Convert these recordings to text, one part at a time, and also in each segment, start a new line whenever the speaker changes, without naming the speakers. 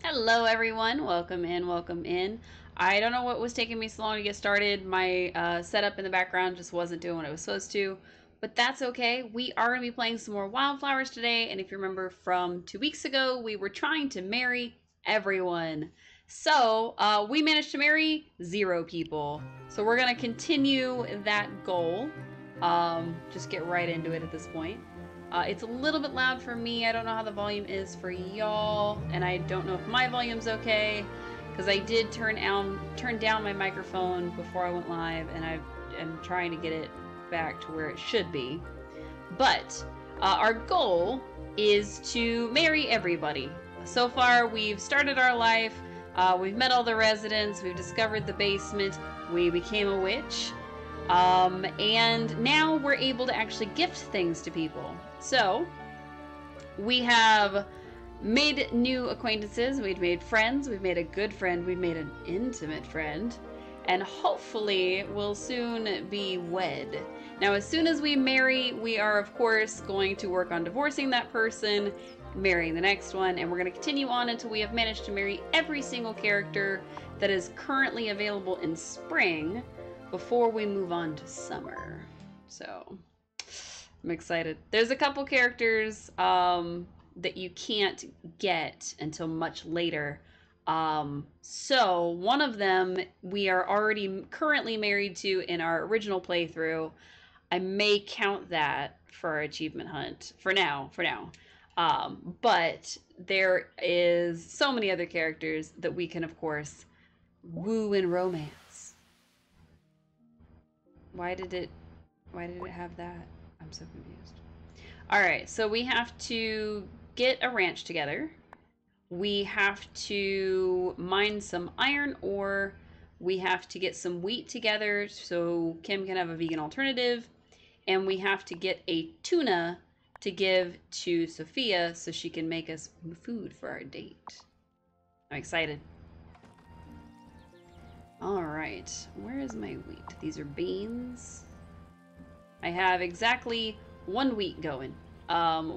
Hello everyone, welcome in, welcome in. I don't know what was taking me so long to get started. My setup in the background just wasn't doing what it was supposed to, but that's okay. We are going to be playing some more Wildflowers today, and if you remember from 2 weeks ago, we were trying to marry everyone. So we managed to marry 0 people. So we're going to continue that goal. Just get right into it at this point. It's a little bit loud for me. I don't know how the volume is for y'all, and I don't know if my volume's okay, because I did turn down my microphone before I went live, and I am trying to get it back to where it should be. But our goal is to marry everybody. So far, we've started our life. We've met all the residents. We've discovered the basement. We became a witch. And now we're able to actually gift things to people. So, we have made new acquaintances, we've made friends, we've made a good friend, we've made an intimate friend, and hopefully we'll soon be wed. Now, as soon as we marry, we are, of course, going to work on divorcing that person, marrying the next one, and we're going to continue on until we have managed to marry every single character that is currently available in spring before we move on to summer. So I'm excited. There's a couple characters that you can't get until much later. So one of them we are already currently married to in our original playthrough. I may count that for our achievement hunt for now. But there is so many other characters that we can, of course, woo and romance. Why did it have that? I'm so confused. All right, so we have to get a ranch together. We have to mine some iron ore. We have to get some wheat together so Kim can have a vegan alternative. And we have to get a tuna to give to Sophia so she can make us food for our date. I'm excited. All right, where is my wheat? These are beans. I have exactly 1 wheat going.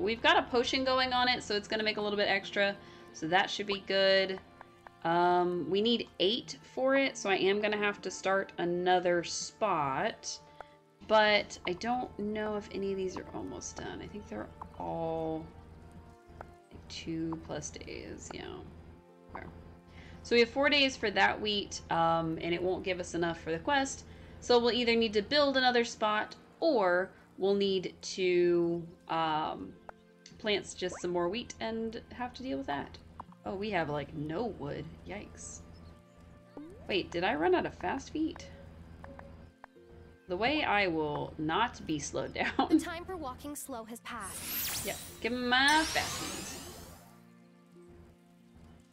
We've got a potion going on it, so it's going to make a little bit extra. So that should be good. We need 8 for it, so I am going to have to start another spot. But I don't know if any of these are almost done. I think they're all like 2+ days, yeah. Okay. So we have 4 days for that wheat, and it won't give us enough for the quest. So we'll either need to build another spot, or we'll need to plant just some more wheat and have to deal with that. Oh, we have like no wood. Yikes. Wait, did I run out of fast feet? The way I will not be slowed down.
The time for walking slow has passed.
Yep, give me my fast feet.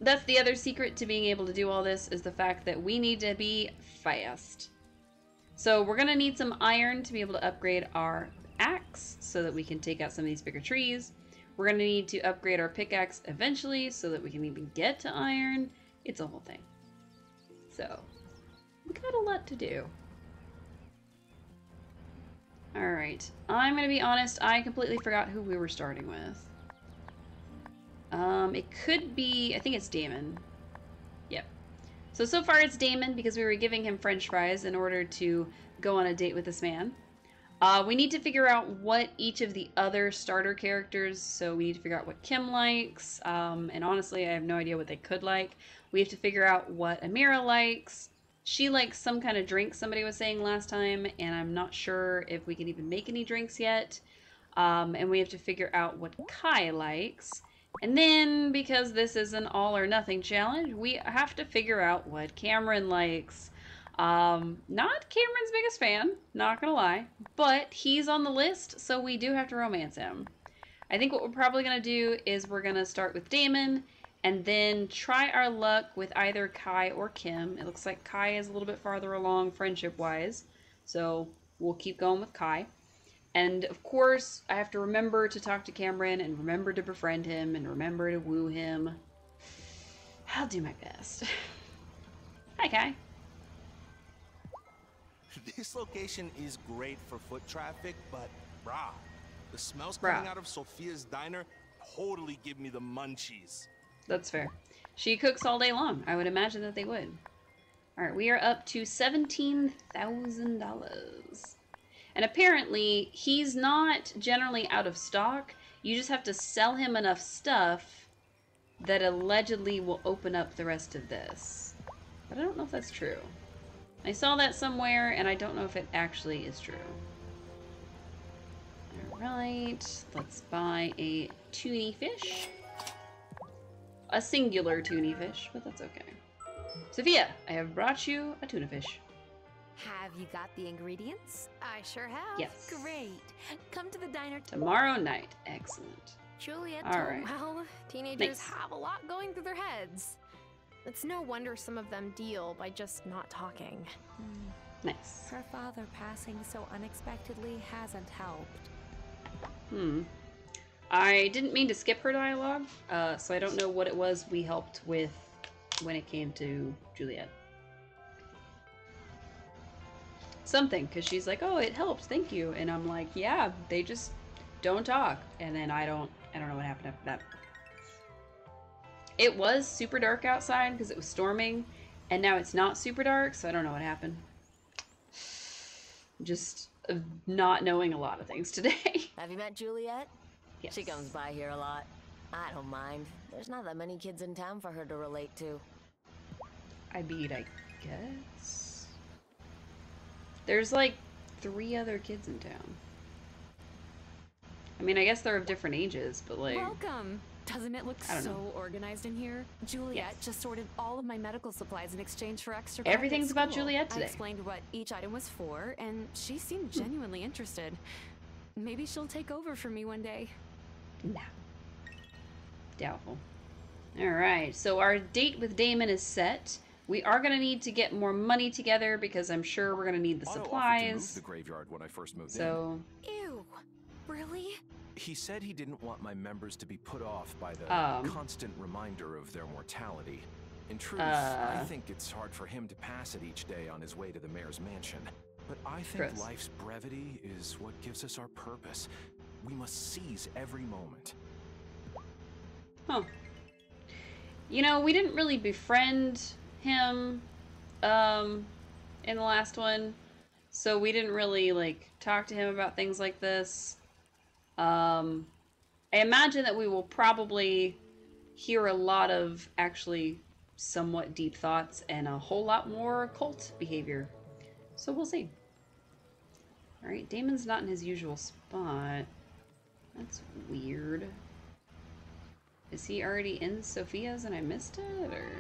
That's the other secret to being able to do all this, is the fact that we need to be fast. So we're gonna need some iron to be able to upgrade our axe so that we can take out some of these bigger trees. We're gonna need to upgrade our pickaxe eventually so that we can even get to iron. It's a whole thing. So we got a lot to do. All right, I'm gonna be honest, I completely forgot who we were starting with. It could be, I think it's Damon. Yep. So far it's Damon because we were giving him French fries in order to go on a date with this man. We need to figure out what each of the other starter characters, so we need to figure out what Kim likes, and honestly I have no idea what they could like. We have to figure out what Amira likes. She likes some kind of drink, somebody was saying last time, and I'm not sure if we can even make any drinks yet. And we have to figure out what Kai likes. And then, because this is an all or nothing challenge, we have to figure out what Cameron likes. Not Cameron's biggest fan, not gonna lie, but he's on the list, so we do have to romance him. I think what we're probably gonna do is we're gonna start with Damon, and then try our luck with either Kai or Kim. It looks like Kai is a little bit farther along friendship-wise, so we'll keep going with Kai. And of course, I have to remember to talk to Cameron, and remember to befriend him, and remember to woo him. I'll do my best. Hi, Kai.
This location is great for foot traffic, but brah, the smells coming out of Sophia's diner totally give me the munchies.
That's fair. She cooks all day long. I would imagine that they would. All right, we are up to $17,000. And apparently, he's not generally out of stock. You just have to sell him enough stuff that allegedly will open up the rest of this. But I don't know if that's true. I saw that somewhere, and I don't know if it actually is true. Alright, let's buy a toonie fish. A singular toonie fish, but that's okay. Sophia, I have brought you a tuna fish.
Have you got the ingredients?
I sure have.
Yes.
Great. Come to the diner
Tomorrow night. Excellent.
Juliet
All right.
Well, teenagers
Nice.
have a lot going through their heads. It's no wonder some of them deal by just not talking.
Nice.
Her father passing so unexpectedly hasn't helped.
I didn't mean to skip her dialogue, so I don't know what it was we helped with when it came to Juliet. Something, because she's like, oh, it helps, thank you. And I'm like, yeah, they just don't talk. And then I don't know what happened after that. It was super dark outside because it was storming, and now it's not super dark, so I don't know what happened. Just not knowing a lot of things today.
Have you met Juliet?
Yes.
She comes by here a lot. I don't mind. There's not that many kids in town for her to relate to.
I guess. There's like 3 other kids in town. I mean, I guess they're of different ages, but like...
Welcome! Doesn't it look
I don't
so
know.
organized in here? Juliet
Yes.
just sorted all of my medical supplies in exchange for extra
Everything's
credit at
about
school.
Juliet
I
today.
explained what each item was for, and she seemed genuinely interested. Maybe she'll take over for me one day.
No. Doubtful. Alright, so our date with Damon is set. We are going to need to get more money together because I'm sure we're going to need the
Otto offered to move
supplies.
the graveyard when I first moved
So,
Ew. Really?
in. He said he didn't want my members to be put off by the constant reminder of their mortality. In truth, I think it's hard for him to pass it each day on his way to the mayor's mansion. But I think
Gross.
life's brevity is what gives us our purpose. We must seize every moment.
huh. You know, we didn't really befriend him in the last one. So we didn't really, like, talk to him about things like this. I imagine that we will probably hear a lot of actually somewhat deep thoughts and a whole lot more cult behavior. So we'll see. Alright, Damon's not in his usual spot. That's weird. Is he already in Sophia's and I missed it, or...?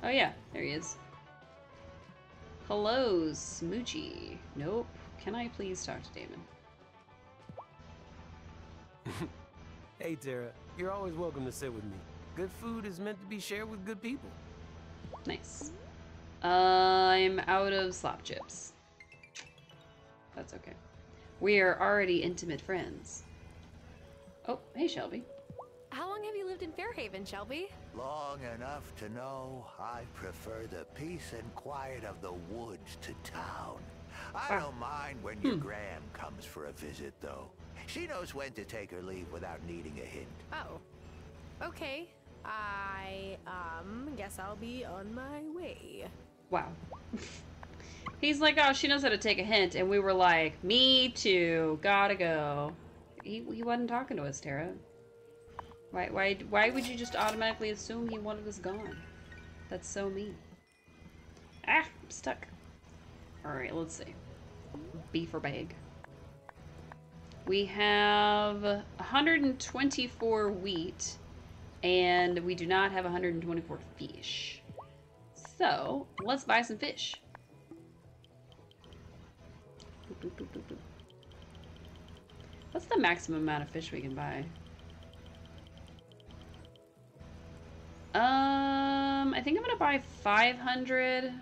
Oh yeah, there he is. Hello, Smoochie. Nope. Can I please talk to Damon?
Hey Tara, you're always welcome to sit with me. Good food is meant to be shared with good people.
Nice. I'm out of slop chips. That's okay. We are already intimate friends. Oh, hey Shelby.
How long have you lived in Fairhaven, Shelby?
Long enough to know I prefer the peace and quiet of the woods to town. I don't mind when your Gram comes for a visit, though. She knows when to take her leave without needing a hint.
Oh. Okay. I, guess I'll be on my way.
Wow. He's like, oh, she knows how to take a hint, and we were like, me too, gotta go. He wasn't talking to us, Tara. Why would you just automatically assume he wanted us gone? That's so mean. Ah, I'm stuck. Alright, let's see. Beef or bag? We have 124 wheat, and we do not have 124 fish. So, let's buy some fish. What's the maximum amount of fish we can buy? I think I'm gonna buy 500,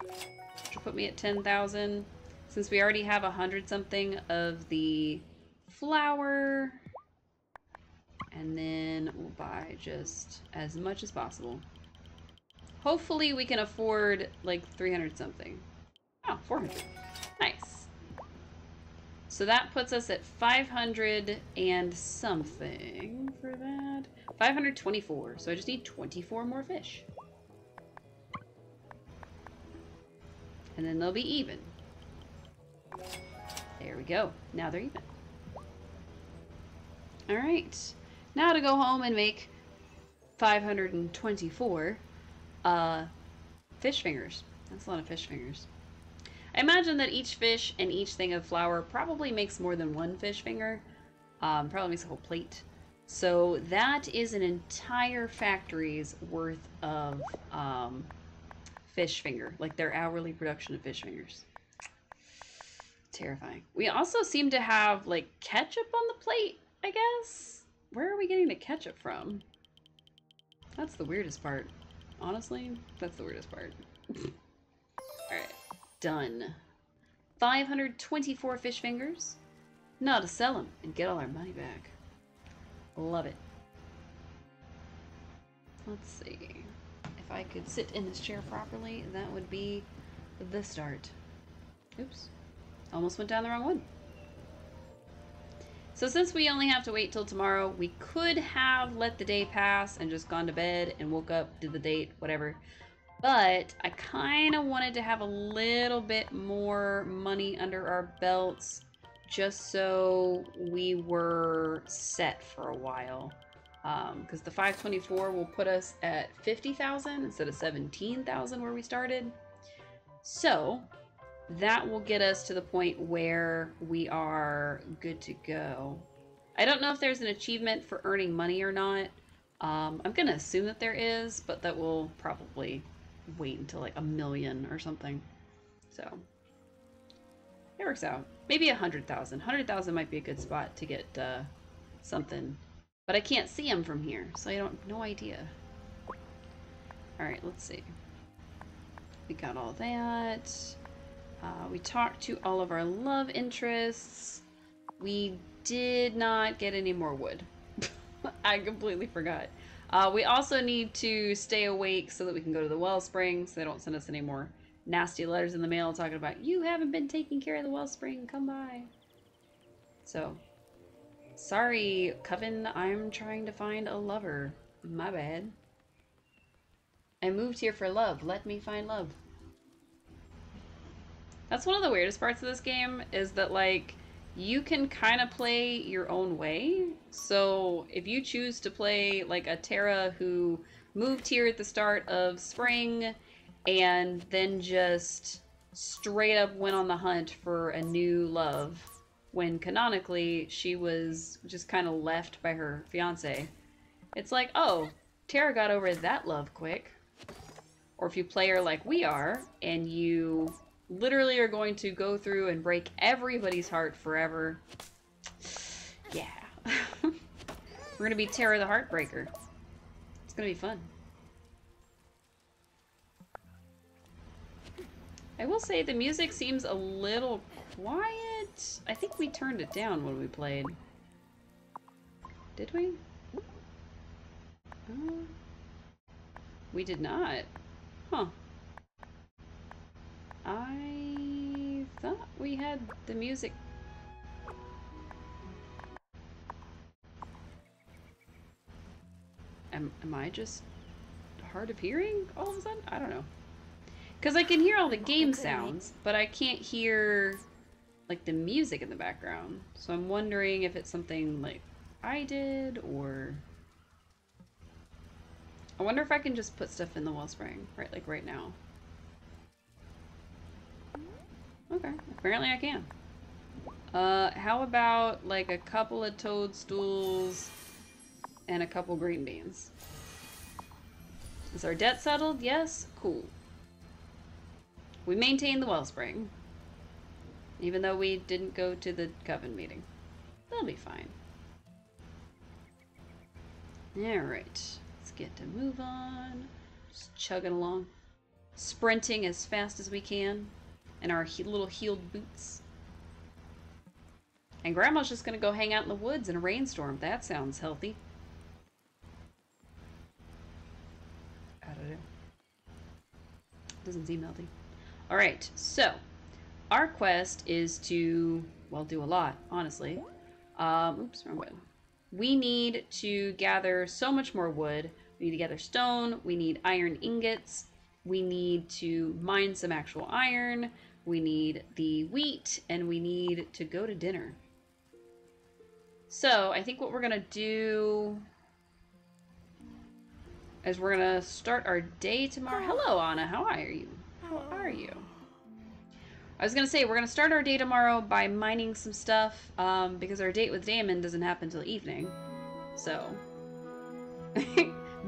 which will put me at 10,000, since we already have 100 something of the flour, and then we'll buy just as much as possible. Hopefully we can afford like 300 something. Oh, 400. Nice. So that puts us at 500 and something for that. 524. So I just need 24 more fish. And then they'll be even. There we go. Now they're even. Alright. Now to go home and make 524 fish fingers. That's a lot of fish fingers. I imagine that each fish and each thing of flour probably makes more than one fish finger. Probably makes a whole plate. So that is an entire factory's worth of fish finger. Like their hourly production of fish fingers. Terrifying. We also seem to have like ketchup on the plate, I guess. Where are we getting the ketchup from? That's the weirdest part. Honestly, that's the weirdest part. Alright. Done. 524 fish fingers. Now to sell them and get all our money back. Love it. Let's see. If I could sit in this chair properly, that would be the start. Oops. Almost went down the wrong one. So since we only have to wait till tomorrow, we could have let the day pass and just gone to bed and woke up, did the date, whatever. But I kind of wanted to have a little bit more money under our belts just so we were set for a while. Because the 524 will put us at 50,000 instead of 17,000 where we started. So that will get us to the point where we are good to go. I don't know if there's an achievement for earning money or not. I'm going to assume that there is, but that will probably wait until like 1,000,000 or something. So it works out. Maybe 100,000. 100,000 might be a good spot to get something. But I can't see them from here, so I don't no idea. Alright, let's see. We got all that. We talked to all of our love interests. We did not get any more wood. I completely forgot. We also need to stay awake so that we can go to the wellspring so they don't send us any more nasty letters in the mail talking about, you haven't been taking care of the wellspring, come by. So, sorry, Coven, I'm trying to find a lover. My bad. I moved here for love. Let me find love. That's one of the weirdest parts of this game, is that, like, you can kind of play your own way. So if you choose to play, like, a Terra who moved here at the start of spring and then just straight up went on the hunt for a new love, when canonically she was just kind of left by her fiance, it's like, oh, Terra got over that love quick. Or if you play her like we are, and you literally are going to go through and break everybody's heart forever. Yeah. We're gonna be Terra the Heartbreaker. It's gonna be fun. I will say the music seems a little quiet. I think we turned it down when we played. Did we? We did not. Huh. I thought we had the music. Am I just hard of hearing all of a sudden? I don't know. Because I can hear all the game sounds, but I can't hear, like, the music in the background. So I'm wondering if it's something, like, I did, or... I wonder if I can just put stuff in the wellspring, right, like, right now. Okay, apparently I can. How about, like, a couple of toadstools and a couple green beans? Is our debt settled? Yes? Cool. We maintained the wellspring. Even though we didn't go to the Coven meeting. They'll be fine. Alright. Let's get to move on. Just chugging along. Sprinting as fast as we can. In our little heeled boots. And Grandma's just gonna go hang out in the woods in a rainstorm. That sounds healthy. I don't know. Doesn't seem healthy. Alright, so our quest is to well, do a lot, honestly. Oops, wrong button. We need to gather so much more wood. We need to gather stone. We need iron ingots. We need to mine some actual iron. We need the wheat, and we need to go to dinner. So I think what we're gonna do is we're gonna start our day tomorrow. Hello, Anna. How are you? How are you? I was gonna say we're gonna start our day tomorrow by mining some stuff, because our date with Damon doesn't happen till evening. So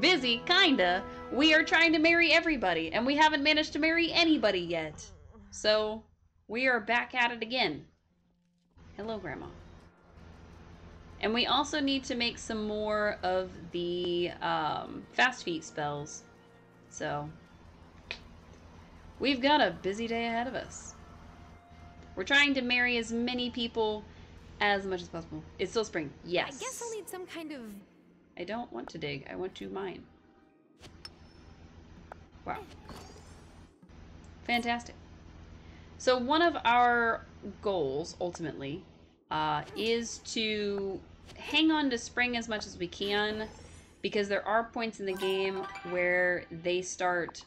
busy, kinda. We are trying to marry everybody, and we haven't managed to marry anybody yet. So we are back at it again. Hello, Grandma. And we also need to make some more of the fast feet spells. So we've got a busy day ahead of us. We're trying to marry as many people as much as possible. It's still spring. Yes.
I guess I'll need some kind of...
I don't want to dig. I want to mine. Wow. Fantastic. So one of our goals, ultimately, is to hang on to spring as much as we can, because there are points in the game where they start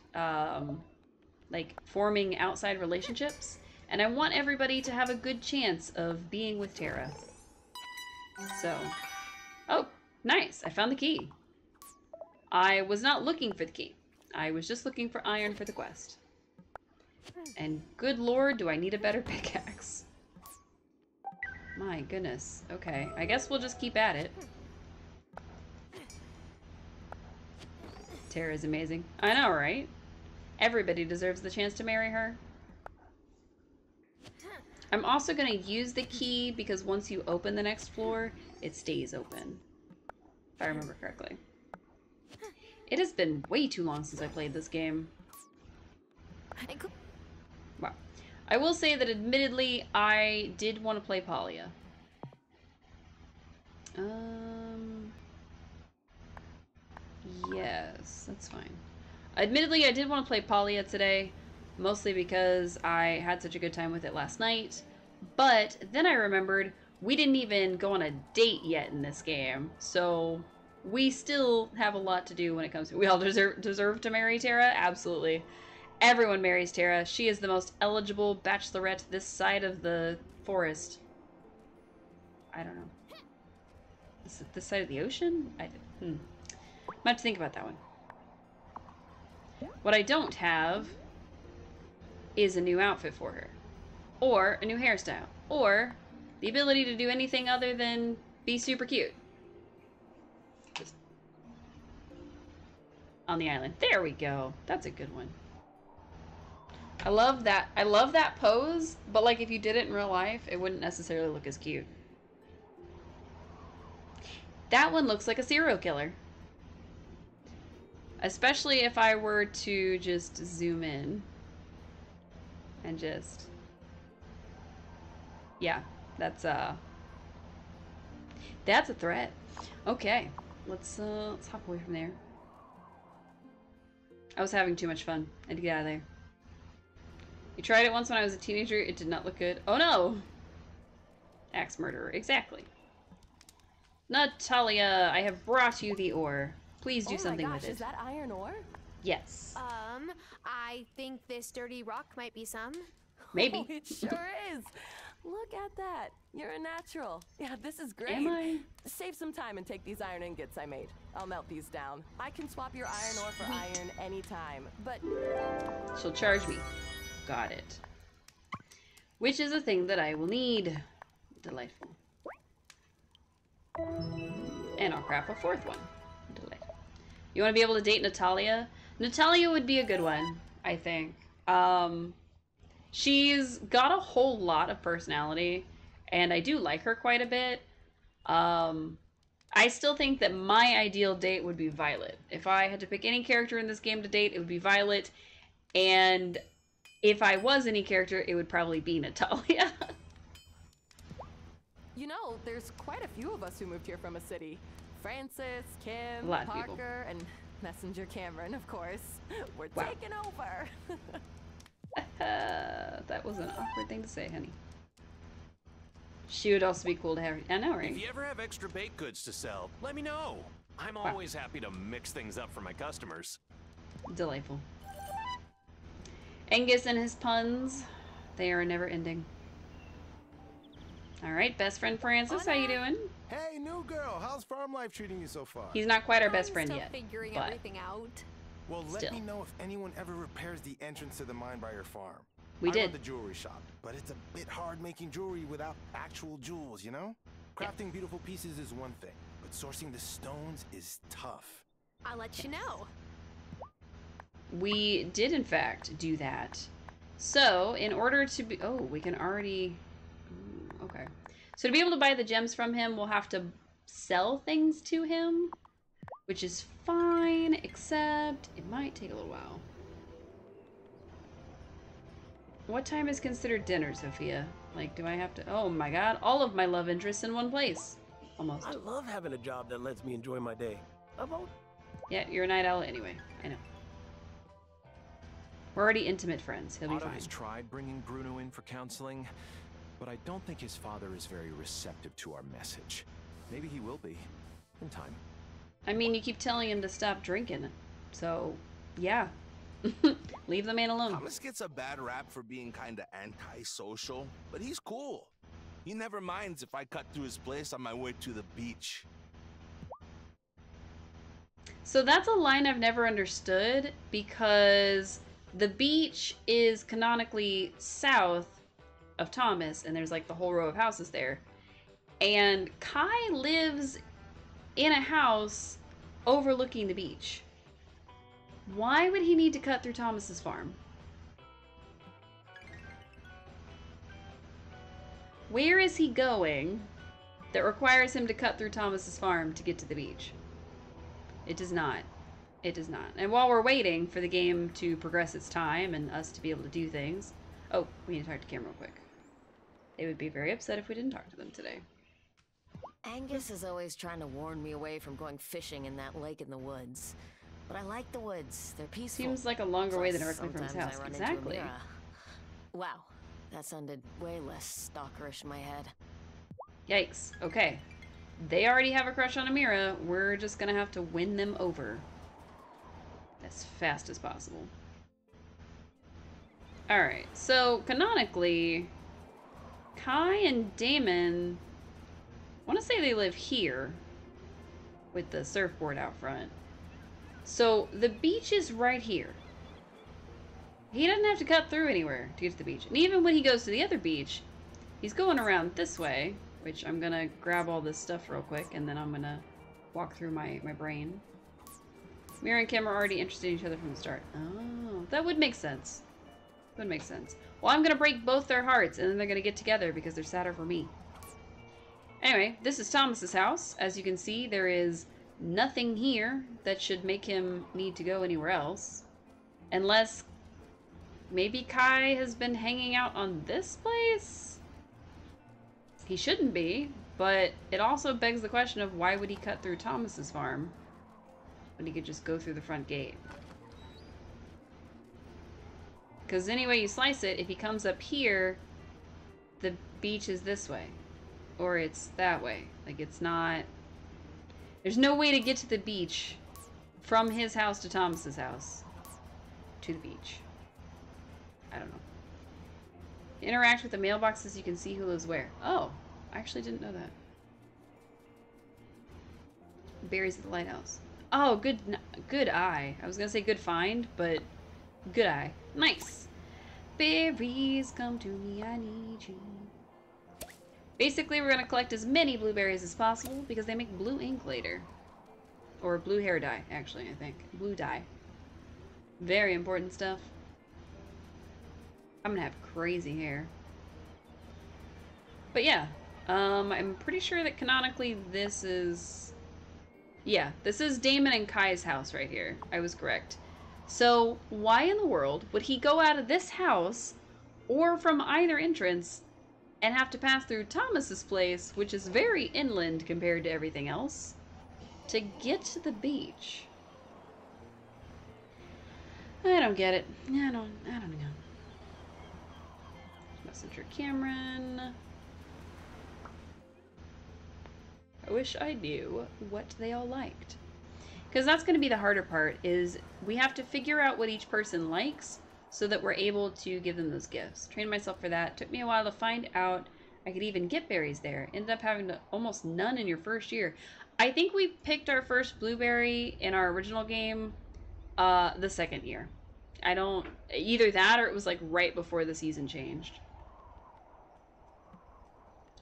like forming outside relationships, and I want everybody to have a good chance of being with Terra. So, oh, nice, I found the key. I was not looking for the key. I was just looking for iron for the quest. And good lord, do I need a better pickaxe. My goodness. Okay, I guess we'll just keep at it. Terra's amazing. I know, right? Everybody deserves the chance to marry her. I'm also going to use the key because once you open the next floor, it stays open. If I remember correctly. It has been way too long since I played this game. Wow. I will say that admittedly, I did want to play Palia. Yes, that's fine. Admittedly, I did want to play Palia today, mostly because I had such a good time with it last night. But then I remembered we didn't even go on a date yet in this game, so we still have a lot to do when it comes to... We all deserve to marry Terra? Absolutely. Everyone marries Terra. She is the most eligible bachelorette this side of the forest. I don't know. Is it this side of the ocean? I might have to think about that one. What I don't have is a new outfit for her. Or a new hairstyle. Or the ability to do anything other than be super cute. Just on the island. There we go. That's a good one. I love that. I love that pose, but like if you did it in real life, it wouldn't necessarily look as cute. That one looks like a serial killer. Especially if I were to just zoom in and just... Yeah, that's a threat. Okay, let's hop away from there. I was having too much fun. I had to get out of there. You tried it once when I was a teenager. It did not look good. Oh no! Axe murderer. Exactly. Natalia, I have brought you the ore. Please do something with it.
Is that iron ore?
Yes.
I think this dirty rock might be some.
Maybe.
Oh, it sure is. Look at that. You're a natural. Yeah, this is great.
Am I?
Save some time and take these iron ingots I made. I'll melt these down. I can swap your iron ore for iron anytime, but...
She'll charge me. Got it. Which is a thing that I will need. Delightful. And I'll craft a fourth one. Delightful. You want to be able to date Natalia? Natalia would be a good one, I think. She's got a whole lot of personality, and I do like her quite a bit. I still think that my ideal date would be Violet. If I had to pick any character in this game to date, it would be Violet. And if I was any character, it would probably be Natalia.
You know, there's quite a few of us who moved here from a city. Francis, Kim, Parker, and Messenger Cameron, of course. We're taking over.
That was an awkward thing to say, honey. She would also be cool to have. I know, right?
If you ever have extra baked goods to sell, let me know. I'm always happy to mix things up for my customers.
Delightful. Angus and his puns, they are never ending. All right, best friend Francis, how you doing?
Hey, new girl, how's farm life treating you so far?
He's not quite our best friend
still
yet,
figuring
but
everything out.
Well,
still.
let me know if anyone ever repairs the entrance to the mine by your farm.
We
I
did.
run the jewelry shop, but it's a bit hard making jewelry without actual jewels, you know? Crafting beautiful pieces is one thing, but sourcing the stones is tough.
I'll let you know.
We did, in fact, do that. So, in order to be... Oh, we can already... Okay. So, to be able to buy the gems from him, we'll have to sell things to him, which is fine, except it might take a little while. What time is considered dinner, Sophia? Like, do I have to... Oh my god, all of my love interests in one place. Almost.
I love having a job that lets me enjoy my day. About...
Yeah, you're a night owl anyway. I know. We're already intimate friends. He'll be
Otto
fine.
has tried bringing Bruno in for counseling, but I don't think his father is very receptive to our message. Maybe he will be, in time.
I mean, you keep telling him to stop drinking, so, yeah. Leave the man alone.
Thomas gets a bad rap for being kinda antisocial, but he's cool. He never minds if I cut through his place on my way to the beach.
So that's a line I've never understood, because the beach is canonically south of Thomas, and there's like the whole row of houses there. And Kai lives in a house overlooking the beach. Why would he need to cut through Thomas's farm? Where is he going that requires him to cut through Thomas's farm to get to the beach? It does not. It does not. And while we're waiting for the game to progress its time and us to be able to do things... Oh, we need to talk to Cam real quick. They would be very upset if we didn't talk to them today.
Angus is always trying to warn me away from going fishing in that lake in the woods. But I like the woods. They're peaceful.
Seems like a longer way than
Plus,
directly from his
sometimes
house.
I run
Exactly.
into Amira. Wow, that sounded way less stalkerish in my head.
Yikes. Okay. They already have a crush on Amira. We're just gonna have to win them over as fast as possible. Alright, so canonically, Kai and Damon, I want to say they live here with the surfboard out front. So the beach is right here. He doesn't have to cut through anywhere to get to the beach. And even when he goes to the other beach, he's going around this way, which I'm gonna grab all this stuff real quick, and then I'm gonna walk through my brain. Mira and Kim are already interested in each other from the start. Oh, that would make sense. Would make sense. Well, I'm gonna break both their hearts, and then they're gonna get together because they're sadder for me. Anyway, this is Thomas's house. As you can see, there is nothing here that should make him need to go anywhere else. Unless maybe Kai has been hanging out on this place? He shouldn't be, but it also begs the question of why would he cut through Thomas's farm when he could just go through the front gate? Because any way you slice it, if he comes up here, the beach is this way. Or it's that way. Like, it's not... There's no way to get to the beach from his house to Thomas's house to the beach. I don't know. Interact with the mailboxes, you can see who lives where. Oh, I actually didn't know that. Berries at the lighthouse. Oh, good eye. I was gonna say good find, but good eye. Nice. Berries, come to me, I need you. Basically, we're gonna collect as many blueberries as possible because they make blue ink later. Or blue hair dye, actually, I think. Blue dye. Very important stuff. I'm gonna have crazy hair. But yeah, I'm pretty sure that canonically this is... Yeah, this is Damon and Kai's house right here. I was correct. So, why in the world would he go out of this house, or from either entrance, and have to pass through Thomas's place, which is very inland compared to everything else, to get to the beach? I don't get it. I don't know. Messenger Cameron. I wish I knew what they all liked. Because that's going to be the harder part, is we have to figure out what each person likes so that we're able to give them those gifts. Trained myself for that. Took me a while to find out I could even get berries there. Ended up having almost none in your first year. I think we picked our first blueberry in our original game the second year. I don't... Either that or it was like right before the season changed.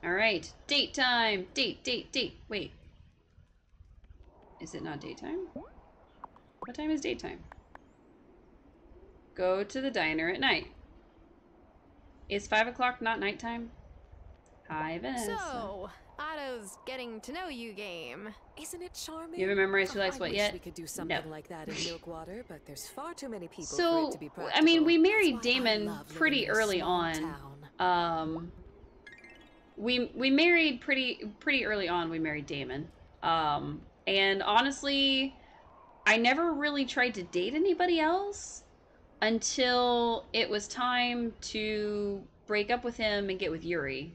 Alright. Date time! Date. Wait. Is it not daytime? What time is daytime? Go to the diner at night. Is 5 o'clock not nighttime? Hi, Vanessa.
So, Otto's getting to know you game.
Isn't it charming?
You haven't memorized Who Likes What
wish
yet?
We could do something like that in Milkwater, but there's far too many people
So,
for it to be practical.
I mean, we married
That's why I
Damon
love living
pretty
in a
early
small
on.
town.
We married pretty early on. We married Damon. And honestly, I never really tried to date anybody else until it was time to break up with him and get with Yuri.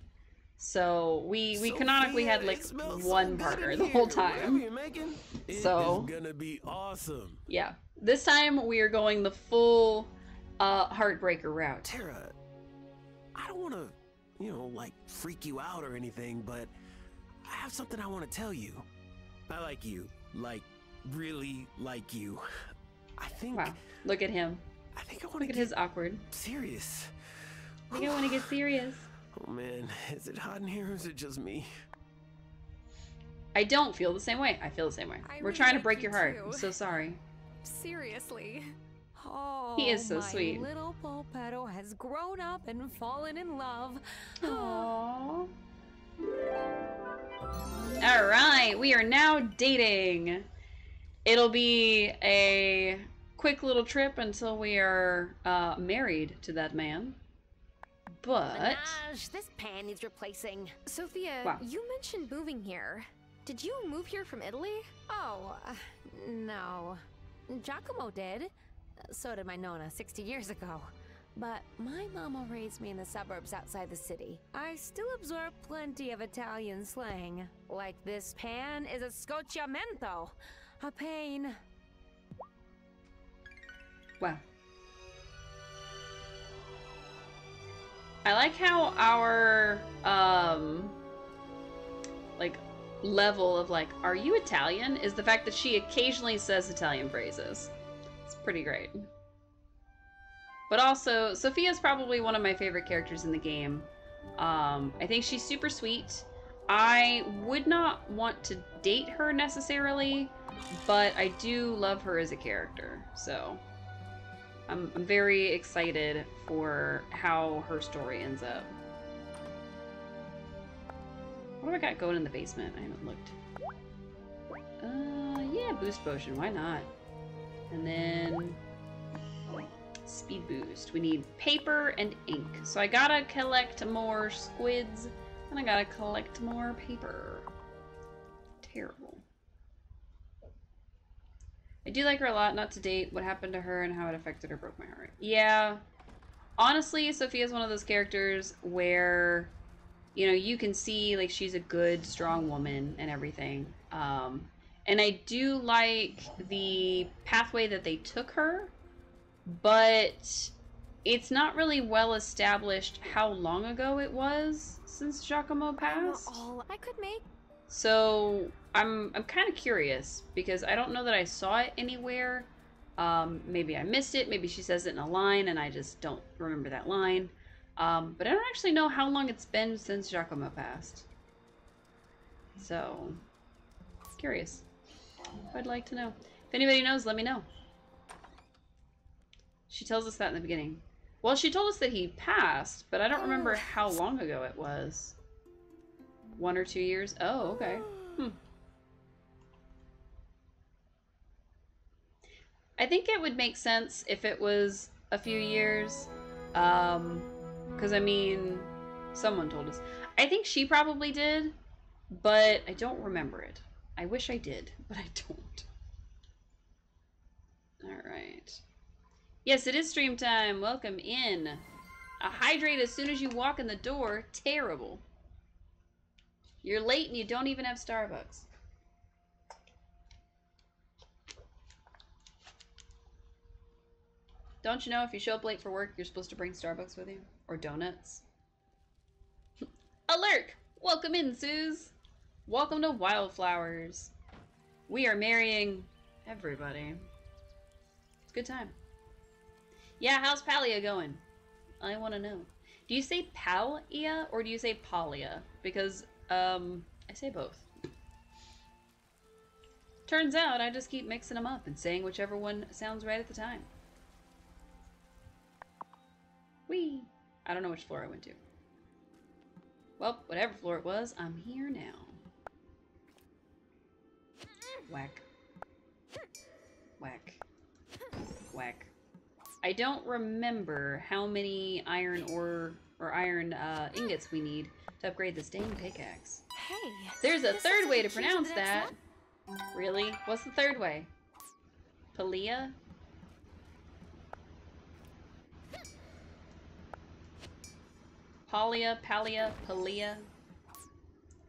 So we canonically had like one partner the whole time. So
it's gonna be awesome.
Yeah, this time we are going the full heartbreaker route.
Tara, I don't want to, you know, like freak you out or anything, but I have something I want to tell you. I like you, like really like you. I think.
Wow, look at him.
I think I want to
look at his awkward.
Serious.
I think I want to get serious.
Oh man, is it hot in here or is it just me?
I don't feel the same way. I feel the same way. We're trying to break your heart.
Too.
I'm so sorry.
Seriously.
Oh,
he is so
my
sweet.
Little Polpetto has grown up and fallen in love.
Aww. All right, we are now dating. It'll be a quick little trip until we are married to that man. But
Minaj, this pan needs replacing.
Sophia,
wow.
You mentioned moving here. Did you move here from Italy?
Oh, no. Giacomo did. So did my Nonna 60 years ago. But my mama raised me in the suburbs outside the city. I still absorb plenty of Italian slang. Like this pan is a scocciamento. A pain.
wow. I like how our like level of like, are you Italian? Is the fact that she occasionally says Italian phrases. It's pretty great. But also, Sophia's probably one of my favorite characters in the game. I think she's super sweet. I would not want to date her necessarily, but I do love her as a character. So I'm very excited for how her story ends up. What do I got going in the basement? I haven't looked. Yeah, boost potion. Why not? And then speed boost. We need paper and ink. So I gotta collect more squids and I gotta collect more paper. Terrible. I do like her a lot. Not to date. What happened to her and how it affected her broke my heart. Yeah. Honestly, Sophia's one of those characters where, you know, you can see like she's a good, strong woman and everything. And I do like the pathway that they took her, but it's not really well established how long ago it was since Giacomo passed.
All I could make.
So I'm kind of curious because I don't know that I saw it anywhere. Maybe I missed it. Maybe she says it in a line and I just don't remember that line. But I don't actually know how long it's been since Giacomo passed. So, curious. I'd like to know. If anybody knows, let me know. She tells us that in the beginning. Well, she told us that he passed, but I don't remember how long ago it was. 1 or 2 years? Oh, okay. I think it would make sense if it was a few years. Because, I mean, someone told us. I think she probably did, but I don't remember it. I wish I did, but I don't. Alright. Yes, it is stream time. Welcome in. A hydrate as soon as you walk in the door. Terrible. You're late and you don't even have Starbucks. Don't you know if you show up late for work, you're supposed to bring Starbucks with you? Or donuts? Alert! Welcome in, Suze! Welcome to Wildflowers. We are marrying everybody. It's a good time. Yeah, how's Palia going? I want to know. Do you say Palia or do you say Palia? Because, I say both. Turns out I just keep mixing them up and saying whichever one sounds right at the time. Whee! I don't know which floor I went to. Well, whatever floor it was, I'm here now. Whack. Whack. Whack. I don't remember how many iron ore or iron ingots we need to upgrade this dang pickaxe.
Hey,
There's a third way to pronounce that. Really? What's the third way? Palia? Palia, Palia, Palia.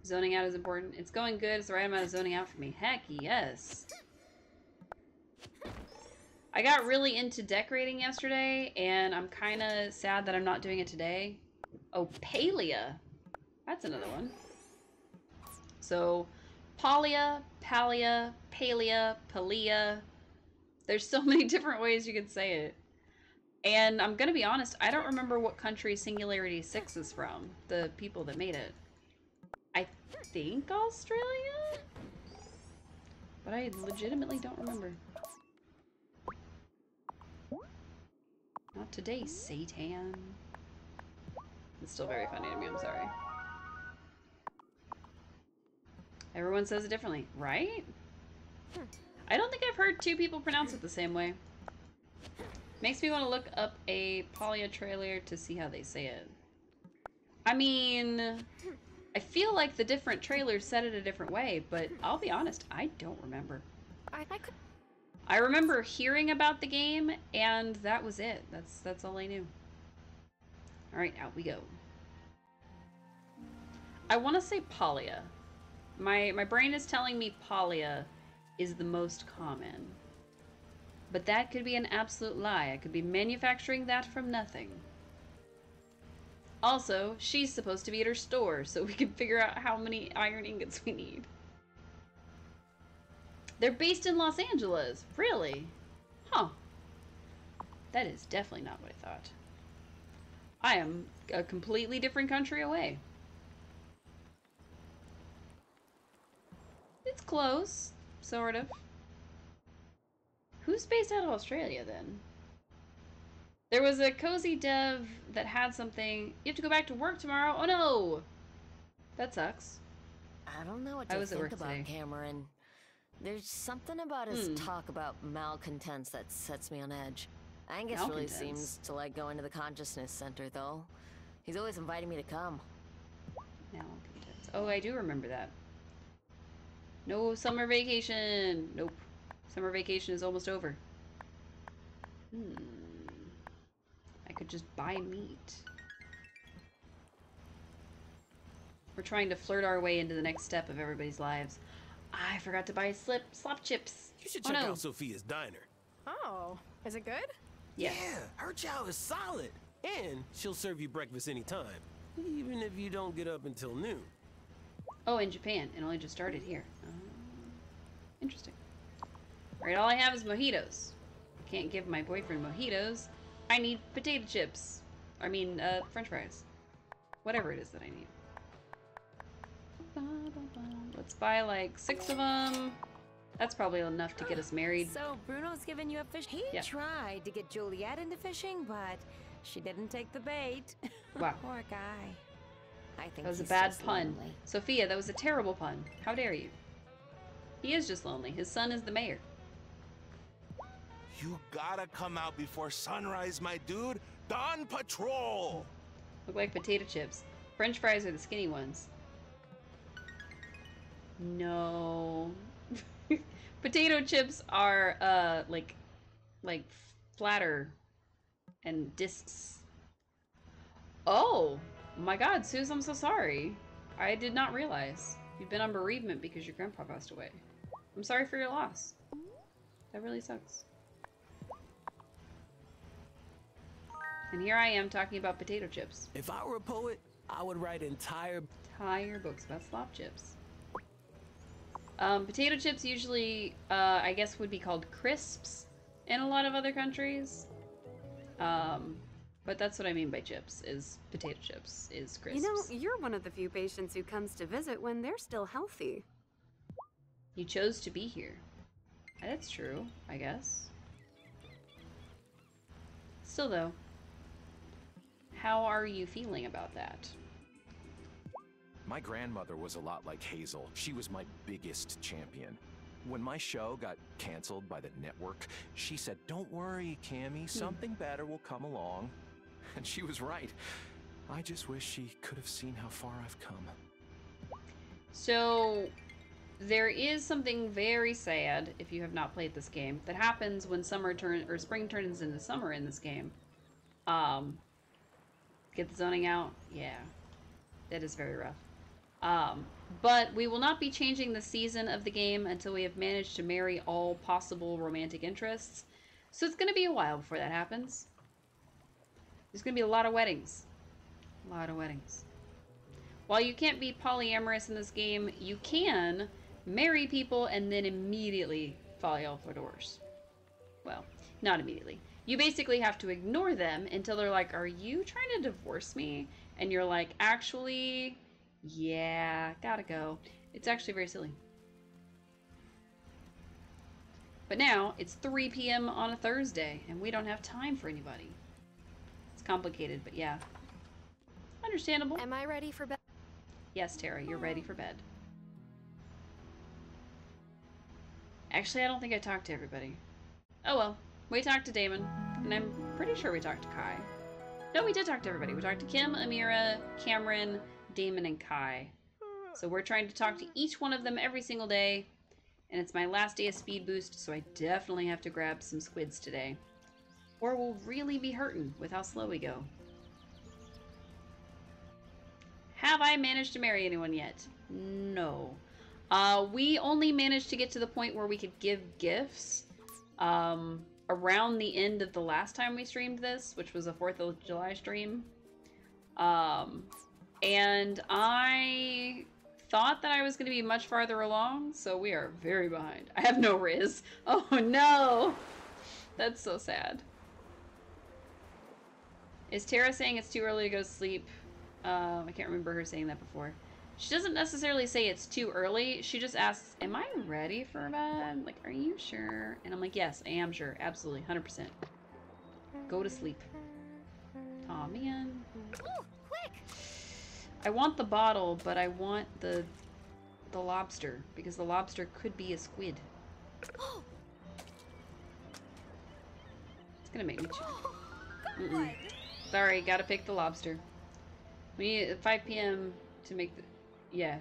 Zoning out is important. It's going good. It's the right amount of zoning out for me. Heck yes. I got really into decorating yesterday, and I'm kind of sad that I'm not doing it today. Oh, Palia. That's another one. So, Palia, Palia, Palia, Palia. There's so many different ways you could say it. And I'm gonna be honest, I don't remember what country Singularity 6 is from. The people that made it. I think Australia? But I legitimately don't remember. Not today, Satan. It's still very funny to me, I'm sorry. Everyone says it differently, right? I don't think I've heard two people pronounce it the same way. Makes me want to look up a Palia trailer to see how they say it. I mean, I feel like the different trailers said it a different way, but I'll be honest, I don't remember. I remember hearing about the game, and that was it. That's all I knew. Alright, out we go. I want to say Palia. My brain is telling me Palia is the most common. But that could be an absolute lie. I could be manufacturing that from nothing. Also, she's supposed to be at her store, so we can figure out how many iron ingots we need. They're based in Los Angeles. Really? Huh. That is definitely not what I thought. I am a completely different country away. It's close. Sort of. Who's based out of Australia, then? There was a cozy dev that had something. You have to go back to work tomorrow. Oh, no! That sucks.
I don't know what to think about Cameron. There's something about his talk about malcontents that sets me on edge. Angus really seems to like going to the consciousness center, though. He's always inviting me to come.
Malcontents. Oh, I do remember that. No summer vacation. Nope. Summer vacation is almost over. I could just buy meat. We're trying to flirt our way into the next step of everybody's lives. I forgot to buy slop chips.
You should check out Sophia's diner.
Oh, is it good?
Yes.
Yeah, her chow is solid. And she'll serve you breakfast anytime. Even if you don't get up until noon.
Oh, in Japan. It only just started here. Interesting. Alright, all I have is mojitos. I can't give my boyfriend mojitos. I need potato chips. I mean, french fries. Whatever it is that I need. Let's buy like 6 of them. That's probably enough to get us married.
So Bruno's giving you a fish. He tried to get Juliet into fishing, but she didn't take the bait.
Wow.
Poor guy. I think
that was a bad pun. Lonely. Sophia, that was a terrible pun. How dare you? He is just lonely. His son is the mayor.
You gotta come out before sunrise, my dude. Dawn patrol!
Look like potato chips. French fries are the skinny ones. No. Potato chips are, like flatter and discs. Oh my god, Suze, I'm so sorry. I did not realize. You've been on bereavement because your grandpa passed away. I'm sorry for your loss. That really sucks. And here I am talking about potato chips.
If I were a poet, I would write entire
books about slop chips. Potato chips usually, I guess, would be called crisps in a lot of other countries. But that's what I mean by chips, is potato chips, is crisps.
You know, you're one of the few patients who comes to visit when they're still healthy.
You chose to be here. That's true, I guess. Still though, how are you feeling about that?
My grandmother was a lot like Hazel. She was my biggest champion. When my show got canceled by the network, she said, "Don't worry, Cammy, something better will come along." And she was right. I just wish she could have seen how far I've come.
So, there is something very sad, if you have not played this game, that happens when spring turns into summer in this game. Get the zoning out? Yeah. That is very rough. But we will not be changing the season of the game until we have managed to marry all possible romantic interests. So it's going to be a while before that happens. There's going to be a lot of weddings. A lot of weddings. While you can't be polyamorous in this game, you can marry people and then immediately file for divorce. Well, not immediately. You basically have to ignore them until they're like, "Are you trying to divorce me?" And you're like, "Actually, yeah, gotta go." It's actually very silly. But now, it's 3 p.m. on a Thursday, and we don't have time for anybody. It's complicated, but yeah. Understandable.
Am I ready for bed?
Yes, Tara, you're ready for bed. Actually, I don't think I talked to everybody. Oh well. We talked to Damon, and I'm pretty sure we talked to Kai. No, we did talk to everybody. We talked to Kim, Amira, Cameron, Damon, and Kai. So we're trying to talk to each one of them every single day, and it's my last day of speed boost, so I definitely have to grab some squids today. Or we'll really be hurting with how slow we go. Have I managed to marry anyone yet? No. We only managed to get to the point where we could give gifts around the end of the last time we streamed this, which was a 4th of July stream. And I thought that I was going to be much farther along, so we are very behind. I have no Riz. Oh no! That's so sad. Is Tara saying it's too early to go to sleep? I can't remember her saying that before. She doesn't necessarily say it's too early. She just asks, "Am I ready for bed? Like, are you sure?" And I'm like, "Yes, I am sure. Absolutely. 100%. Go to sleep." Aw, man.
Ooh, quick!
I want the bottle, but I want the lobster, because the lobster could be a squid. It's gonna make me choke. Sorry, gotta pick the lobster. We need 5 p.m. to make the... Yeah.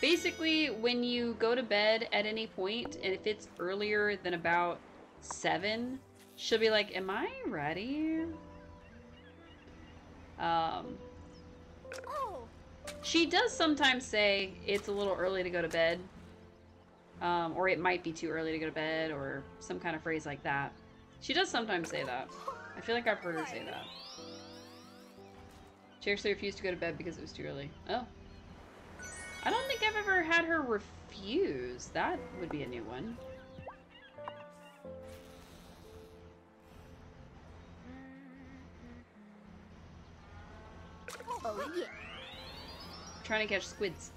Basically, when you go to bed at any point, and if it's earlier than about 7, she'll be like, "Am I ready?" She does sometimes say it's a little early to go to bed. Or it might be too early to go to bed, or some kind of phrase like that. She does sometimes say that. I feel like I've heard her say that. She actually refused to go to bed because it was too early. Oh. I don't think I've ever had her refuse. That would be a new one.
Oh, yeah.
Trying to catch squids.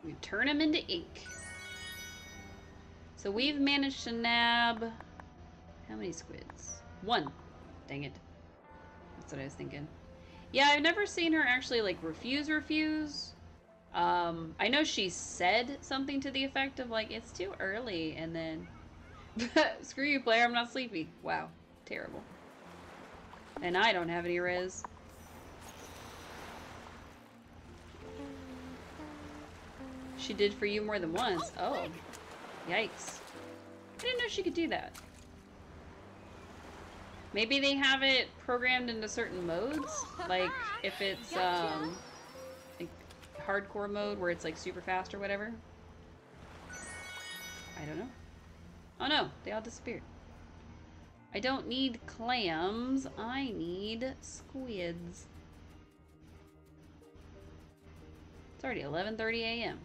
We turn them into ink. So we've managed to nab... How many squids? 1. Dang it. That's what I was thinking. Yeah, I've never seen her actually, like, refuse. I know she said something to the effect of, like, "It's too early," and then... Screw you, player, I'm not sleepy. Wow. Terrible. And I don't have any res. She did for you more than once. Oh. Yikes. I didn't know she could do that. Maybe they have it programmed into certain modes. Like, if it's, hardcore mode where it's like super fast or whatever. I don't know. Oh no, they all disappeared. I don't need clams. I need squids. It's already 11:30 a.m.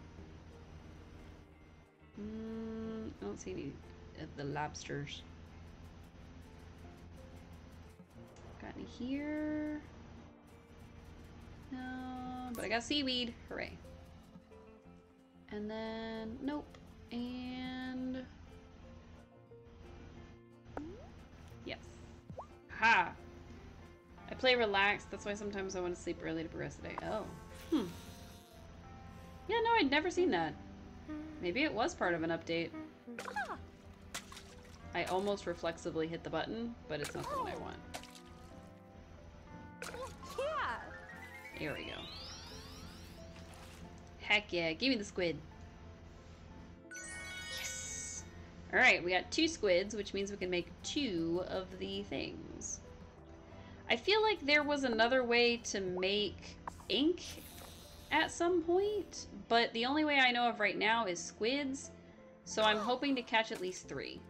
I don't see any of the lobsters. Got any here? No, but I got seaweed. Hooray. And then, nope. And... yes. Ha! I play relaxed. That's why sometimes I want to sleep early to progress the day. Oh. Yeah, no, I'd never seen that. Maybe it was part of an update. I almost reflexively hit the button, but it's not the one I want.
Yeah.
Here we go. Heck yeah, give me the squid. Yes! Alright, we got 2 squids, which means we can make 2 of the things. I feel like there was another way to make ink at some point, but the only way I know of right now is squids, so I'm hoping to catch at least 3.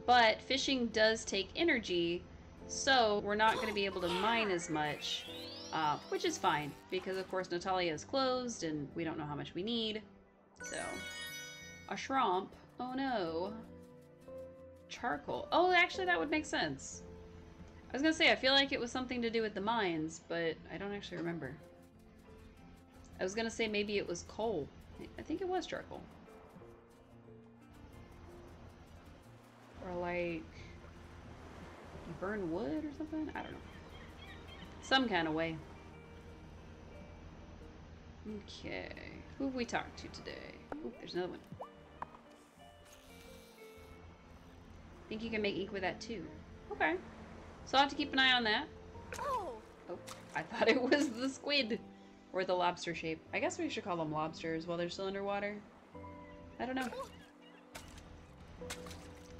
But fishing does take energy, so we're not going to be able to mine as much, which is fine, because of course Natalia is closed and we don't know how much we need. So, a shrimp. Oh no. Charcoal. Oh, actually that would make sense. I was gonna say, I feel like it was something to do with the mines, but I don't actually remember. I was gonna say maybe it was coal. I think it was charcoal. Or like, you burn wood or something? I don't know. Some kind of way. Okay. Who have we talked to today? Ooh, there's another one. Think you can make ink with that too. Okay. So I'll have to keep an eye on that. Oh, I thought it was the squid. Or the lobster shape. I guess we should call them lobsters while they're still underwater. I don't know.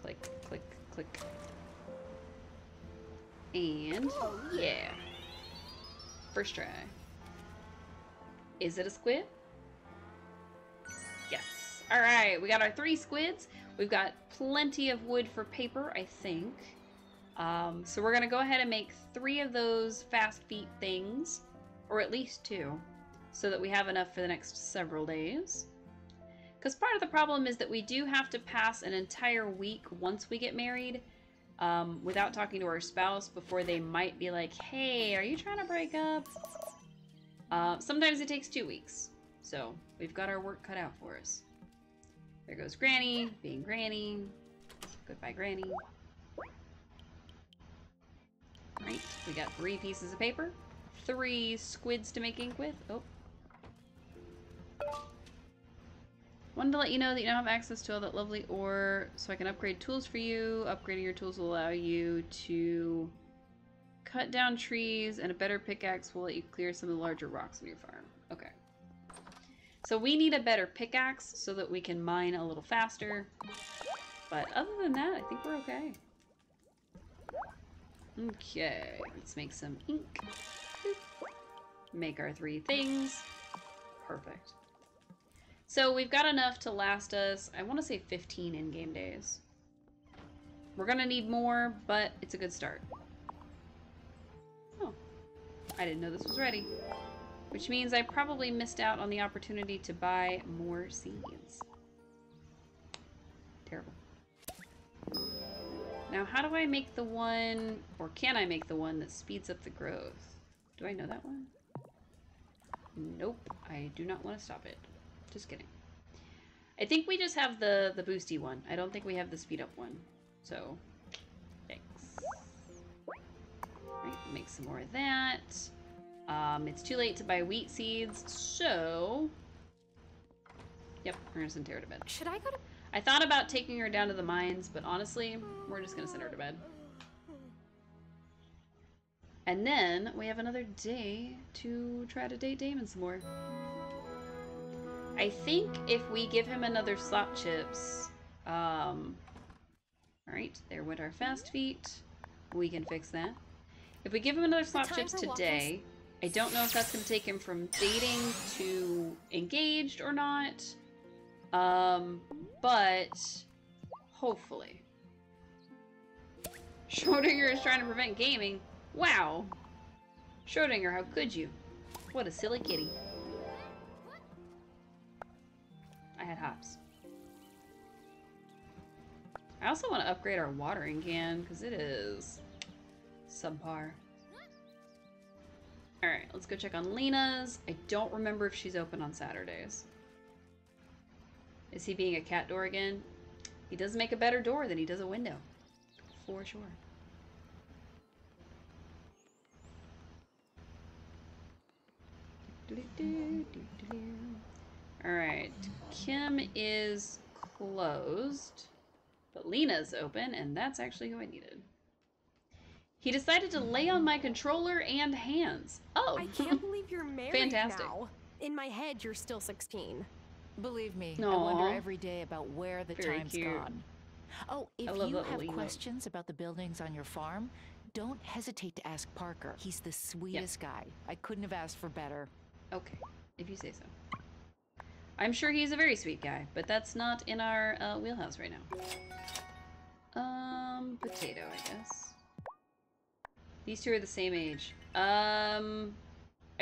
Click, click, click. And, yeah. First try. Is it a squid? Yes. Alright, we got our 3 squids. We've got plenty of wood for paper, I think. So we're gonna go ahead and make 3 of those fast feet things, or at least 2, so that we have enough for the next several days. Because part of the problem is that we do have to pass an entire week once we get married without talking to our spouse before they might be like, hey, are you trying to break up? Sometimes it takes 2 weeks, so we've got our work cut out for us. There goes Granny, being Granny. Goodbye, Granny. Right, we got 3 pieces of paper, 3 squids to make ink with. Oh. Wanted to let you know that you now have access to all that lovely ore, so I can upgrade tools for you. Upgrading your tools will allow you to cut down trees, and a better pickaxe will let you clear some of the larger rocks on your farm. Okay. So we need a better pickaxe so that we can mine a little faster. But other than that, I think we're okay. Okay, let's make some ink. Make our 3 things. Perfect. So we've got enough to last us, I want to say 15 in-game days. We're gonna need more, but it's a good start. Oh, I didn't know this was ready. Which means I probably missed out on the opportunity to buy more seeds. Terrible. Now, how do I make the one, or can I make the one that speeds up the growth? Do I know that one? Nope, I do not want to stop it. Just kidding. I think we just have the boosty one. I don't think we have the speed up one. So, thanks. Alright, make some more of that. It's too late to buy wheat seeds, so... Yep, we're gonna send Tara to bed.
Should I go to...
I thought about taking her down to the mines, but honestly, we're just gonna send her to bed. And then we have another day to try to date Damon some more. I think if we give him another slop chips, alright, there went our fast feet. We can fix that. If we give him another slop chips today, I don't know if that's going to take him from dating to engaged or not. But hopefully. Schrodinger is trying to prevent gaming. Wow. Schrodinger, how could you? What a silly kitty. I had hops. I also want to upgrade our watering can because it is subpar. Alright, let's go check on Lena's. I don't remember if she's open on Saturdays. Is he being a cat door again? He does make a better door than he does a window. For sure. Alright, Kim is closed, but Lena's open, and that's actually who I needed. He decided to lay on my controller and hands. Oh!
I can't believe you're married
Fantastic.
now. In my head, you're still 16.
Believe me,
Aww.
I wonder every day about where the
Very
time's
cute.
gone. Oh, if you have questions about the buildings on your farm, don't hesitate to ask Parker. He's the sweetest guy. I couldn't have asked for better.
Okay, if you say so. I'm sure he's a very sweet guy, but that's not in our wheelhouse right now. Potato, I guess. These two are the same age. I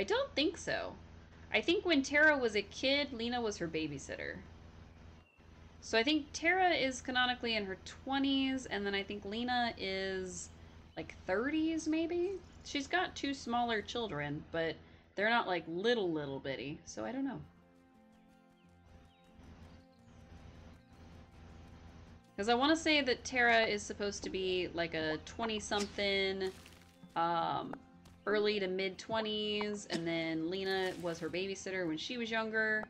don't think so. I think when Tara was a kid, Lena was her babysitter. So I think Tara is canonically in her 20s, and then I think Lena is like 30s, maybe? She's got two smaller children, but they're not like little bitty, so I don't know. Because I want to say that Tara is supposed to be like a 20-something, early to mid-20s, and then Lena was her babysitter when she was younger.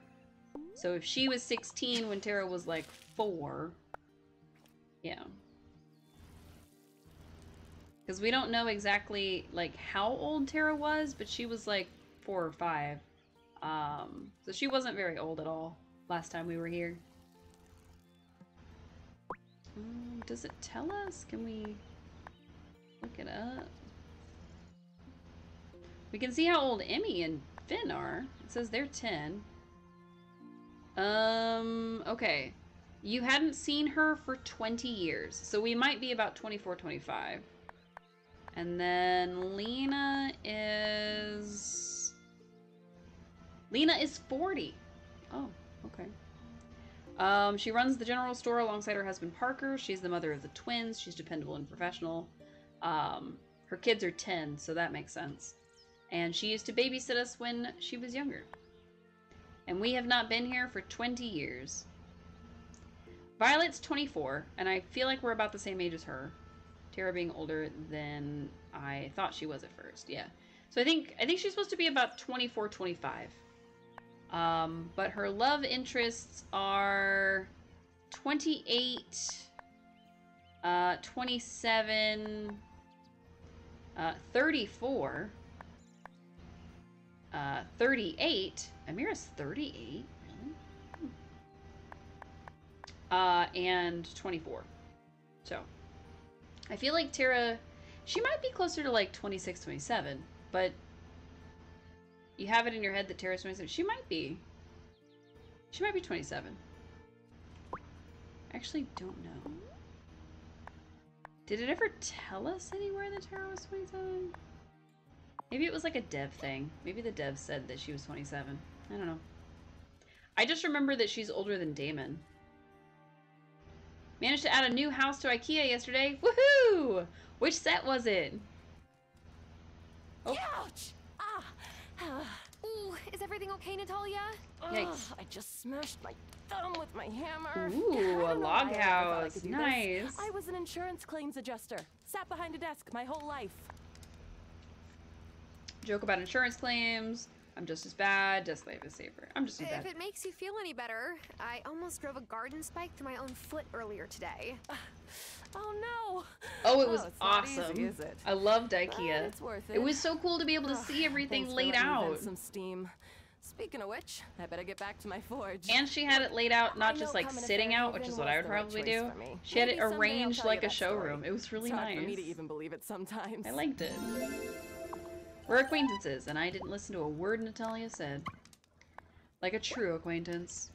So if she was 16 when Tara was like 4, yeah. Because we don't know exactly like how old Tara was, but she was like 4 or 5. So she wasn't very old at all last time we were here. Does it tell us? Can we look it up? We can see how old Emmy and Finn are. It says they're 10. Okay. You hadn't seen her for 20 years, so we might be about 24, 25. And then Lena is 40. Oh, okay. She runs the general store alongside her husband Parker. She's the mother of the twins. She's dependable and professional. Her kids are 10, so that makes sense. And she used to babysit us when she was younger. And we have not been here for 20 years. Violet's 24, and I feel like we're about the same age as her. Tara being older than I thought she was at first, yeah. So I think she's supposed to be about 24, 25. But her love interests are 28, 27, 34, 38. Amira's 38, and 24. So, I feel like Tara, she might be closer to like 26, 27, but you have it in your head that Tara's 27. She might be 27. I actually don't know. Did it ever tell us anywhere that Tara was 27? Maybe it was like a dev thing. Maybe the dev said that she was 27. I don't know. I just remember that she's older than Damon. Managed to add a new house to IKEA yesterday. Woohoo! Which set was it?
Oh. Ouch! Ooh, is everything okay, Natalia?
Yikes.
I just smashed my thumb with my hammer.
Ooh, a log house. Nice.
I was an insurance claims adjuster. Sat behind a desk my whole life.
Joke about insurance claims. I'm just as bad. Desk life is safer. I'm just as bad.
If it makes you feel any better, I almost drove a garden spike through my own foot earlier today.
Oh no!
Oh, it was
it's not
awesome.
easy, is it?
I loved IKEA.
It's worth it.
It was so cool to be able to see everything
Thanks for
laid
letting me
out.
vent some steam. Speaking of which, I better get back to my forge.
And she had it laid out, not just like sitting out, which is what I would probably do. She had it arranged like a showroom. It was really nice.
It's hard for me to even believe it sometimes.
I liked it. We're acquaintances, and I didn't listen to a word Natalia said. Like a true acquaintance.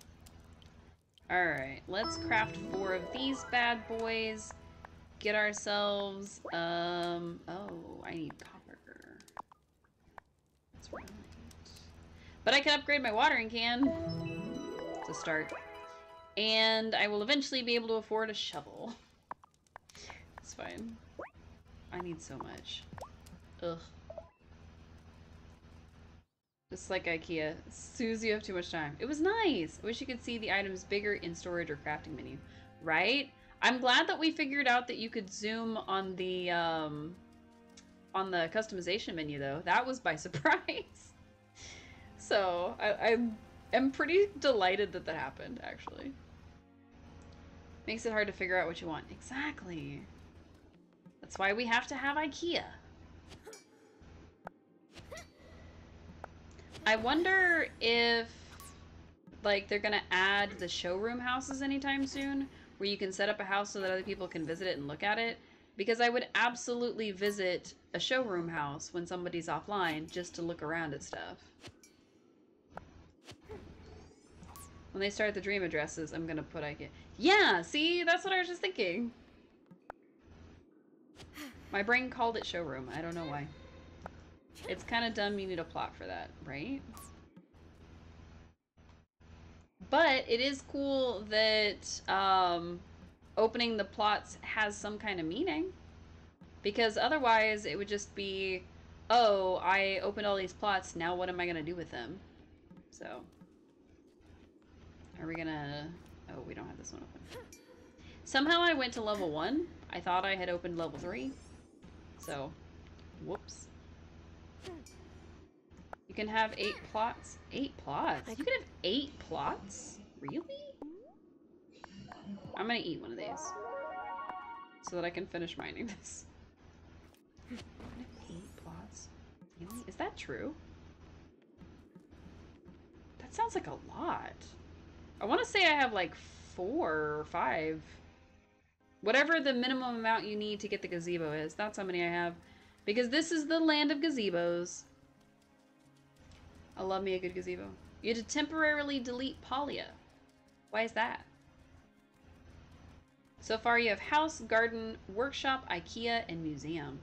Alright, let's craft 4 of these bad boys. Get ourselves, oh, I need copper. That's right. But I can upgrade my watering can to start. And I will eventually be able to afford a shovel. It's fine. I need so much. Ugh. Just like IKEA. Susie, you have too much time. It was nice. I wish you could see the items bigger in storage or crafting menu. Right? I'm glad that we figured out that you could zoom on the customization menu, though. That was by surprise. So, I'm pretty delighted that that happened, actually. Makes it hard to figure out what you want. Exactly. That's why we have to have IKEA. I wonder if, like, they're gonna add the showroom houses anytime soon, where you can set up a house so that other people can visit it and look at it. Because I would absolutely visit a showroom house when somebody's offline just to look around at stuff. When they start the dream addresses, I'm gonna put IKEA. Yeah, see? That's what I was just thinking. My brain called it showroom. I don't know why. It's kind of dumb you need a plot for that, right? But it is cool that opening the plots has some kind of meaning. Because otherwise it would just be, oh, I opened all these plots, now what am I going to do with them? So, are we going to... Oh, we don't have this one open. Somehow I went to level 1. I thought I had opened level 3. So, whoops. You can have 8 plots. 8 plots? You can have 8 plots? Really? I'm gonna eat one of these. So that I can finish mining this. 8 plots? Really? Is that true? That sounds like a lot. I want to say I have like 4 or 5. Whatever the minimum amount you need to get the gazebo is. That's how many I have. Because this is the land of gazebos. I love me a good gazebo. You had to temporarily delete Polia. Why is that? So far you have house, garden, workshop, IKEA, and museum.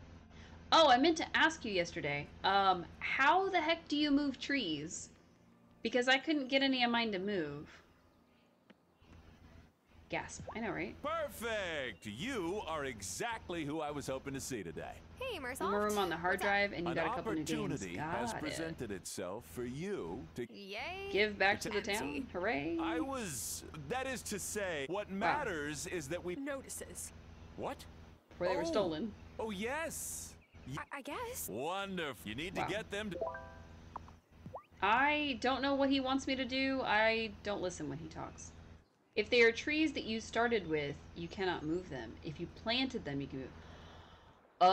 Oh, I meant to ask you yesterday. How the heck do you move trees? Because I couldn't get any of mine to move. Gasp. I know, right?
Perfect! You are exactly who I was hoping to see today.
Hey, Mersoft.
More room on the hard drive, and you got a couple new games.
An opportunity has
Got
presented itself for you to
give back to the town. Hooray!
That is to say, what matters is that we
notices.
What?
Where they were stolen.
Oh yes.
I guess.
Wonderful. You need to get them to...
I don't know what he wants me to do. I don't listen when he talks. If they are trees that you started with, you cannot move them. If you planted them, you can move. Oh.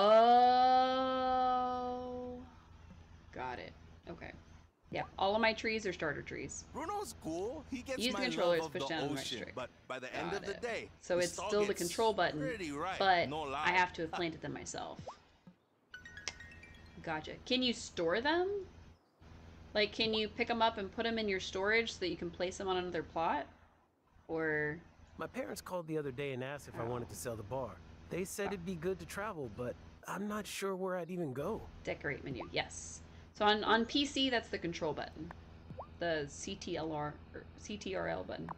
Got it. Okay. Yeah, all of my trees are starter trees.
Bruno's cool. He gets
Use the
my
controller
love
to push
of the
down on the right
ocean,
stick.
but by the end of the day,
so it's still the control button,
right,
but
no
I have to have planted them myself. Gotcha. Can you store them? Like, can you pick them up and put them in your storage so that you can place them on another plot? Or...
My parents called the other day and asked if I wanted to sell the bar. They said it'd be good to travel, but I'm not sure where I'd even go.
Decorate menu, yes. So on PC, that's the control button. The CTRL button.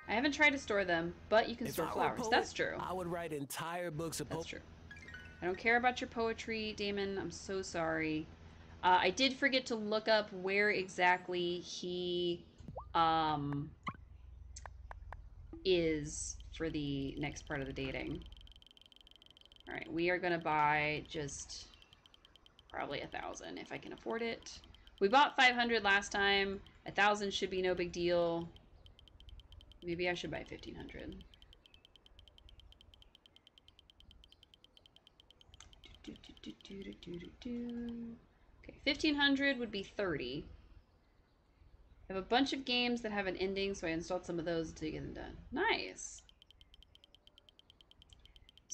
I haven't tried to store them, but you can store flowers. That's true.
I would write entire books of
poetry. That's true. I don't care about your poetry, Damon. I'm so sorry. I did forget to look up where exactly he is for the next part of the dating. Alright, we are gonna buy just probably 1,000 if I can afford it. We bought 500 last time. 1,000 should be no big deal. Maybe I should buy 1,500. Okay, 1,500 would be 30. I have a bunch of games that have an ending, so I installed some of those to get them done. Nice.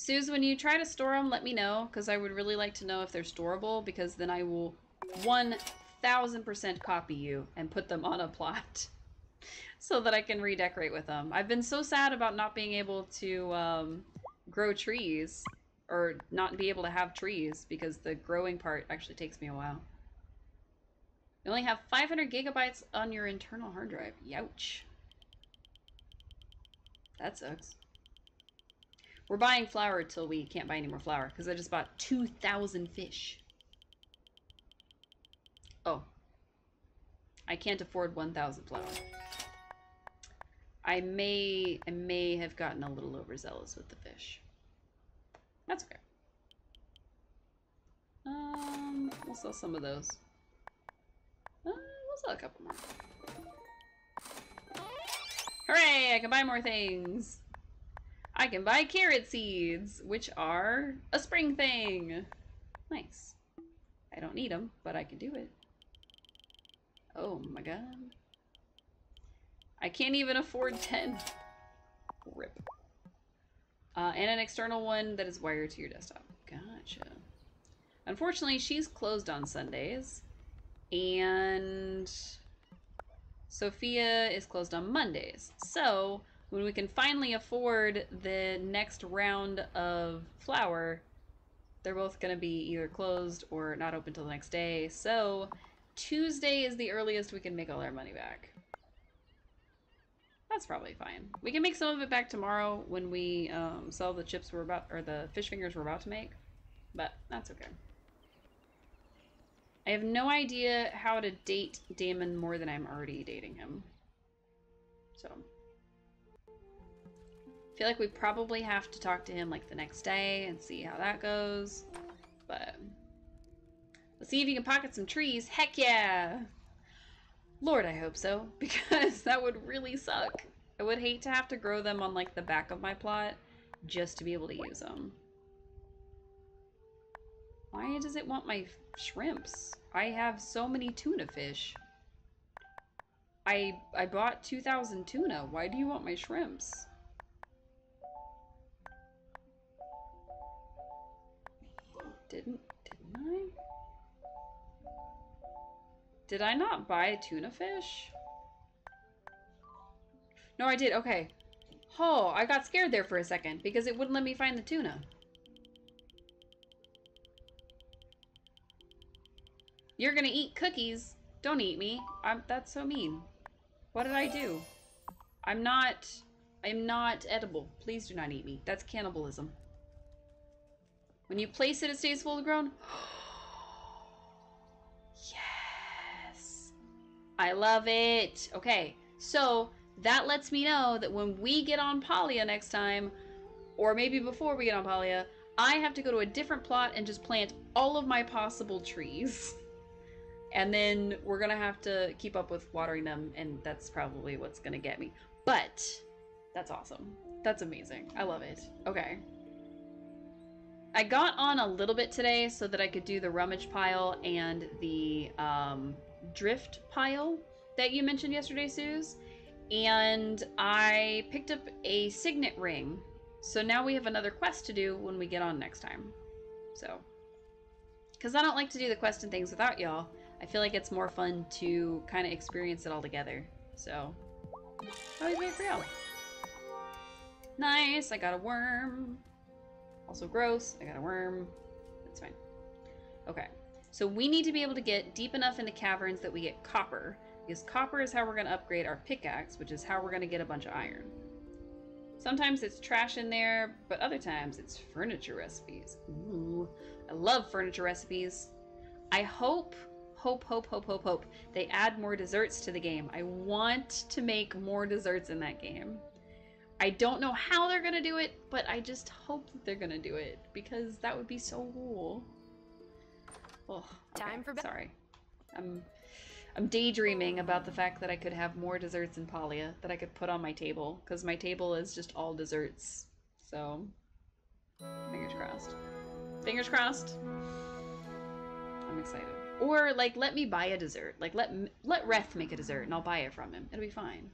Suze, when you try to store them, let me know, because I would really like to know if they're storable, because then I will 1000% copy you and put them on a plot so that I can redecorate with them. I've been so sad about not being able to grow trees, or not be able to have trees, because the growing part actually takes me a while. You only have 500 gigabytes on your internal hard drive. Youch. That sucks. We're buying flour till we can't buy any more flour, because I just bought 2,000 fish. Oh. I can't afford 1,000 flour. I may have gotten a little overzealous with the fish. That's okay. We'll sell some of those. We'll sell a couple more. Hooray! I can buy more things! I can buy carrot seeds, which are a spring thing. Nice. I don't need them, but I can do it. Oh my god. I can't even afford 10. Rip. And an external one that is wired to your desktop. Gotcha. Unfortunately, she's closed on Sundays. And Sophia is closed on Mondays. So, when we can finally afford the next round of flour, they're both going to be either closed or not open till the next day. So, Tuesday is the earliest we can make all our money back. That's probably fine. We can make some of it back tomorrow when we sell the chips we're about, or the fish fingers we're about to make. But that's okay. I have no idea how to date Damon more than I'm already dating him. So. I feel like we probably have to talk to him like the next day and see how that goes. But let's see if you can pocket some trees. Heck yeah! Lord, I hope so, because that would really suck. I would hate to have to grow them on like the back of my plot just to be able to use them. Why does it want my shrimps? I have so many tuna fish. I bought 2,000 tuna. Why do you want my shrimps? Didn't I? Did I not buy tuna fish? No, I did. Okay. Oh, I got scared there for a second because it wouldn't let me find the tuna. You're gonna eat cookies. Don't eat me. That's so mean. What did I do? I'm not edible. Please do not eat me. That's cannibalism. When you place it, it stays fully grown. Yes. I love it. Okay, so that lets me know that when we get on Palia next time, or maybe before we get on Palia, I have to go to a different plot and just plant all of my possible trees. And then we're gonna have to keep up with watering them, and that's probably what's gonna get me. But that's awesome. That's amazing. I love it. Okay. I got on a little bit today so that I could do the rummage pile and the drift pile that you mentioned yesterday, Suze. And I picked up a signet ring. So now we have another quest to do when we get on next time. So, because I don't like to do the quest and things without y'all. I feel like it's more fun to kind of experience it all together. So, always wait for y'all. Nice, I got a worm. Also gross, I got a worm. That's fine. Okay, so we need to be able to get deep enough in the caverns that we get copper. Because copper is how we're going to upgrade our pickaxe, which is how we're going to get a bunch of iron. Sometimes it's trash in there, but other times it's furniture recipes. Ooh, I love furniture recipes. I hope they add more desserts to the game. I want to make more desserts in that game. I don't know how they're gonna do it, but I just hope that they're gonna do it because that would be so cool. Oh, okay.
Time for bed.
Sorry. I'm daydreaming about the fact that I could have more desserts in Palia that I could put on my table, because my table is just all desserts. So, fingers crossed. Fingers crossed. I'm excited. Or, like, let me buy a dessert. Like, let Ref make a dessert, and I'll buy it from him. It'll be fine.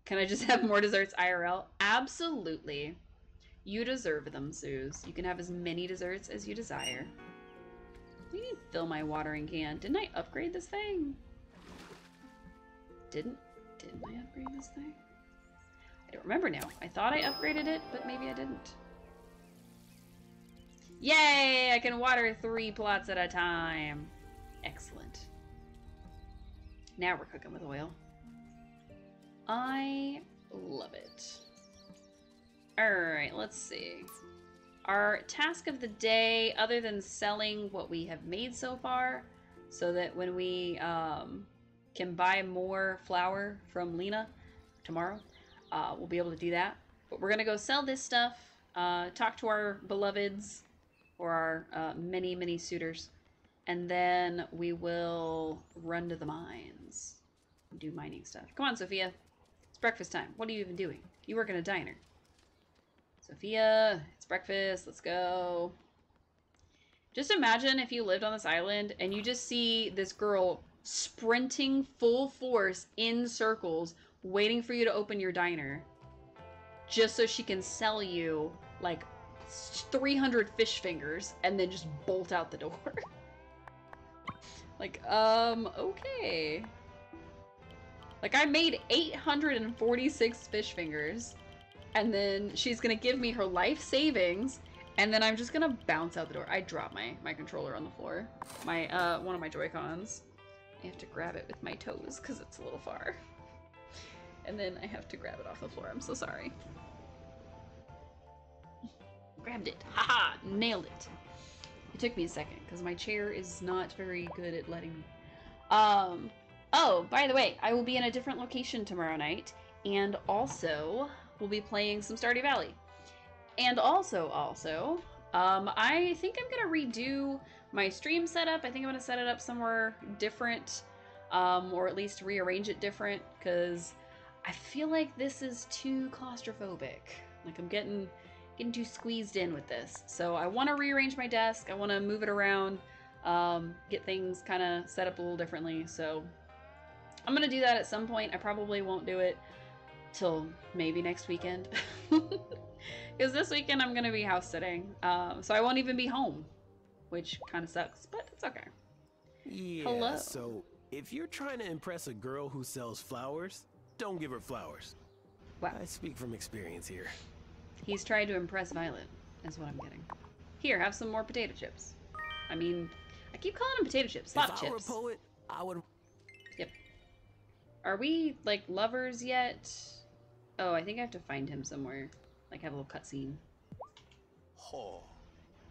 Can I just have more desserts IRL? Absolutely. You deserve them, Suze. You can have as many desserts as you desire. I need to fill my watering can. Didn't I upgrade this thing? Didn't I upgrade this thing? I don't remember now. I thought I upgraded it, but maybe I didn't. Yay! I can water 3 plots at a time. Excellent. Now we're cooking with oil. I love it. Alright, let's see. Our task of the day, other than selling what we have made so far, so that when we can buy more flour from Lena tomorrow, we'll be able to do that. But we're going to go sell this stuff, talk to our beloveds, or our many, many suitors, and then we will run to the mines and do mining stuff. Come on, Sophia. It's breakfast time. What are you even doing? You work in a diner. Sophia, it's breakfast. Let's go. Just imagine if you lived on this island and you just see this girl sprinting full force in circles, waiting for you to open your diner, just so she can sell you like 300 fish fingers and then just bolt out the door. Like, okay. Like, I made 846 fish fingers, and then she's gonna give me her life savings, and then I'm just gonna bounce out the door. I dropped my controller on the floor. My, one of my Joy-Cons. I have to grab it with my toes, because it's a little far. And then I have to grab it off the floor. I'm so sorry. Grabbed it. Haha! Nailed it. It took me a second, because my chair is not very good at letting me. Oh, by the way, I will be in a different location tomorrow night, and also we'll be playing some Stardew Valley. And also, I think I'm gonna redo my stream setup. I think I'm gonna set it up somewhere different, or at least rearrange it different, because I feel like this is too claustrophobic. Like, I'm getting too squeezed in with this. So I want to rearrange my desk. I want to move it around, get things kind of set up a little differently. So I'm going to do that at some point. I probably won't do it till maybe next weekend. Because this weekend I'm going to be house sitting. So I won't even be home, which kind of sucks, but it's okay.
Yeah,
hello.
So if you're trying to impress a girl who sells flowers, don't give her flowers.
Wow.
I speak from experience here.
He's tried to impress Violet, is what I'm getting. Here, have some more potato chips. I mean, I keep calling them potato chips. Slop chips.
If I were a poet, I would...
Yep. Are we, like, lovers yet? Oh, I think I have to find him somewhere. Like, have a little cutscene.
Oh,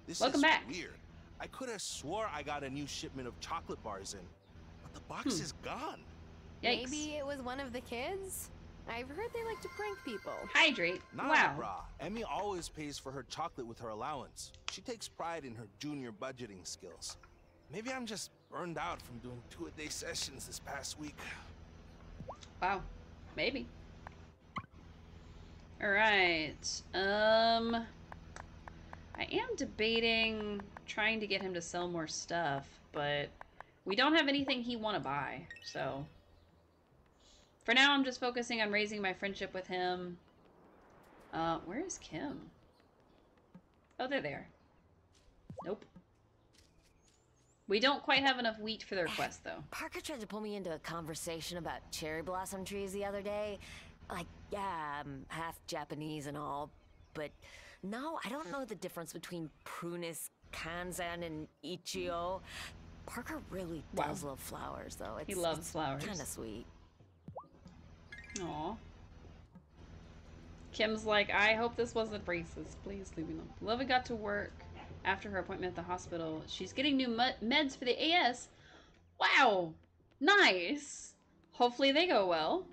this
Welcome
is
back.
Weird. I could have swore I got a new shipment of chocolate bars in, but the box is gone.
Yikes.
Maybe it was one of the kids? I've heard they like to prank people.
Hydrate.
Nah,
wow.
brah. Emmy always pays for her chocolate with her allowance. She takes pride in her junior budgeting skills. Maybe I'm just burned out from doing 2-a-day sessions this past week.
Wow. Maybe. Alright. I am debating trying to get him to sell more stuff, but we don't have anything he want to buy, so... For now, I'm just focusing on raising my friendship with him. Where is Kim? Oh, they're there. Nope. We don't quite have enough wheat for their quest, though.
Parker tried to pull me into a conversation about cherry blossom trees the other day. Like, yeah, I'm half Japanese and all, but no, I don't know the difference between Prunus, Kanzan, and Ichio. Parker really does love flowers, though.
He loves flowers.
Kind of sweet.
Aw. Kim's like, I hope this wasn't racist. Please leave me alone. Lovey got to work after her appointment at the hospital. She's getting new meds for the AS. Wow. Nice. Hopefully they go well.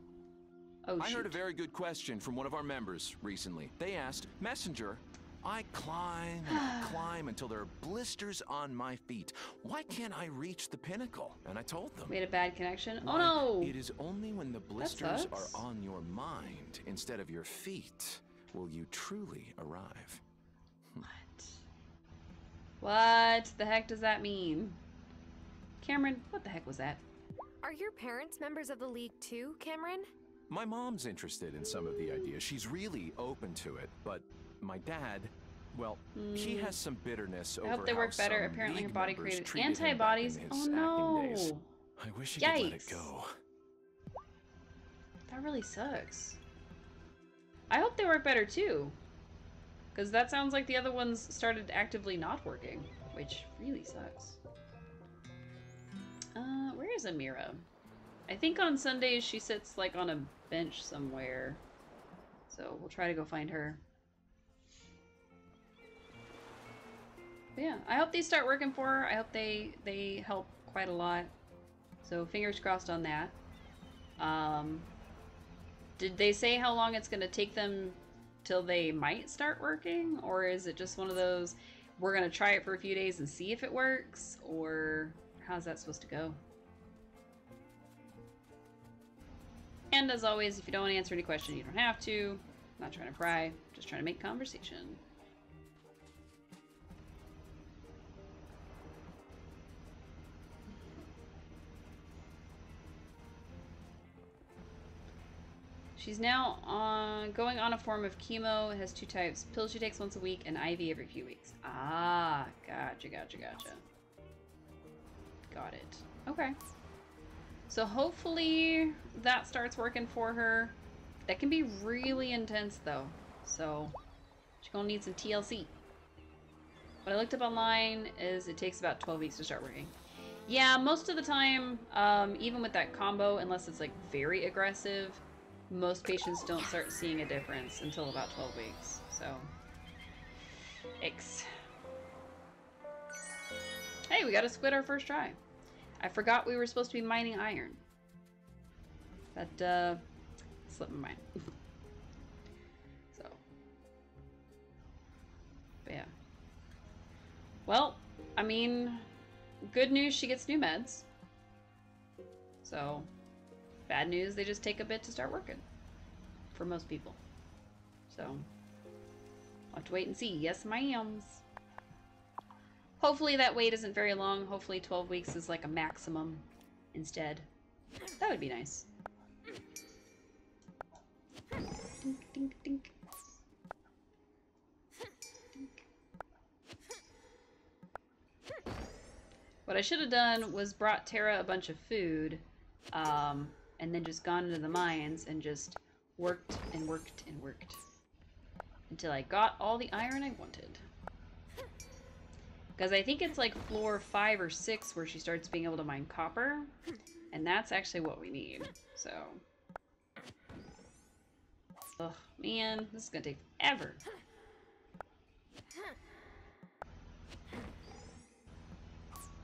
Oh,
I heard a very good question from one of our members recently. They asked, Messenger, I climb and I climb until there are blisters on my feet. Why can't I reach the pinnacle? And I told them.
We had a bad connection.
Like,
oh no!
It is only when the blisters are on your mind instead of your feet will you truly arrive.
What the heck does that mean? Cameron, what the heck was that?
Are your parents members of the League too, Cameron?
My mom's interested in some of the ideas. She's really open to it, but my dad, well, he has some bitterness over
I hope they work better. Apparently her body created antibodies. Oh no!
I wish he could let it go.
That really sucks. I hope they work better too. Because that sounds like the other ones started actively not working, which really sucks. Where is Amira? I think on Sundays she sits like on a bench somewhere. So we'll try to go find her. But yeah, I hope these start working for her. I hope they help quite a lot. So fingers crossed on that. Did they say how long it's going to take them till they might start working? Or is it just one of those, we're going to try it for a few days and see if it works? Or how's that supposed to go? And as always, if you don't want to answer any question, you don't have to. I'm not trying to pry, just trying to make conversation. She's now going on a form of chemo. It has 2 types. Pills she takes once a week and IV every few weeks. Ah, gotcha. Got it. Okay. So hopefully that starts working for her. That can be really intense though. So she's gonna need some TLC. What I looked up online is it takes about 12 weeks to start working. Yeah, most of the time, even with that combo, unless it's like very aggressive, most patients don't start seeing a difference until about 12 weeks, so. Yikes. Hey, we got a squid our first try. I forgot we were supposed to be mining iron. That, slipped my mind. So. But yeah. Well, I mean, good news, she gets new meds. So. Bad news, they just take a bit to start working. For most people. So, I'll have to wait and see. Yes, ma'ams. Hopefully that wait isn't very long. Hopefully 12 weeks is like a maximum instead. That would be nice. Dink, dink, dink. What I should have done was brought Tara a bunch of food. And then just gone into the mines and just worked and worked and worked until I got all the iron I wanted. Because I think it's like floor 5 or 6 where she starts being able to mine copper, and that's actually what we need. So, oh man, this is gonna take forever.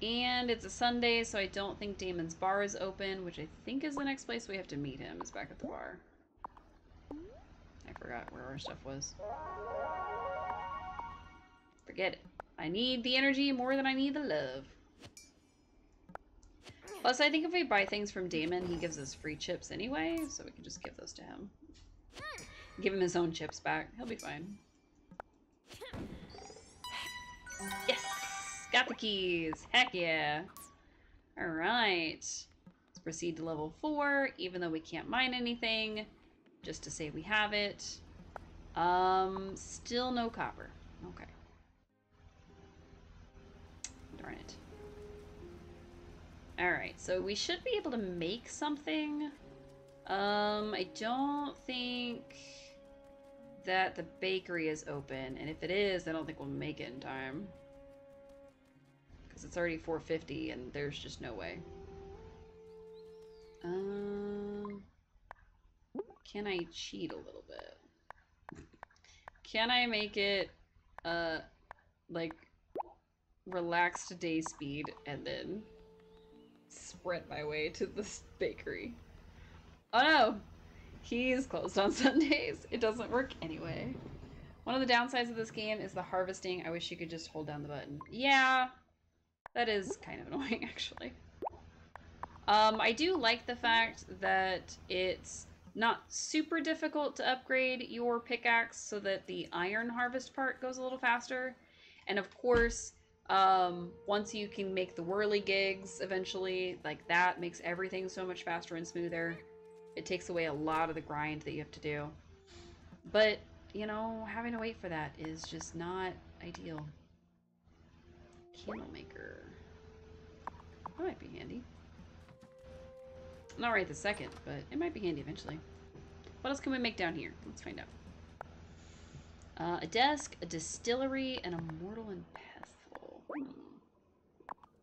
And it's a Sunday, so I don't think Damon's bar is open, which I think is the next place we have to meet him, is back at the bar. I forgot where our stuff was. Forget it. I need the energy more than I need the love. Plus, I think if we buy things from Damon, he gives us free chips anyway, so we can just give those to him. Give him his own chips back. He'll be fine. Yes! Got the keys. Heck yeah. Alright. Let's proceed to level 4, even though we can't mine anything. Just to say we have it. Still no copper. Okay. Darn it. Alright, so we should be able to make something. I don't think that the bakery is open. And if it is, I don't think we'll make it in time. It's already 4:50 and there's just no way. Can I cheat a little bit? Can I make it like relaxed day speed and then sprint my way to this bakery? Oh no! He's closed on Sundays. It doesn't work anyway. One of the downsides of this game is the harvesting. I wish you could just hold down the button. Yeah. That is kind of annoying, actually. I do like the fact that it's not super difficult to upgrade your pickaxe so that the iron harvest part goes a little faster. And of course, once you can make the whirligigs eventually, like that makes everything so much faster and smoother. It takes away a lot of the grind that you have to do. But you know, having to wait for that is just not ideal. Candle maker. That might be handy. Not right this second, but it might be handy eventually. What else can we make down here? Let's find out. A desk, a distillery, and a mortar and pestle.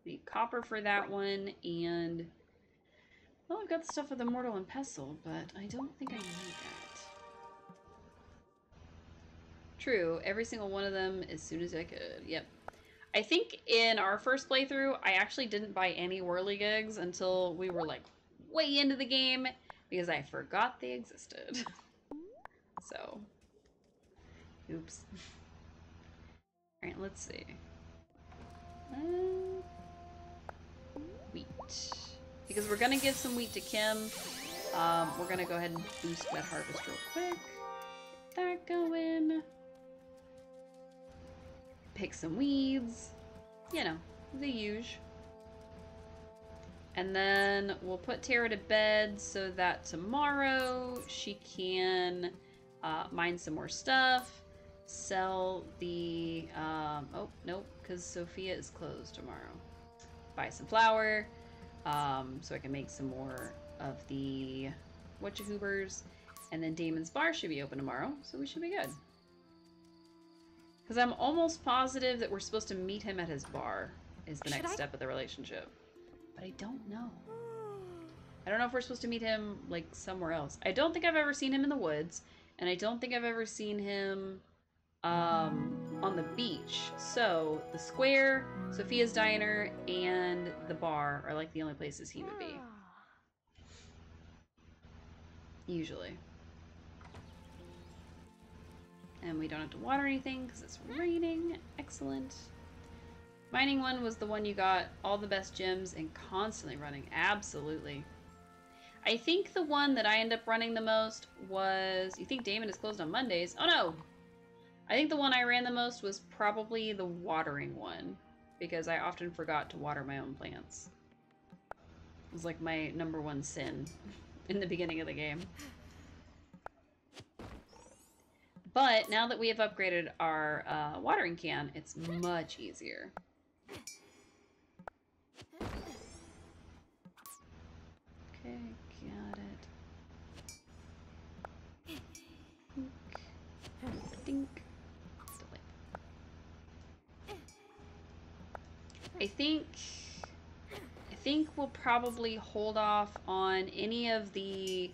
Need copper for that one, and... Well, I've got the stuff for the mortar and pestle, but I don't think I need that. True, every single one of them as soon as I could. Yep. I think in our first playthrough, I actually didn't buy any whirligigs until we were like way into the game because I forgot they existed. So, oops. Alright, let's see. Wheat. Because we're gonna give some wheat to Kim. We're gonna go ahead and boost that harvest real quick. Get that going. Pick some weeds. You know, the usual. And then we'll put Tara to bed so that tomorrow she can mine some more stuff. Sell the... oh, nope, because Sophia is closed tomorrow. Buy some flour. So I can make some more of the whatchahoobers. And then Damon's bar should be open tomorrow, so we should be good. Because I'm almost positive that we're supposed to meet him at his bar is the next step of the relationship. But I don't know. I don't know if we're supposed to meet him, like, somewhere else. I don't think I've ever seen him in the woods, and I don't think I've ever seen him on the beach. So, the square, Sophia's diner, and the bar are, like, the only places he would be. Usually. And we don't have to water anything because it's raining. Excellent. Mining one was the one you got all the best gems and constantly running. Absolutely. I think the one that I end up running the most was... You think Damon is closed on Mondays? Oh no! I think the one I ran the most was probably the watering one. Because I often forgot to water my own plants. It was like my #1 sin in the beginning of the game. But now that we have upgraded our watering can, it's much easier. Okay, got it. Dink. I think we'll probably hold off on any of the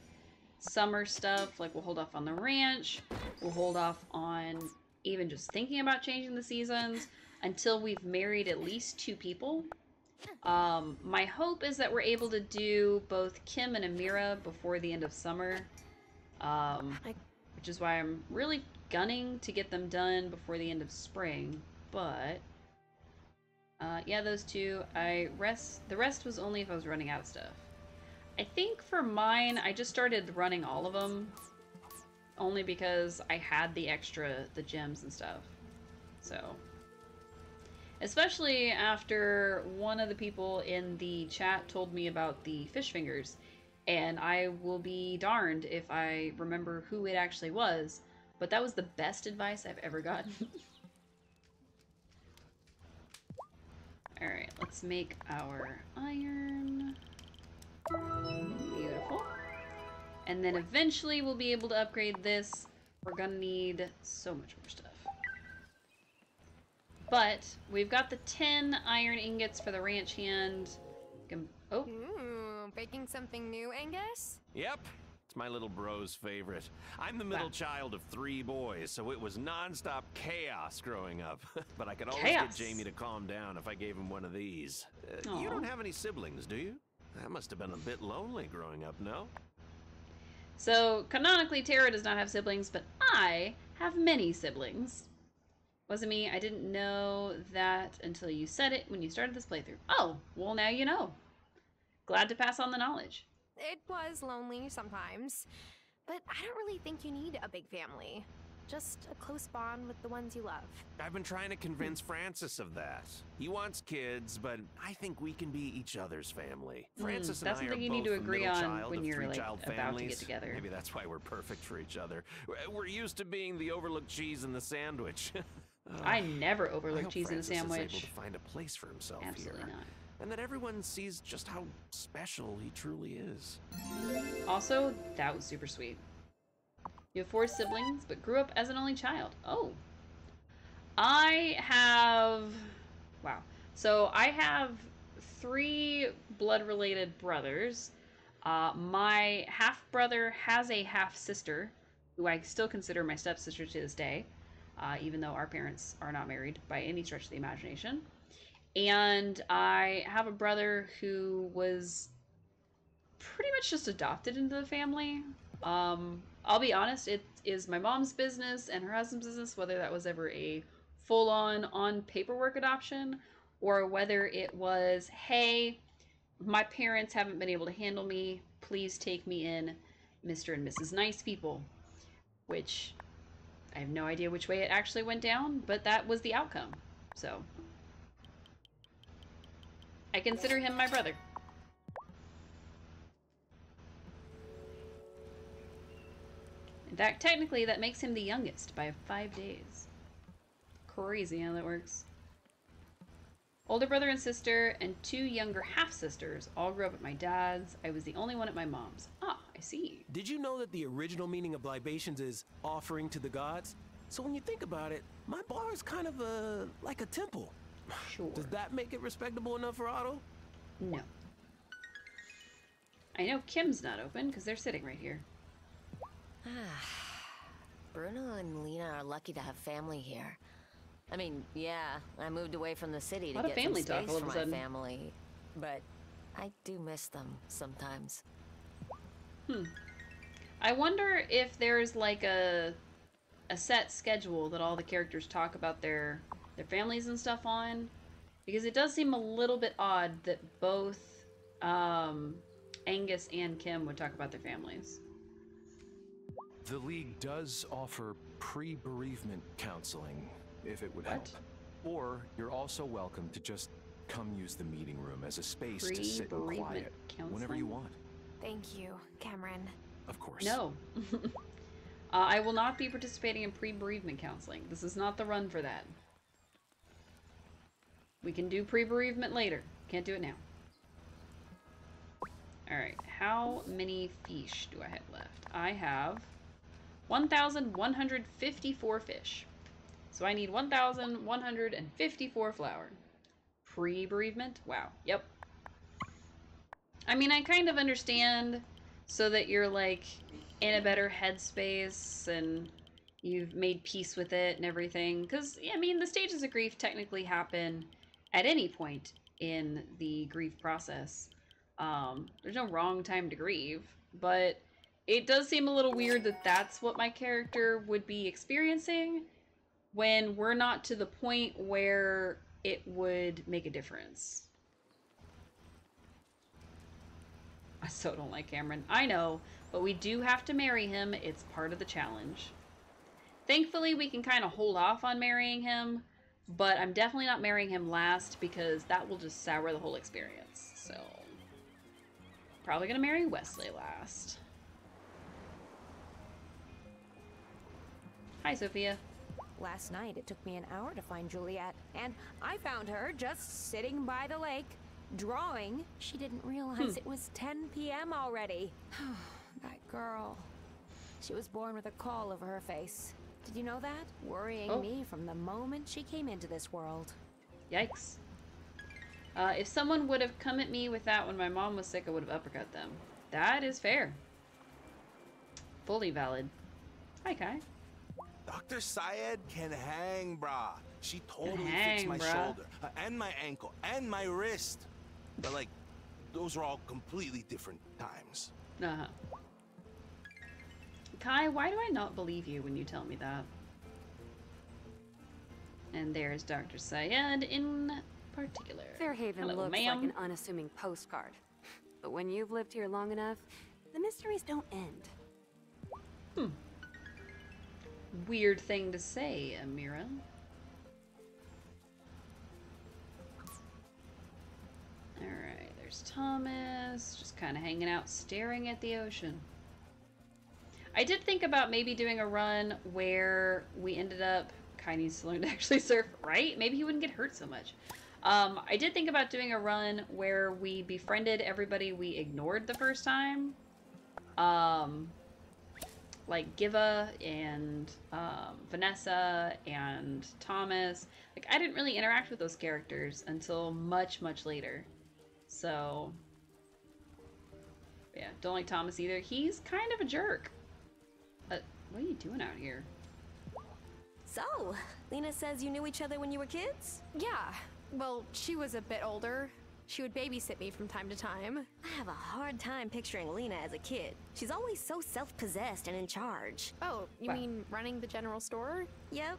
summer stuff. Like, we'll hold off on the ranch. We'll hold off on even just thinking about changing the seasons until we've married at least 2 people. My hope is that we're able to do both Kim and Amira before the end of summer. Which is why I'm really gunning to get them done before the end of spring. But, yeah, those 2. The rest was only if I was running out of stuff. I think for mine, I just started running all of them. Only because I had the gems and stuff. So. Especially after one of the people in the chat told me about the fish fingers. And I will be darned if I remember who it actually was. But that was the best advice I've ever gotten. Alright, let's make our iron. Beautiful. And then eventually we'll be able to upgrade this. We're gonna need so much more stuff. But we've got the 10 iron ingots for the ranch hand. Oh.
Baking something new, Angus?
Yep. It's my little bro's favorite. I'm the middle child of 3 boys, so it was non-stop chaos growing up. But I could always get Jamie to calm down if I gave him one of these. You don't have any siblings, do you? That must have been a bit lonely growing up, no?
So, canonically, Tara does not have siblings, but I have many siblings. Wasn't me. I didn't know that until you said it when you started this playthrough. Oh, well, now you know. Glad to pass on the knowledge.
It was lonely sometimes, but I don't really think you need a big family. just a close bond with the ones you love.
I've been trying to convince Francis of that. He wants kids, but I think we can be each other's family. Francis and
That's
I are
something you
both
need to agree
middle
on
child
when
of
you're like
three-child
about
families.
to get together.
Maybe that's why we're perfect for each other. We're used to being the overlooked cheese in the sandwich.
I never overlook cheese
Francis
in a sandwich.
Is able to find a place for himself
Absolutely
here.
not.
And that everyone sees just how special he truly is.
Also, that was super sweet. You have 4 siblings, but grew up as an only child. Oh. I have... Wow. So I have 3 blood-related brothers. My half-brother has a half-sister, who I still consider my stepsister to this day, even though our parents are not married by any stretch of the imagination. And I have a brother who was pretty much just adopted into the family. I'll be honest, it is my mom's business and her husband's business, whether that was ever a full-on paperwork adoption, or whether it was, hey, my parents haven't been able to handle me, please take me in, Mr. and Mrs. Nice People. Which, I have no idea which way it actually went down, but that was the outcome. So, I consider him my brother. In fact, technically, that makes him the youngest by 5 days. Crazy how that works. Older brother and sister, and 2 younger half-sisters all grew up at my dad's. I was the only one at my mom's. Ah, I see.
Did you know that the original meaning of libations is offering to the gods? So when you think about it, my bar is kind of like a temple.
Sure.
Does that make it respectable enough for Otto?
No. I know Kim's not open, because they're sitting right here.
Bruno and Lena are lucky to have family here. I mean, yeah, I moved away from the city to get some space for my family, but I do miss them sometimes.
I wonder if there's like a set schedule that all the characters talk about their families and stuff on, because it does seem a little bit odd that both Angus and Kim would talk about their families.
The League does offer pre-bereavement counseling, if it would help. Or you're also welcome to just come use the meeting room as a space to sit in quiet whenever you want.
Thank you, Cameron.
Of course.
No. I will not be participating in pre-bereavement counseling. This is not the run for that. We can do pre-bereavement later. Can't do it now. Alright, how many fish do I have left? I have 1,154 fish. So I need 1,154 flour. Pre-bereavement? Wow. Yep. I mean, I kind of understand so that you're, like, in a better headspace and you've made peace with it and everything. Because, I mean, the stages of grief technically happen at any point in the grief process. There's no wrong time to grieve, but it does seem a little weird that that's what my character would be experiencing when we're not to the point where it would make a difference. I so don't like Cameron. I know, but we do have to marry him. It's part of the challenge. Thankfully, we can kind of hold off on marrying him, but I'm definitely not marrying him last because that will just sour the whole experience. So, probably gonna marry Wesley last. Hi, Sophia.
Last night, it took me an hour to find Juliet, and I found her just sitting by the lake, drawing. She didn't realize it was 10 p.m. already. That girl. She was born with a caul over her face. Did you know that? Worrying me from the moment she came into this world.
Yikes. If someone would have come at me with that when my mom was sick, I would have uppercut them. That is fair. Fully valid. Hi, Kai.
Dr. Syed can hang, brah. She totally fixed my shoulder, and my ankle, and my wrist. But, like, those are all completely different times.
Uh-huh. Kai, why do I not believe you when you tell me that? And there's Dr. Syed in particular.
Fairhaven looks like an unassuming postcard. But when you've lived here long enough, the mysteries don't end.
weird thing to say, Amira. Alright, there's Thomas, just kind of hanging out, staring at the ocean. I did think about maybe doing a run where we ended up... Kai needs to learn to actually surf, right? Maybe he wouldn't get hurt so much. I did think about doing a run where we befriended everybody we ignored the first time. Like Giva and Vanessa and Thomas. Like, I didn't really interact with those characters until much, much later. So, yeah, don't like Thomas either. He's kind of a jerk. What are you doing out here?
So, Lena says you knew each other when you were kids?
Yeah. Well, she was a bit older. She would babysit me from time to time.
I have a hard time picturing Lena as a kid. She's always so self-possessed and in charge.
Oh, you mean running the general store?
Yep.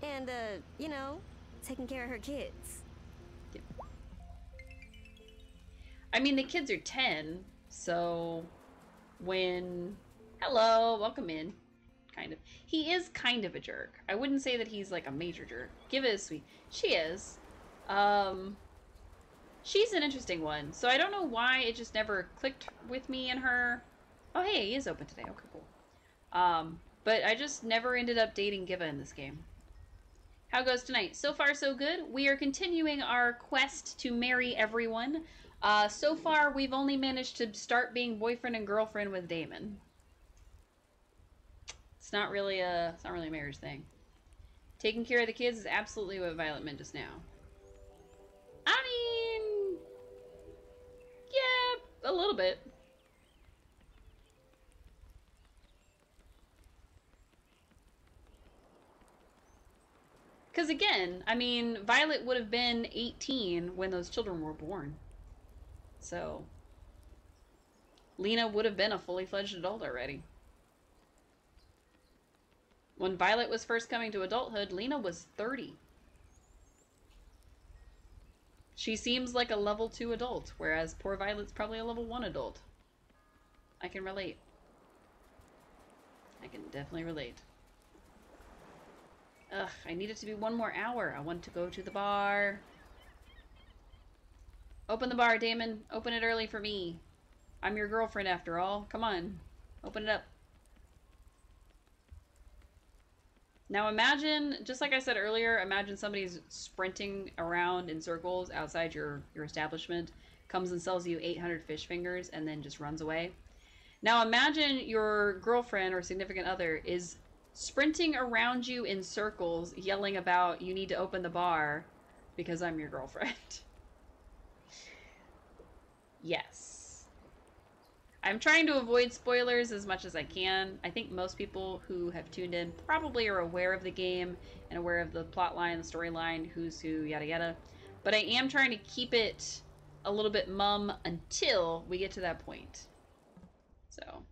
And, you know, taking care of her kids.
Yep. I mean, the kids are 10, so when... Hello, welcome in. Kind of. He is kind of a jerk. I wouldn't say that he's like a major jerk. Give it a sweet. She is. She's an interesting one. So I don't know why it just never clicked with me and her. Oh, hey, he is open today. Okay, cool. But I just never ended up dating Giva in this game. How goes tonight? So far, so good. We are continuing our quest to marry everyone. So far, we've only managed to start being boyfriend and girlfriend with Damon. It's not really a marriage thing. Taking care of the kids is absolutely what Violet meant just now. I mean, yeah, a little bit. Because again, I mean, Violet would have been 18 when those children were born. So, Lena would have been a fully fledged adult already. When Violet was first coming to adulthood, Lena was 30. She seems like a level 2 adult, whereas poor Violet's probably a level 1 adult. I can relate. I can definitely relate. Ugh, I need it to be 1 more hour. I want to go to the bar. Open the bar, Damon. Open it early for me. I'm your girlfriend after all. Come on. Open it up. Now imagine, just like I said earlier, imagine somebody's sprinting around in circles outside your establishment, comes and sells you 800 fish fingers, and then just runs away. Now imagine your girlfriend or significant other is sprinting around you in circles, yelling about, you need to open the bar because I'm your girlfriend. Yes. I'm trying to avoid spoilers as much as I can. I think most people who have tuned in probably are aware of the game and aware of the plot line, the storyline, who's who, yada yada. But I am trying to keep it a little bit mum until we get to that point. So.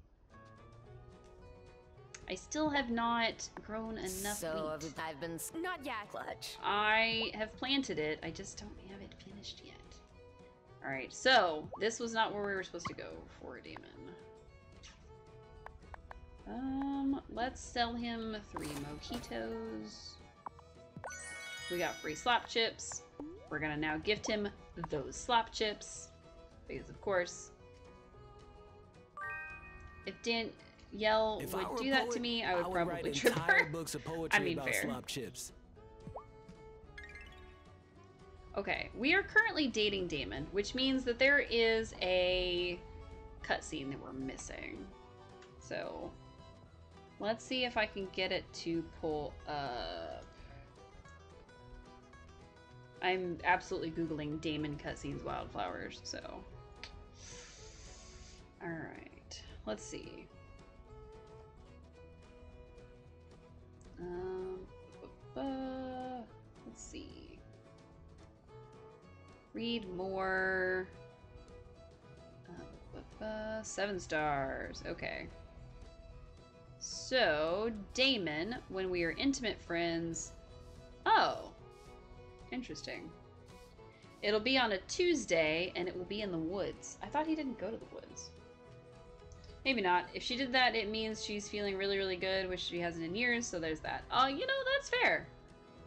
I still have not grown enough wheat.
I've been...
Not yet.
Clutch.
I have planted it. I just don't have it finished yet. Alright, so this was not where we were supposed to go for Damon. Let's sell him 3 mojitos. We got free slop chips. We're gonna now gift him those slop chips. Because of course, if Danielle would do that to me, I would probably trip her.
Books of poetry
I mean,
about
fair.
slop chips.
Okay, we are currently dating Damon, which means that there is a cutscene that we're missing. So, let's see if I can get it to pull up. I'm absolutely Googling Damon cutscenes wildflowers, so. Alright, let's see. Let's see. Read more. 7 stars. Okay. So, Damon, when we are intimate friends... Oh. Interesting. It'll be on a Tuesday, and it will be in the woods. I thought he didn't go to the woods. Maybe not. If she did that, it means she's feeling really, really good, which she hasn't in years, so there's that. You know, that's fair.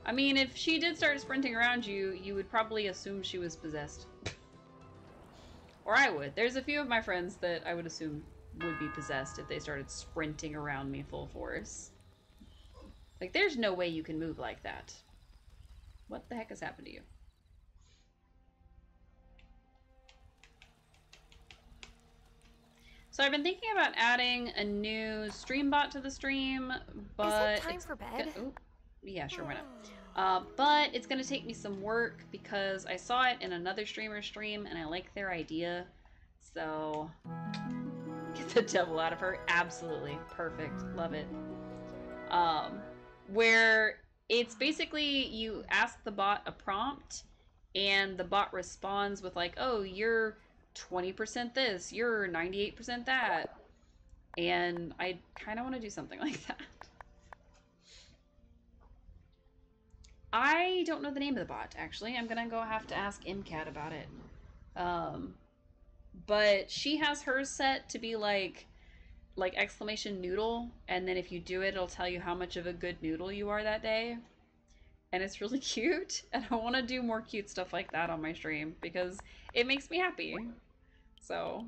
I mean, if she did start sprinting around you, you would probably assume she was possessed. Or I would. There's a few of my friends that I would assume would be possessed if they started sprinting around me full force. Like, there's no way you can move like that. What the heck has happened to you? So I've been thinking about adding a new stream bot to the stream, but...
Is it time for bed?
Yeah, sure, why not? But it's gonna take me some work because I saw it in another streamer's stream and I like their idea. So... Get the devil out of her. Absolutely. Perfect. Love it. Where it's basically you ask the bot a prompt and the bot responds with like, oh, you're 20% this, you're 98% that. And I kind of want to do something like that. I don't know the name of the bot, actually. I'm gonna go have to ask MCAT about it. But she has hers set to be like exclamation noodle, and then if you do it, it'll tell you how much of a good noodle you are that day. And it's really cute, and I want to do more cute stuff like that on my stream because it makes me happy. So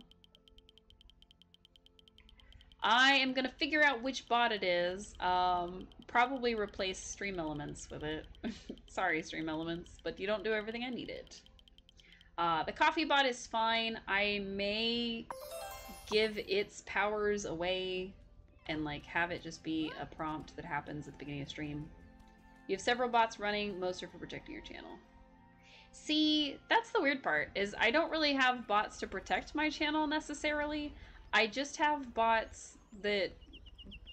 I am gonna figure out which bot it is. Probably replace Stream Elements with it. Sorry, Stream Elements, but you don't do everything I needed. The coffee bot is fine. I may give its powers away and like have it just be a prompt that happens at the beginning of stream. You have several bots running, most are for protecting your channel. See, that's the weird part, is I don't really have bots to protect my channel necessarily. I just have bots that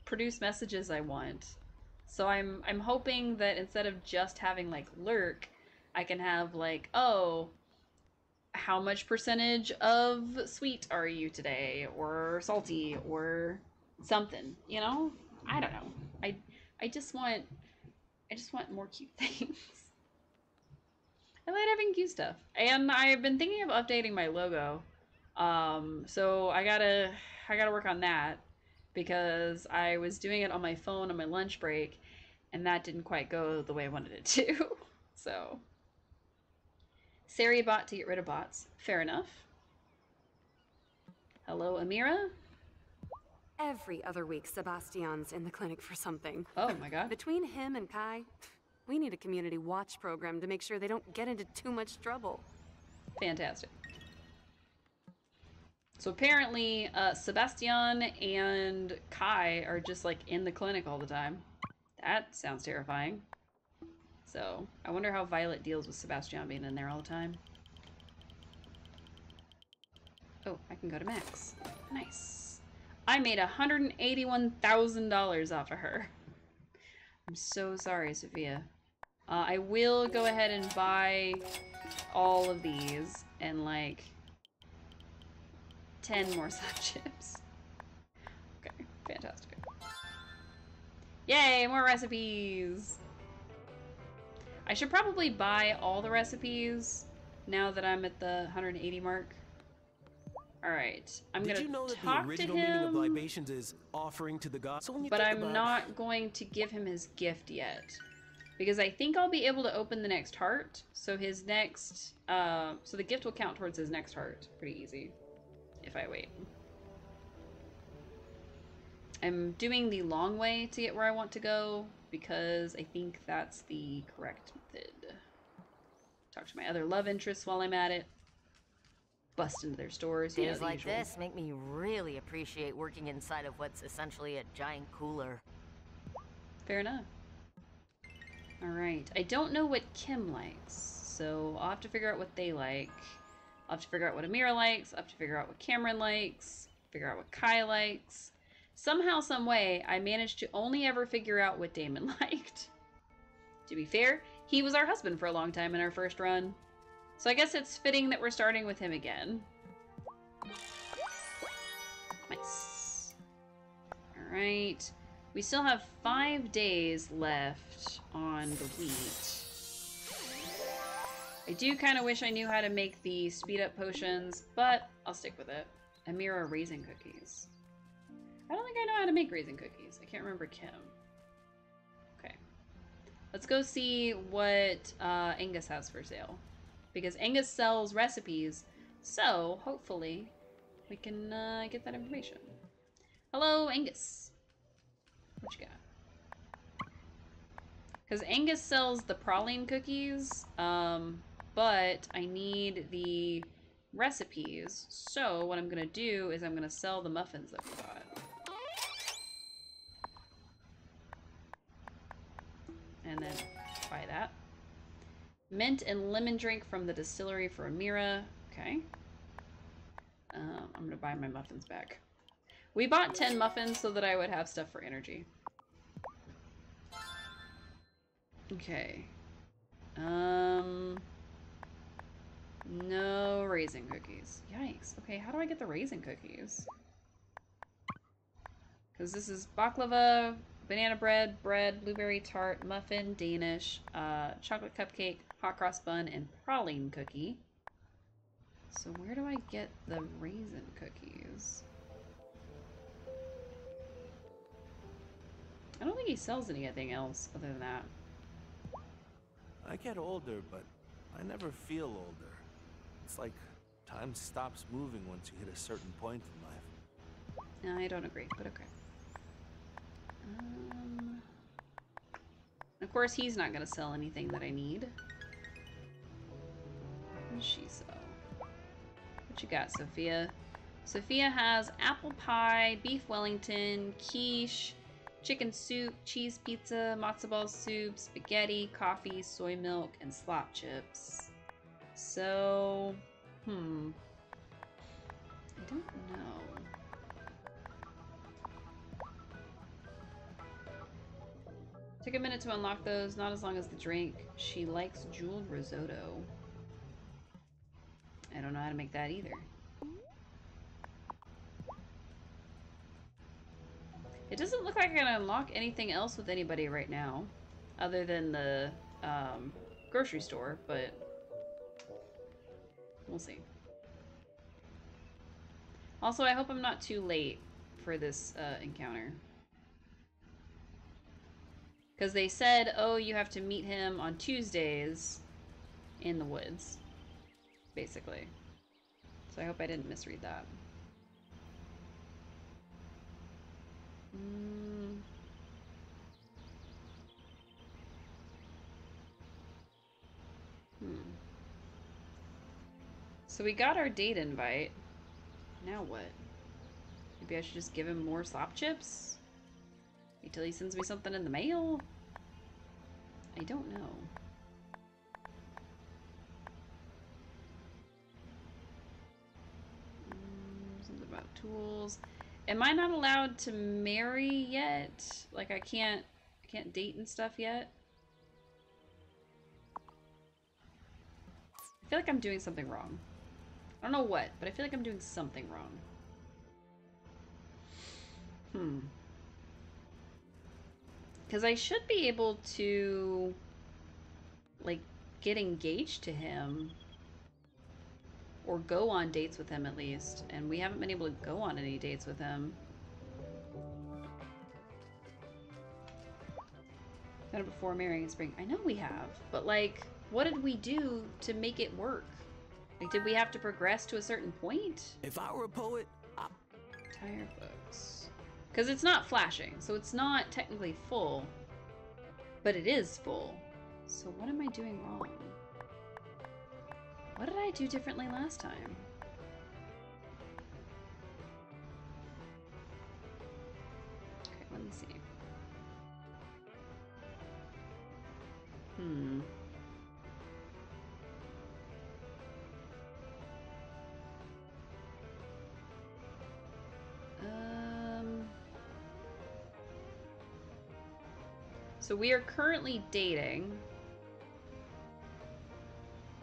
produce messages I want. So I'm hoping that instead of just having like lurk, I can have like, oh, how much percentage of sweet are you today, or salty, or something, you know? I don't know. I just want more cute things. I like having cute stuff. And I've been thinking of updating my logo. So I gotta work on that because I was doing it on my phone on my lunch break and that didn't quite go the way I wanted it to. So Sari bot to get rid of bots. Fair enough. Hello, Amira?
Every other week, Sebastian's in the clinic for something.
Oh my god.
Between him and Kai, we need a community watch program to make sure they don't get into too much trouble.
Fantastic. So apparently, Sebastian and Kai are just like in the clinic all the time. That sounds terrifying. So I wonder how Violet deals with Sebastian being in there all the time. Oh, I can go to Max. Nice. I made $181,000 off of her. I'm so sorry, Sophia. I will go ahead and buy all of these and like 10 more slab chips. Okay, fantastic. Yay, more recipes! I should probably buy all the recipes now that I'm at the 180 mark. Alright, I'm gonna talk to him,
meaning of libations is offering to the gods,
but I'm not going to give him his gift yet. Because I think I'll be able to open the next heart, so his next, so the gift will count towards his next heart. Pretty easy, if I wait. I'm doing the long way to get where I want to go, because I think that's the correct method. Talk to my other love interests while I'm at it. Bust into their stores.
Days like this make me really appreciate working inside of what's essentially a giant cooler.
Fair enough. Alright, I don't know what Kim likes, so I'll have to figure out what they like. I'll have to figure out what Amira likes, I'll have to figure out what Cameron likes, figure out what Kai likes. Somehow, some way, I managed to only ever figure out what Damon liked. To be fair, he was our husband for a long time in our first run. So I guess it's fitting that we're starting with him again. Nice. Alright. We still have 5 days left on the wheat. I do kind of wish I knew how to make the speed up potions, but I'll stick with it. Amira raisin cookies. I don't think I know how to make raisin cookies. I can't remember Kim. Okay. Let's go see what Angus has for sale. Because Angus sells recipes, so hopefully we can get that information. Hello, Angus. What you got? Because Angus sells the praline cookies, but I need the recipes. So what I'm gonna do is I'm gonna sell the muffins that we got. And then buy that. Mint and lemon drink from the distillery for Amira. Okay. I'm gonna buy my muffins back. We bought 10 muffins so that I would have stuff for energy. Okay. No raisin cookies. Yikes. Okay, how do I get the raisin cookies? Because this is baklava, banana bread, blueberry tart, muffin, Danish, chocolate cupcake, hot cross bun, and praline cookie. So where do I get the raisin cookies? I don't think he sells anything else other than that.
I get older, but I never feel older. It's like time stops moving once you hit a certain point in life.
No, I don't agree, but okay. Of course, he's not going to sell anything that I need. What does she sell? What you got, Sophia? Sophia has apple pie, beef Wellington, quiche, chicken soup, cheese pizza, matzo ball soup, spaghetti, coffee, soy milk, and slop chips. So, I don't know. Took a minute to unlock those, not as long as the drink. She likes jeweled risotto. I don't know how to make that either. It doesn't look like I can unlock anything else with anybody right now, other than the grocery store, but we'll see. Also, I hope I'm not too late for this encounter. Because they said, oh, you have to meet him on Tuesdays in the woods, basically. So I hope I didn't misread that. So we got our date invite. Now what? Maybe I should just give him more slop chips? Until he sends me something in the mail? I don't know. Something about tools. Am I not allowed to marry yet? Like I can't date and stuff yet? I feel like I'm doing something wrong. I don't know what, but I feel like I'm doing something wrong. Because I should be able to, like, get engaged to him. Or go on dates with him, at least. And we haven't been able to go on any dates with him. Done it before marrying in spring. I know we have. But, like, what did we do to make it work? Like, did we have to progress to a certain point?
If I were a poet,
Tire books. Because it's not flashing, so it's not technically full. But it is full. So what am I doing wrong? What did I do differently last time? Okay, let me see. So we are currently dating,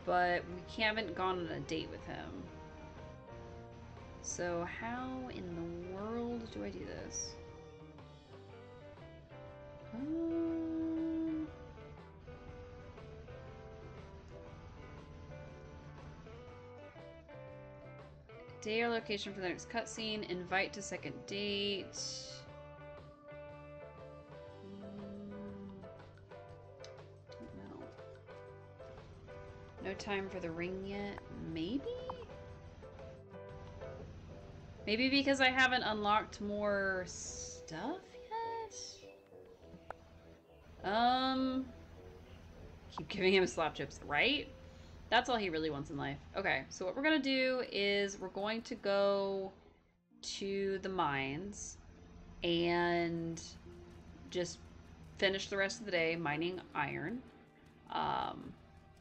but we haven't gone on a date with him. So how in the world do I do this? Day or location for the next cutscene. Invite to second date. Don't know. No time for the ring yet. Maybe? Maybe because I haven't unlocked more stuff yet? Keep giving him slap chips, right? That's all he really wants in life. Okay, so what we're gonna do is we're going to go to the mines and just finish the rest of the day mining iron.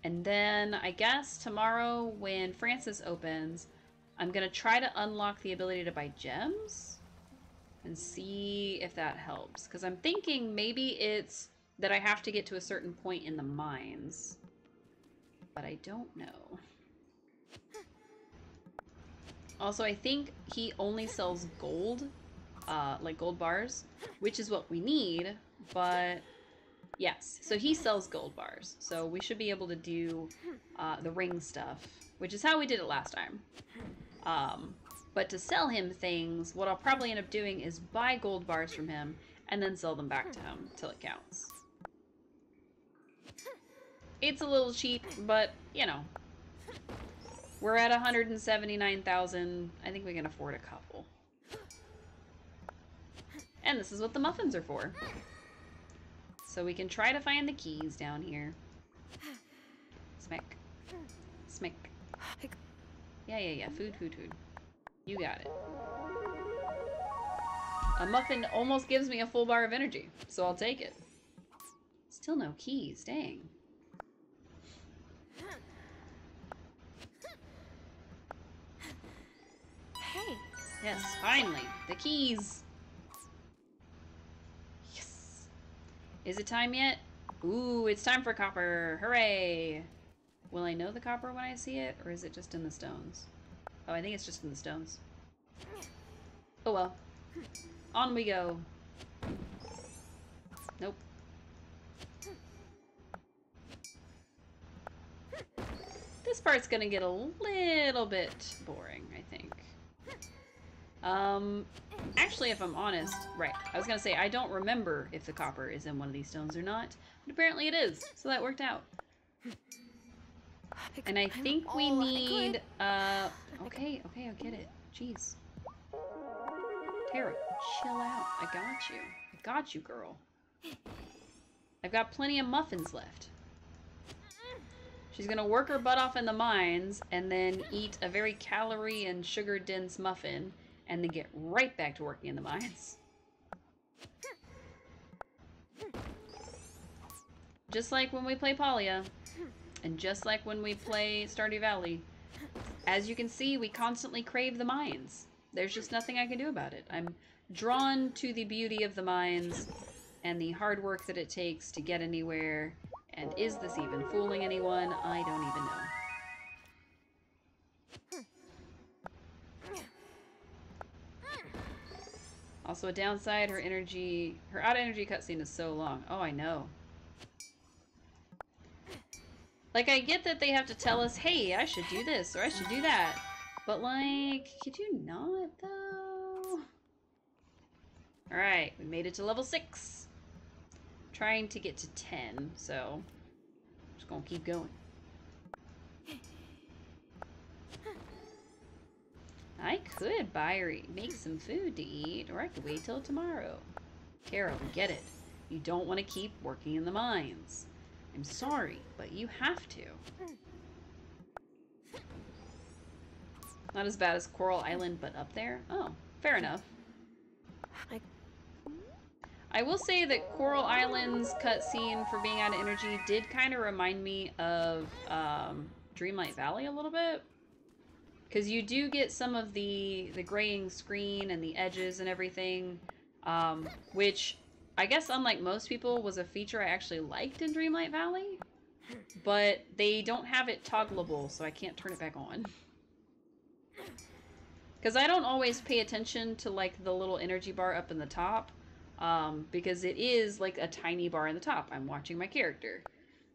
And then I guess tomorrow when Francis opens, I'm gonna try to unlock the ability to buy gems and see if that helps. Because I'm thinking maybe it's that I have to get to a certain point in the mines. But I don't know. Also, I think he only sells gold, like gold bars, which is what we need, but yes. So he sells gold bars. So we should be able to do the ring stuff, which is how we did it last time. But to sell him things, what I'll probably end up doing is buy gold bars from him and then sell them back to him till it counts. It's a little cheap, but, you know. We're at 179,000. I think we can afford a couple. And this is what the muffins are for. So we can try to find the keys down here. Smack. Smack. Yeah. Food. You got it. A muffin almost gives me a full bar of energy, so I'll take it. Still no keys, dang.
Hey.
Yes, finally. The keys. Yes. Is it time yet? Ooh, it's time for copper. Hooray. Will I know the copper when I see it, or is it just in the stones? Oh, I think it's just in the stones. Oh well. On we go. Nope. This part's gonna get a little bit boring, I think. Actually, if I'm honest, right, I was gonna say, I don't remember if the copper is in one of these stones or not, but apparently it is, so that worked out. And I think we need, okay, I get it. Jeez. Tara, chill out. I got you. I got you, girl. I've got plenty of muffins left. She's gonna work her butt off in the mines and then eat a very calorie and sugar-dense muffin and then get right back to working in the mines. Just like when we play Polya, and just like when we play Stardew Valley, as you can see, we constantly crave the mines. There's just nothing I can do about it. I'm drawn to the beauty of the mines and the hard work that it takes to get anywhere. And is this even fooling anyone? I don't even know. Also a downside, her out of energy cutscene is so long. Oh, I know. Like, I get that they have to tell us, hey, I should do this or I should do that. But, like, could you not, though? Alright, we made it to level 6. Trying to get to 10, so just gonna keep going. I could buy or make some food to eat, or I could wait till tomorrow. Tara, we get it. You don't want to keep working in the mines. I'm sorry, but you have to. Not as bad as Coral Island, but up there? Oh, fair enough. I will say that Coral Island's cutscene for being out of energy did kind of remind me of Dreamlight Valley a little bit. Because you do get some of the graying screen and the edges and everything, which I guess unlike most people was a feature I actually liked in Dreamlight Valley. But they don't have it toggleable, so I can't turn it back on. Because I don't always pay attention to like the little energy bar up in the top. Because it is like a tiny bar in the top. I'm watching my character.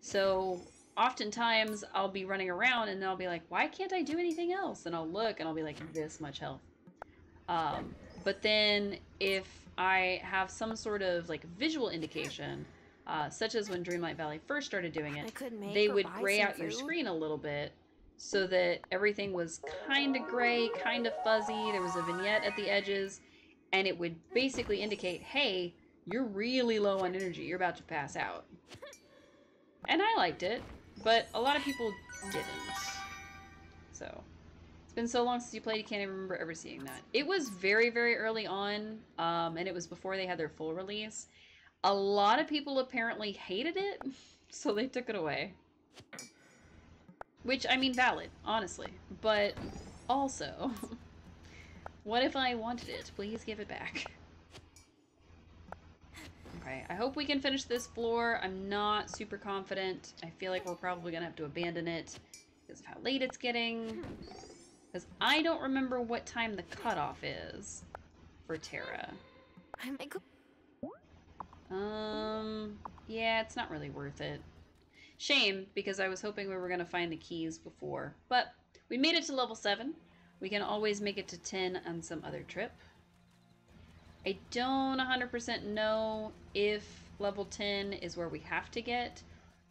So oftentimes I'll be running around and I'll be like, why can't I do anything else? And I'll look and I'll be like, this much health. But then if I have some sort of like visual indication, such as when Dreamlight Valley first started doing it, they would gray out your screen a little bit so that everything was kind of gray, kind of fuzzy. There was a vignette at the edges, and it would basically indicate, hey, you're really low on energy. You're about to pass out. And I liked it, but a lot of people didn't. So, it's been so long since you played, you can't even remember ever seeing that. It was very, very early on, and it was before they had their full release. A lot of people apparently hated it, so they took it away. Which, I mean, valid, honestly. But also, what if I wanted it? Please give it back. Okay, I hope we can finish this floor. I'm not super confident. I feel like we're probably gonna have to abandon it because of how late it's getting. Because I don't remember what time the cutoff is for Terra. Yeah, it's not really worth it. Shame, because I was hoping we were gonna find the keys before. But we made it to level 7. We can always make it to 10 on some other trip. I don't 100% know if level 10 is where we have to get,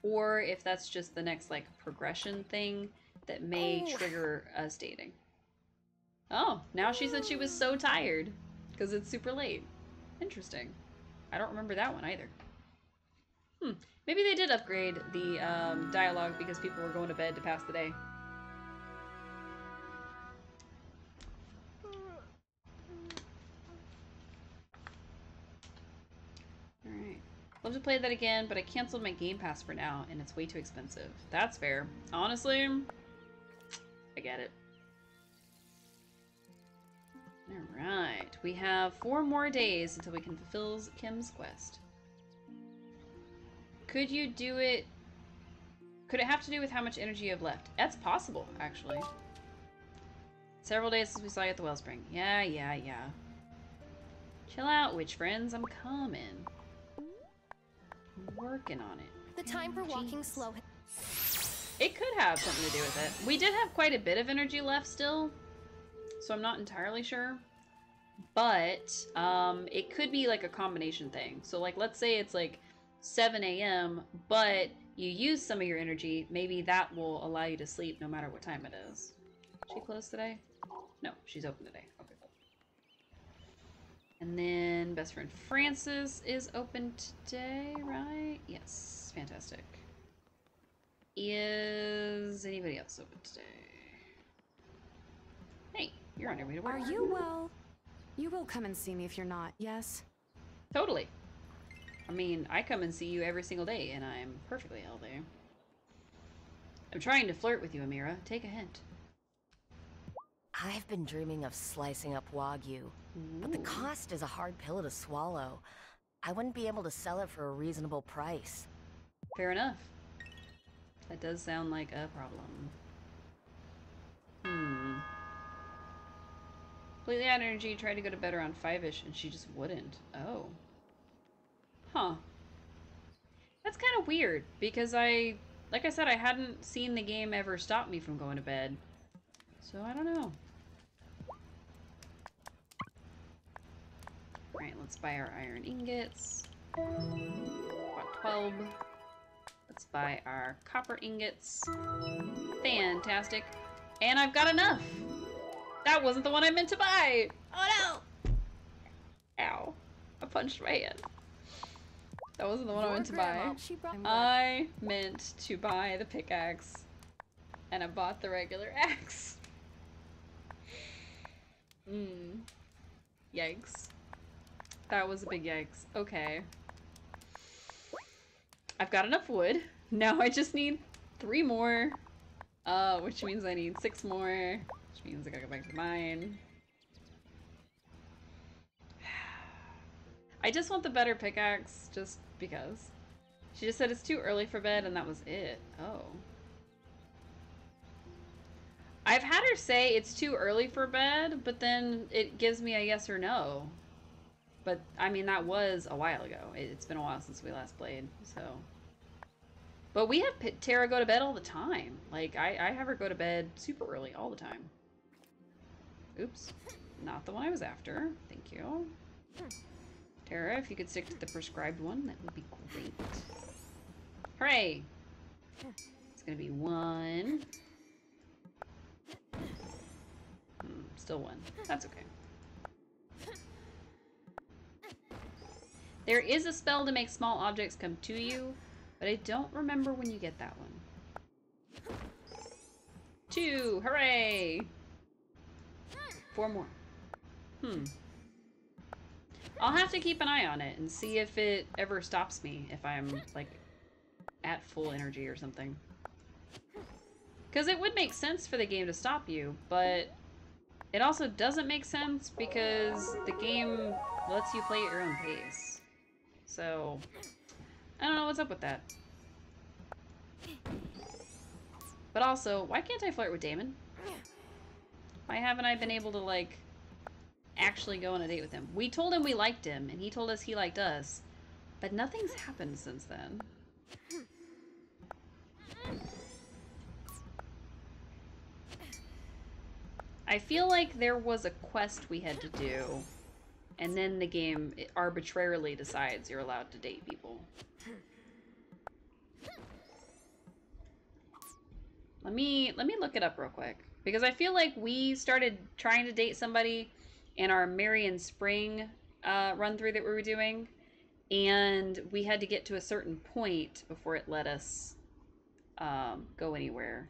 or if that's just the next, like, progression thing that may trigger us dating. Oh, now she said she was so tired, because it's super late. Interesting. I don't remember that one either. Maybe they did upgrade the dialogue because people were going to bed to pass the day. Alright. Love to play that again, but I canceled my Game Pass for now, and it's way too expensive. That's fair. Honestly, I get it. Alright. We have 4 more days until we can fulfill Kim's quest. Could you do it... Could it have to do with how much energy you have left? That's possible, actually. Several days since we saw you at the wellspring. Yeah. Chill out, witch friends. I'm coming. I'm working on it.
The time for walking slow.
It could have something to do with it. We did have quite a bit of energy left still, so I'm not entirely sure. But it could be like a combination thing. So like, let's say it's like 7 a.m., but you use some of your energy, maybe that will allow you to sleep no matter what time it is. Is she closed today? No, she's open today. Okay, cool. And then best friend Francis is open today, right? Yes, fantastic. Is anybody else open today? Hey, you're on your way to work.
Are you well? You will come and see me if you're not, yes?
Totally. I mean, I come and see you every single day, and I'm perfectly healthy. I'm trying to flirt with you, Amira. Take a hint.
I've been dreaming of slicing up Wagyu, but the cost is a hard pill to swallow. I wouldn't be able to sell it for a reasonable price.
Fair enough. That does sound like a problem. Completely out of energy, tried to go to bed around 5-ish, and she just wouldn't. Oh. Huh. That's kind of weird, because like I said, I hadn't seen the game ever stop me from going to bed. So I don't know. Alright, let's buy our iron ingots. About 12. Let's buy our copper ingots. Fantastic. And I've got enough! That wasn't the one I meant to buy! Oh no! Ow. I punched my hand. That wasn't the one I meant to buy. I meant to buy the pickaxe. And I bought the regular axe. Yikes. That was a big yikes. Okay. I've got enough wood. Now I just need 3 more. Which means I need 6 more. Which means I gotta go back to mine. I just want the better pickaxe, just because. She just said it's too early for bed, and that was it. Oh. I've had her say it's too early for bed, but then it gives me a yes or no. But, I mean, that was a while ago. It's been a while since we last played, so. But we have Tara go to bed all the time. Like, I have her go to bed super early all the time. Oops. Not the one I was after. Thank you. Tara, if you could stick to the prescribed one, that would be great. Hooray! It's gonna be 1. Still 1. That's okay. There is a spell to make small objects come to you, but I don't remember when you get that one. 2! Hooray! 4 more. I'll have to keep an eye on it and see if it ever stops me if I'm, like, at full energy or something. Because it would make sense for the game to stop you, but it also doesn't make sense because the game lets you play at your own pace. So, I don't know what's up with that. But also, why can't I flirt with Damon? Why haven't I been able to, like, actually go on a date with him? We told him we liked him, and he told us he liked us, but nothing's happened since then. I feel like there was a quest we had to do, and then the game arbitrarily decides you're allowed to date people. Let me look it up real quick, because I feel like we started trying to date somebody in our Marion Spring run through that we were doing, and we had to get to a certain point before it let us go anywhere.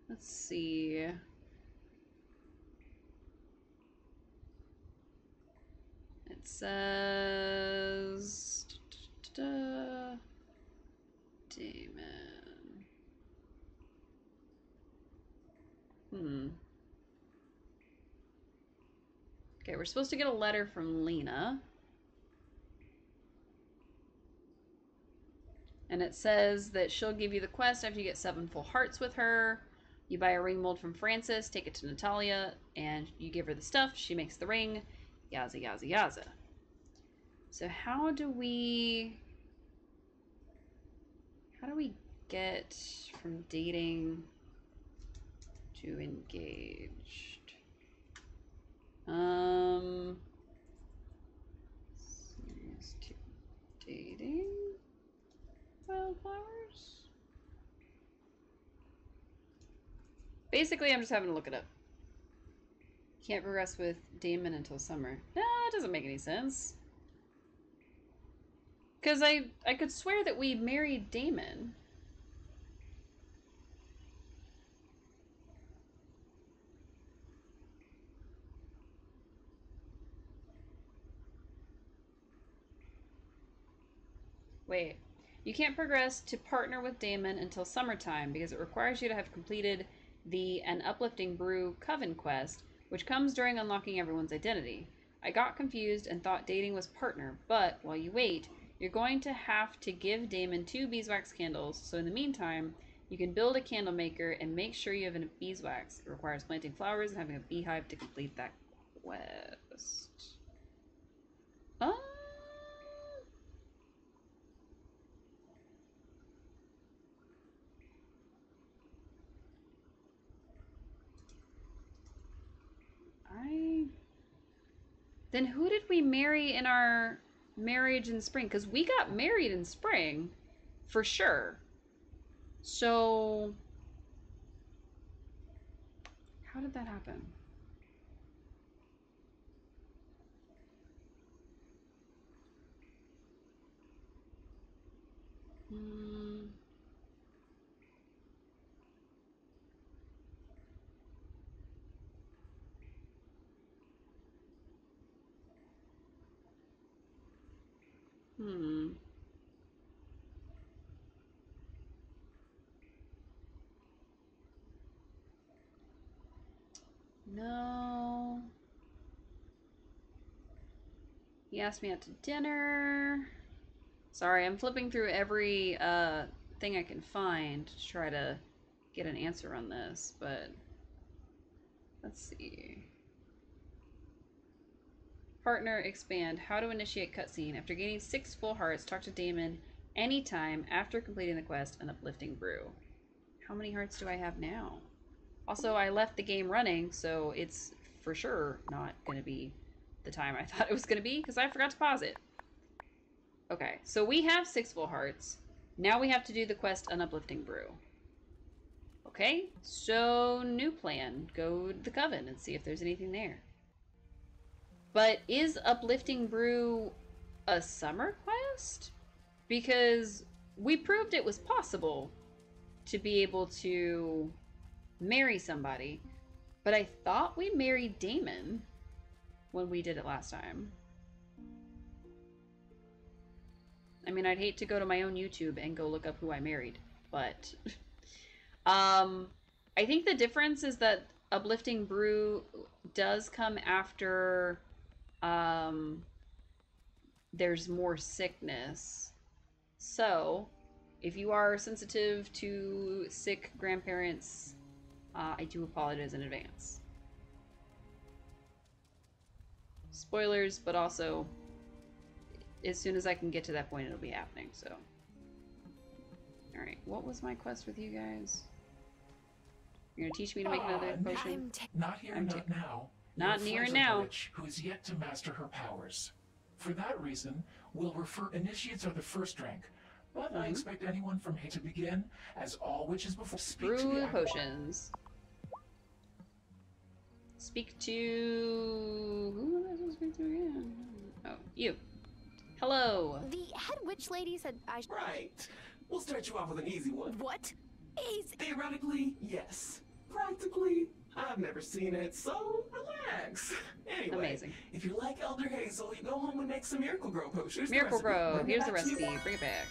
Let's see. It says Damon. Okay, we're supposed to get a letter from Lena. And it says that she'll give you the quest after you get 7 full hearts with her. You buy a ring mold from Francis, take it to Natalia, and you give her the stuff. She makes the ring. Yaza, yaza, yaza. So how do we get from dating to engaged? To dating wildflowers? Basically, I'm just having to look it up. Can't progress with Damon until summer. No, it doesn't make any sense. Because I could swear that we married Damon. Wait. You can't progress to partner with Damon until summertime because it requires you to have completed the An Uplifting Brew Coven quest, which comes during unlocking everyone's identity. I got confused and thought dating was partner, but while you wait, you're going to have to give Damon 2 beeswax candles, so in the meantime, you can build a candle maker and make sure you have enough beeswax. It requires planting flowers and having a beehive to complete that quest. Then who did we marry in our marriage in spring? Because we got married in spring, for sure. So, how did that happen? No. He asked me out to dinner. Sorry, I'm flipping through every thing I can find to try to get an answer on this, but let's see. Partner, expand. How to initiate cutscene. After gaining 6 full hearts, talk to Damon anytime after completing the quest, an uplifting brew. How many hearts do I have now? Also, I left the game running, so it's for sure not going to be the time I thought it was going to be, because I forgot to pause it. Okay, so we have 6 full hearts. Now we have to do the quest, an uplifting brew. Okay, so new plan. Go to the Coven and see if there's anything there. But is uplifting brew a summer quest? Because we proved it was possible to be able to marry somebody, but I thought we married Damon when we did it last time. I mean, I'd hate to go to my own YouTube and go look up who I married, but I think the difference is that uplifting brew does come after there's more sickness. So if you are sensitive to sick grandparents, I do apologize in advance. Spoilers, but also as soon as I can get to that point, it'll be happening, so. Alright, what was my quest with you guys? You're gonna teach me to make another potion?
Not here, not now.
Not near now.
Who is yet to master her powers. For that reason, we'll refer initiates are the first rank. But I expect anyone from here to begin, as all witches before speak to the
potions. Speak to... Who am I supposed to speak to again? Oh, you. Hello.
The head witch lady said I should...
Right. We'll start you off with an easy one.
What? Easy?
Theoretically, yes. Practically, I've never seen it, so relax. Anyway,
amazing.
If you're like Elder Hazel, you go home and make some Miracle Grow potions.
Miracle Grow. Here's the recipe. Bring it back.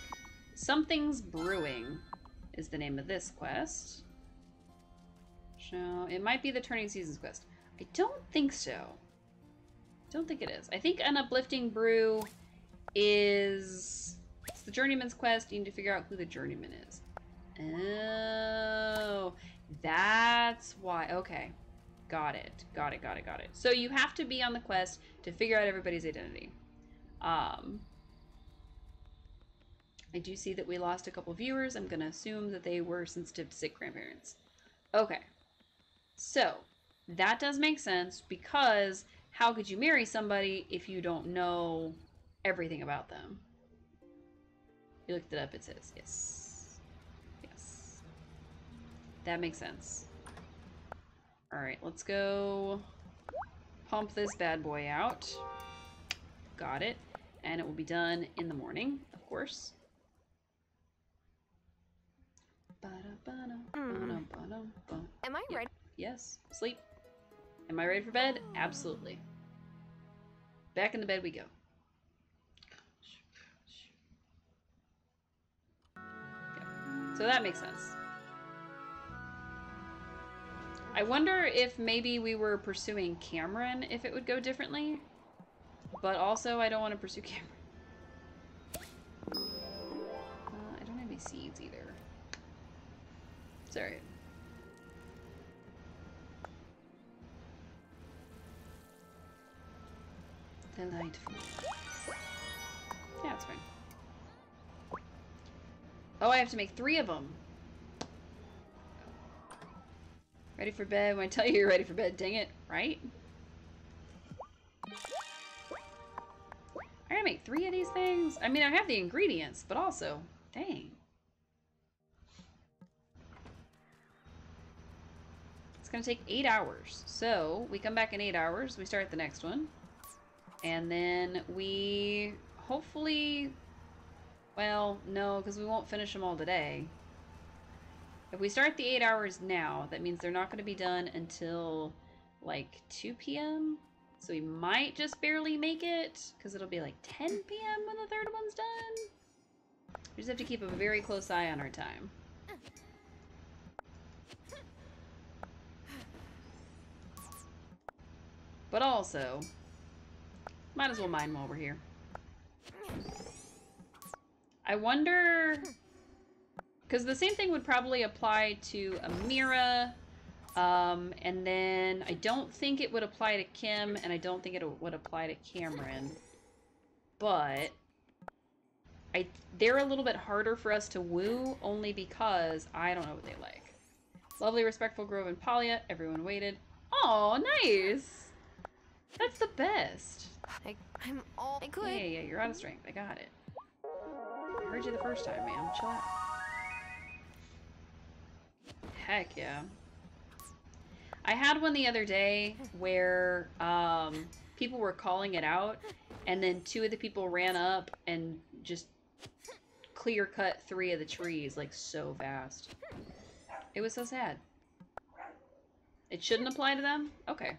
Something's Brewing is the name of this quest. So it might be the Turning Seasons quest. I don't think so. Don't think it is. I think an uplifting brew is... It's the Journeyman's quest. You need to figure out who the Journeyman is. Oh, that's why. Okay. Got it. Got it, got it, got it. So you have to be on the quest to figure out everybody's identity. I do see that we lost a couple viewers. I'm going to assume that they were sensitive to sick grandparents. Okay. So, that does make sense because how could you marry somebody if you don't know everything about them? You looked it up, it says yes. Yes. That makes sense. Alright, let's go pump this bad boy out. Got it. And it will be done in the morning, of course.
Am I ready?
Yes. Sleep. Am I ready for bed? Absolutely. Back in the bed we go. Yeah. So that makes sense. I wonder if maybe we were pursuing Cameron, if it would go differently. But also, I don't want to pursue Cameron. I don't have any seeds either. Sorry. Delightful. Yeah, it's fine. Oh, I have to make 3 of them. Ready for bed when I tell you you're ready for bed, dang it, right? I gotta make 3 of these things? I mean, I have the ingredients, but also, dang. It's gonna take 8 hours. So, we come back in 8 hours, we start the next one. And then we hopefully, well, no, because we won't finish them all today. If we start the 8 hours now, that means they're not going to be done until like 2 p.m. So we might just barely make it, because it'll be like 10 p.m. when the 3rd one's done. We just have to keep a very close eye on our time. But also, might as well mine while we're here. I wonder... Because the same thing would probably apply to Amira And then I don't think it would apply to Kim, and I don't think it would apply to Cameron. But they're a little bit harder for us to woo, only because I don't know what they like. Lovely, respectful Grove and Palia. Everyone waited. Oh, nice! That's the best.
I'm all I could.
Yeah, you're out of strength. I got it. I heard you the first time, ma'am. Chill out. Heck yeah. I had one the other day where people were calling it out, and then 2 of the people ran up and just clear cut 3 of the trees, like, so fast. It was so sad. It shouldn't apply to them? Okay.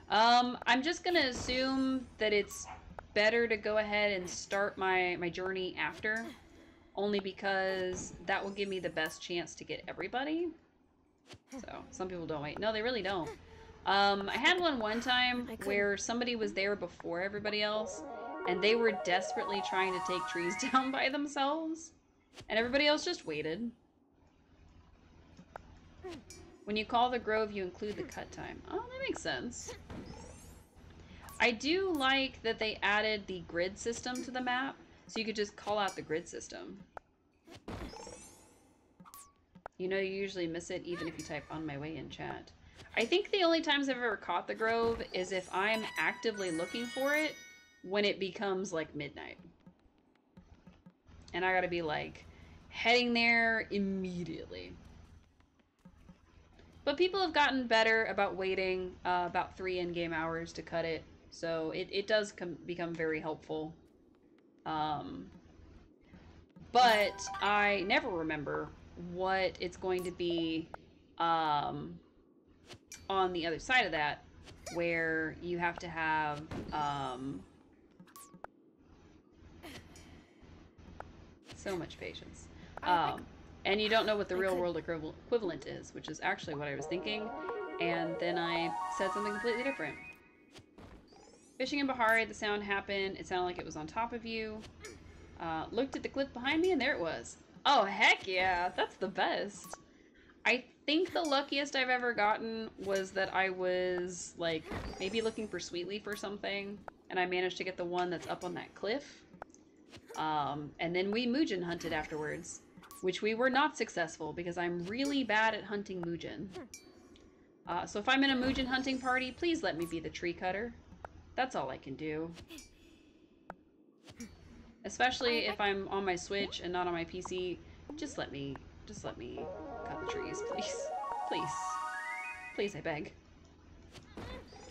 I'm just gonna assume that it's better to go ahead and start my journey after, only because that will give me the best chance to get everybody. So, some people don't wait. No, they really don't. I had one time where somebody was there before everybody else, and they were desperately trying to take trees down by themselves, and everybody else just waited. When you call the grove, you include the cut time. Oh, that makes sense. I do like that they added the grid system to the map, so you could just call out the grid system. You know you usually miss it even if you type on my way in chat. I think the only times I've ever caught the grove is if I'm actively looking for it when it becomes like midnight. And I gotta be like heading there immediately. But people have gotten better about waiting about 3 in-game hours to cut it. So it does become very helpful. But I never remember what it's going to be on the other side of that, where you have to have so much patience. And you don't know what the real world equivalent is, which is actually what I was thinking, and then I said something completely different. Fishing in Bahari, the sound happened. It sounded like it was on top of you. Looked at the cliff behind me, and there it was. Oh, heck yeah! That's the best. I think the luckiest I've ever gotten was that I was, like, maybe looking for Sweetleaf or something, and I managed to get the one that's up on that cliff. And then we Muujin hunted afterwards, which we were not successful because I'm really bad at hunting Muujin. So if I'm in a Muujin hunting party, please let me be the tree cutter. That's all I can do. Especially if I'm on my Switch and not on my PC, just let me cut the trees, please. Please. Please, I beg.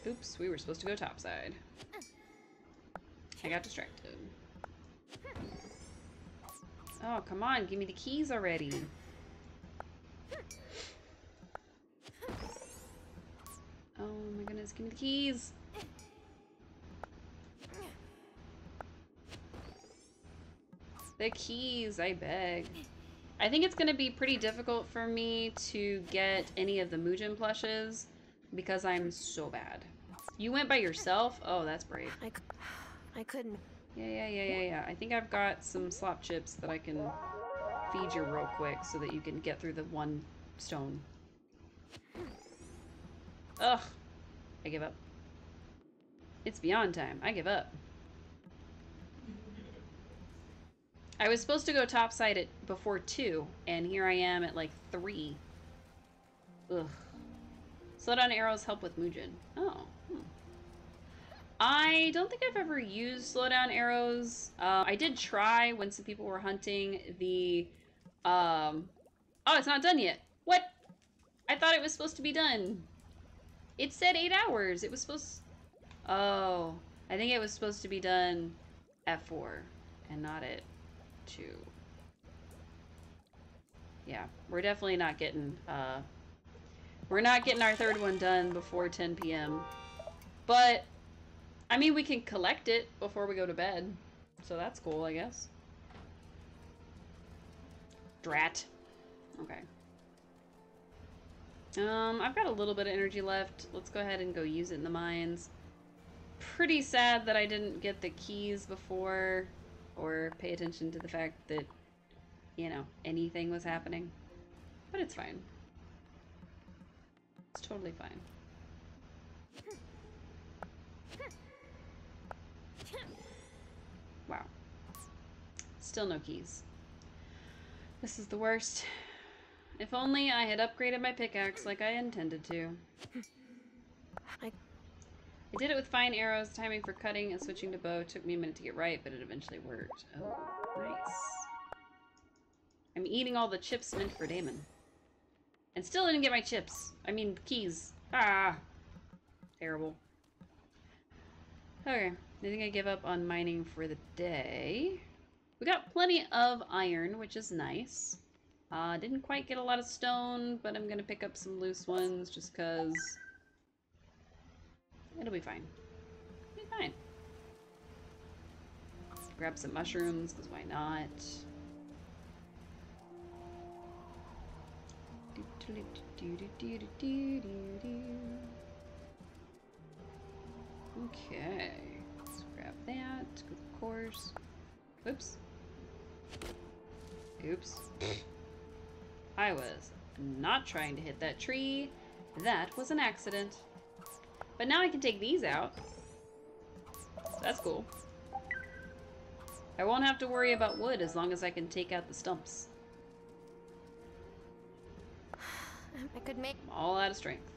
Oops, we were supposed to go topside. I got distracted. Oh, come on, give me the keys already. Oh my goodness, give me the keys. The keys, I beg. I think it's gonna be pretty difficult for me to get any of the Muujin plushes because I'm so bad. You went by yourself? Oh, that's brave.
I couldn't.
Yeah. I think I've got some slop chips that I can feed you real quick so that you can get through the one stone. Ugh. I give up. It's beyond time. I give up. I was supposed to go topside at before 2, and here I am at like 3. Ugh. Slow down arrows help with Muujin. Oh. I don't think I've ever used slowdown arrows. I did try when some people were hunting the, oh, it's not done yet. What? I thought it was supposed to be done. It said 8 hours. It was supposed, oh, I think it was supposed to be done at 4 and not at 2. Yeah, we're definitely not getting, we're not getting our 3rd one done before 10 p.m. But I mean, we can collect it before we go to bed. So that's cool, I guess. Drat. Okay. I've got a little bit of energy left. Let's go ahead and go use it in the mines. Pretty sad that I didn't get the keys before, or pay attention to the fact that, you know, anything was happening. But it's fine. It's totally fine. Wow. Still no keys. This is the worst. If only I had upgraded my pickaxe like I intended to. I did it with fine arrows. Timing for cutting and switching to bow took me a minute to get right, but it eventually worked. Oh, nice. I'm eating all the chips meant for Damon. And still didn't get my chips. I mean, keys. Ah! Terrible. Okay, I think I give up on mining for the day. We got plenty of iron, which is nice. Didn't quite get a lot of stone, but I'm gonna pick up some loose ones just cause it'll be fine. It'll be fine. Grab some mushrooms, cause why not? Okay, let's grab that, of course. Oops. Oops. I was not trying to hit that tree. That was an accident. But now I can take these out. So that's cool. I won't have to worry about wood as long as I can take out the stumps.
I could make...
I'm all out of strength.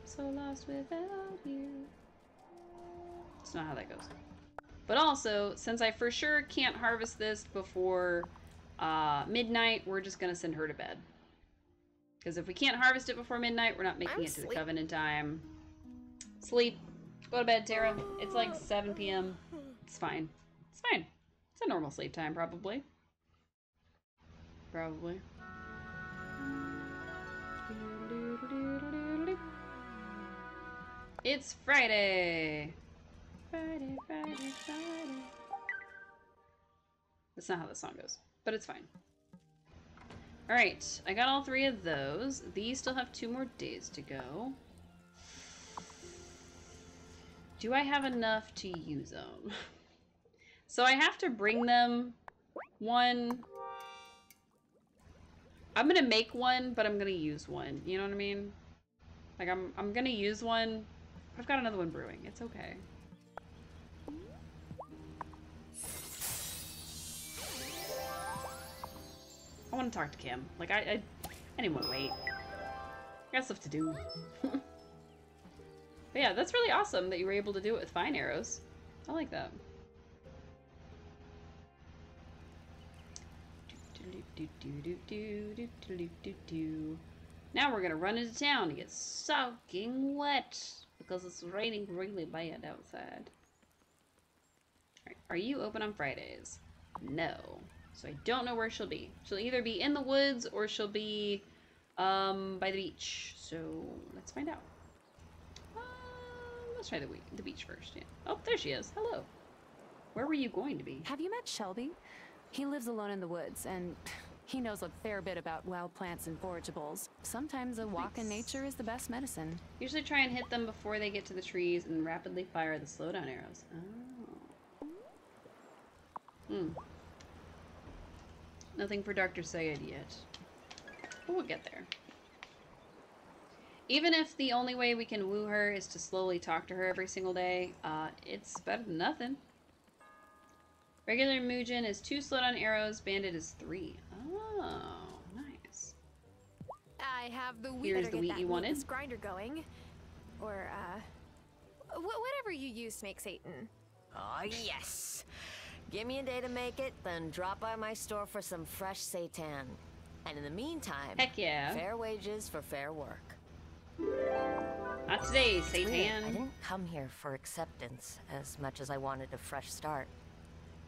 So lost without you. That's not how that goes. But also, since I for sure can't harvest this before midnight, we're just gonna send her to bed. Because if we can't harvest it before midnight, we're not making it to the Coven in time. Sleep. Go to bed, Tara. It's like 7 p.m. It's fine. It's fine. It's a normal sleep time, probably. Probably. It's Friday. Friday, Friday, Friday. That's not how the song goes, but it's fine. Alright, I got all 3 of those. These still have 2 more days to go. Do I have enough to use them? So I have to bring them one. I'm gonna make one, but I'm gonna use one. You know what I mean? Like I'm gonna use one. I've got another one brewing. It's okay. I want to talk to Kim. Like, I didn't want to wait. I got stuff to do. But yeah, that's really awesome that you were able to do it with fine arrows. I like that. Now we're gonna run into town and get soaking wet because it's raining really bad outside. Alright, are you open on Fridays? No. So I don't know where she'll be. She'll either be in the woods or she'll be by the beach. So let's find out. Let's try the beach first. Yeah. Oh, there she is. Hello. Where were you going to be?
Have you met Shelby? He lives alone in the woods, and he knows a fair bit about wild plants and forageables. Sometimes a walk in nature is the best medicine.
Usually try and hit them before they get to the trees and rapidly fire the slowdown arrows. Oh. Hmm. Nothing for Dr. Sayed yet. But we'll get there. Even if the only way we can woo her is to slowly talk to her every single day, it's better than nothing. Regular Muujin is 2 slowdown arrows, Bandit is 3. Oh, nice.
I have the wheat.
Here's the wheat you wanted.
This grinder going. Or, whatever you use to make Satan.
Oh, yes. Give me a day to make it, then drop by my store for some fresh seitan. And in the meantime,
heck yeah,
fair wages for fair work.
Not today, seitan.
I didn't come here for acceptance as much as I wanted a fresh start.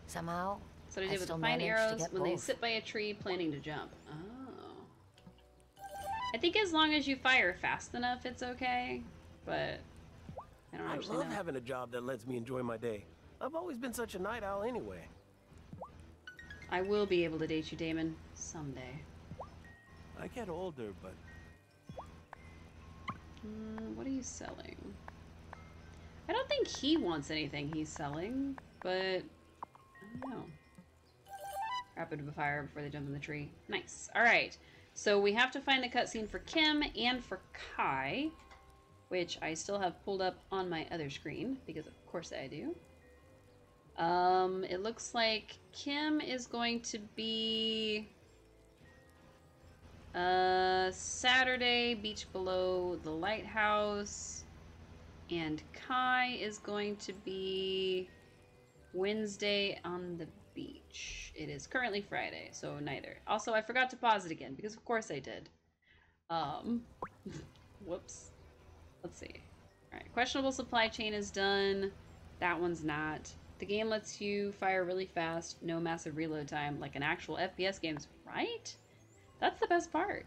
Somehow,
so I did with the fine arrows when they sit by a tree planning to jump. Oh. I think as long as you fire fast enough, it's okay. But I don't actually know.
I love having a job that lets me enjoy my day. I've always been such a night owl anyway.
I will be able to date you, Damon, someday.
I get older, but...
What are you selling? I don't think he wants anything he's selling, but... I don't know. Rapid fire before they jump in the tree. Nice. Alright. So we have to find the cutscene for Kim and for Kai, which I still have pulled up on my other screen, because of course I do. It looks like Kim is going to be Saturday, beach below the lighthouse, and Kai is going to be Wednesday on the beach. It is currently Friday, so neither. Also, I forgot to pause it again, because of course I did. Whoops. Let's see. Alright, questionable supply chain is done. That one's not. The game lets you fire really fast, no massive reload time, like an actual FPS games, right? That's the best part.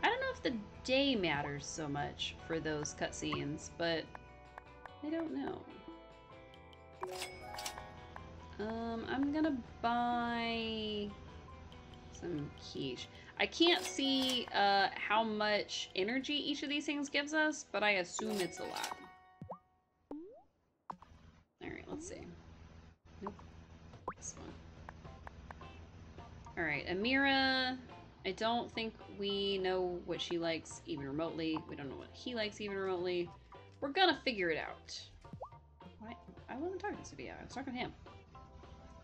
I don't know if the day matters so much for those cutscenes, but I don't know. I'm gonna buy some quiche. I can't see how much energy each of these things gives us, but I assume it's a lot. Alright, let's see. Nope. This one. Alright, Amira. I don't think we know what she likes even remotely. We don't know what he likes even remotely. We're gonna figure it out. What? I wasn't talking to Sophia. I was talking to him.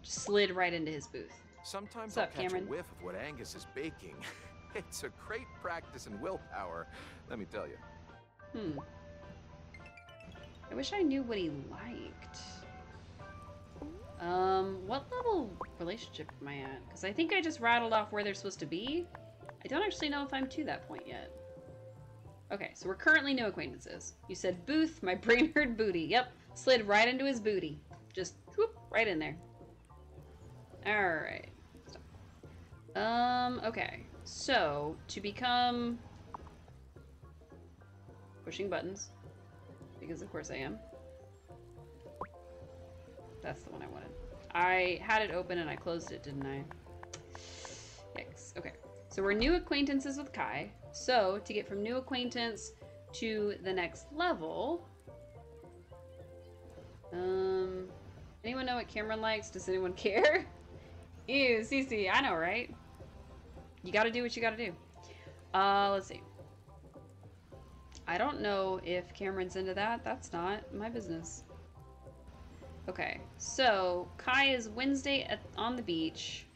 Just slid right into his booth.
Sometimes
What's
I'll
up,
catch
Cameron?
a whiff of what Angus is baking. It's a great practice in willpower, let me tell you.
I wish I knew what he liked. What level relationship am I at? Because I think I just rattled off where they're supposed to be. I don't actually know if I'm to that point yet. Okay, so we're currently new acquaintances. You said booth, my brain heard booty. Yep, slid right into his booty. Just whoop, right in there. Alright. Okay. So, to become... pushing buttons. Because of course I am. That's the one I wanted. I had it open and I closed it, didn't I? Yikes. Okay. So we're new acquaintances with Kai. So, to get from new acquaintance to the next level... anyone know what Cameron likes? Does anyone care? Ew, Cece, I know, right? You gotta do what you gotta do. Let's see. I don't know if Cameron's into that. That's not my business. Okay, so Kai is Wednesday on the beach,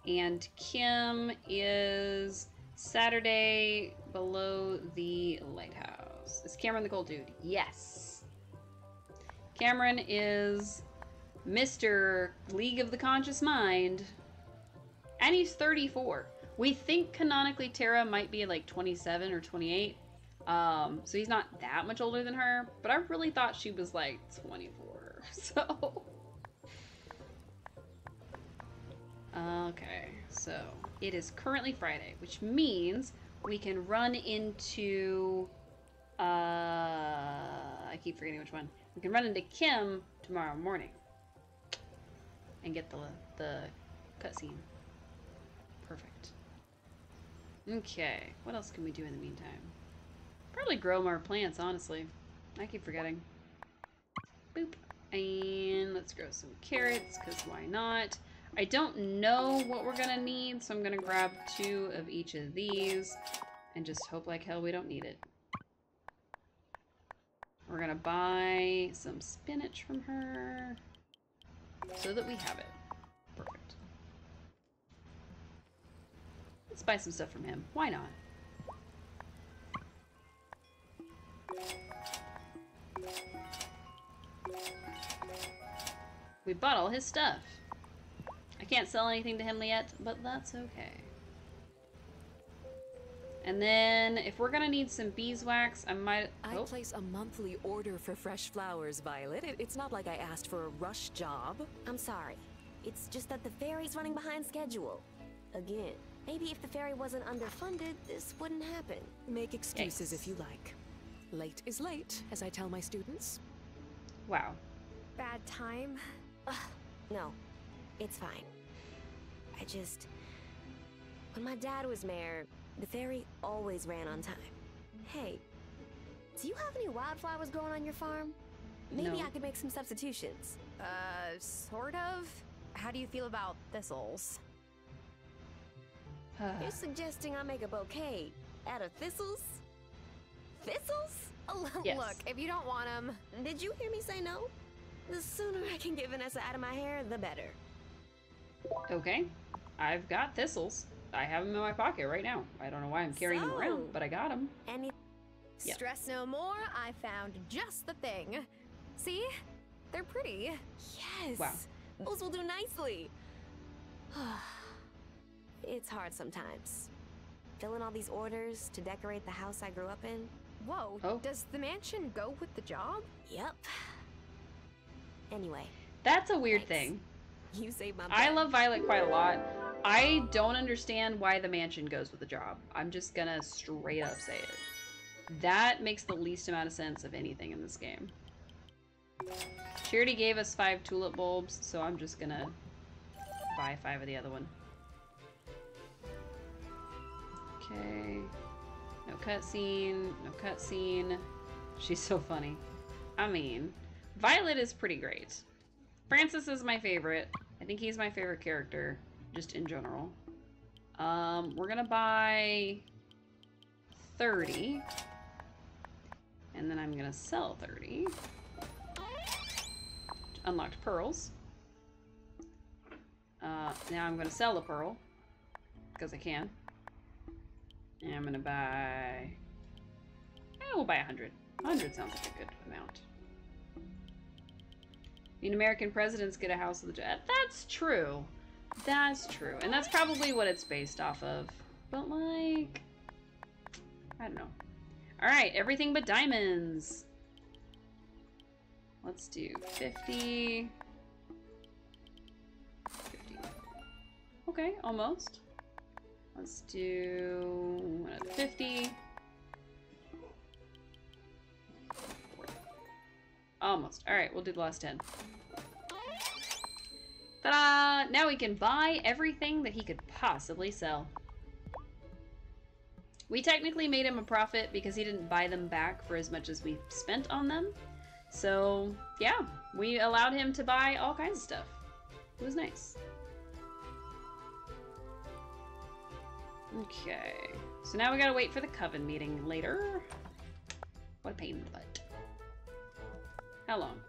and Kim is Saturday below the lighthouse. Is Cameron the gold dude? Yes. Cameron is Mr. League of the Conscious Mind, and he's 34. We think canonically Tara might be like 27 or 28. So he's not that much older than her, but I really thought she was like 24, so. Okay, so it is currently Friday, which means we can run into, I keep forgetting which one. We can run into Kim tomorrow morning and get the cutscene. Perfect. Okay, what else can we do in the meantime? Probably grow more plants, honestly. I keep forgetting. Boop. And let's grow some carrots, because why not? I don't know what we're gonna need, so I'm gonna grab 2 of each of these and just hope like hell we don't need it. We're gonna buy some spinach from her so that we have it. Perfect. Let's buy some stuff from him. Why not? We bought all his stuff. I can't sell anything to him yet, but that's okay. And then, if we're gonna need some beeswax, I might...
I place a monthly order for fresh flowers, Violet. It's not like I asked for a rush job.
I'm sorry. It's just that the ferry's running behind schedule. Again. Maybe if the ferry wasn't underfunded, this wouldn't happen.
Make excuses if you like. Late is late, as I tell my students.
Wow.
Bad time?
No, it's fine. I just... When my dad was mayor, the ferry always ran on time. Hey, do you have any wildflowers growing on your farm? Maybe
No.
I could make some substitutions.
Sort of. how do you feel about thistles?
You're suggesting I make a bouquet out of thistles? Thistles?
Yes.
Look, if you don't want them,
Did you hear me say no? The sooner I can get Vanessa out of my hair, the better.
Okay. I've got thistles. I have them in my pocket right now. I don't know why I'm carrying them around, but I got them.
Any
Yep.
Stress no more, I found just the thing. See? They're pretty.
Yes.
Wow.
Those will do nicely. It's hard sometimes. Filling all these orders to decorate the house I grew up in.
Whoa,
Oh.
Does the mansion go with the job?
Yep. Anyway.
That's a weird
Thanks.
thing.
You saved my butt.
I love Violet quite a lot. I don't understand why the mansion goes with the job. I'm just gonna straight up say it. That makes the least amount of sense of anything in this game. She already gave us 5 tulip bulbs, so I'm just gonna buy 5 of the other one. Okay. No cutscene. No cutscene. She's so funny. I mean, Violet is pretty great. Francis is my favorite. I think he's my favorite character, just in general. We're gonna buy 30. And then I'm gonna sell 30. Unlocked pearls. Now I'm gonna sell a pearl. Because I can. And I'm gonna buy... we'll buy 100. 100 sounds like a good amount. I mean, American presidents get a house of the... That's true. That's true. And that's probably what it's based off of. But, like... I don't know. Alright, everything but diamonds. Let's do 50. 50. Okay, almost. Let's do another 50. Almost. Alright, we'll do the last 10. Ta-da! Now we can buy everything that he could possibly sell. We technically made him a profit because he didn't buy them back for as much as we spent on them. So, yeah, we allowed him to buy all kinds of stuff. It was nice. Okay, so now we gotta wait for the coven meeting later. What a pain in the butt. How long?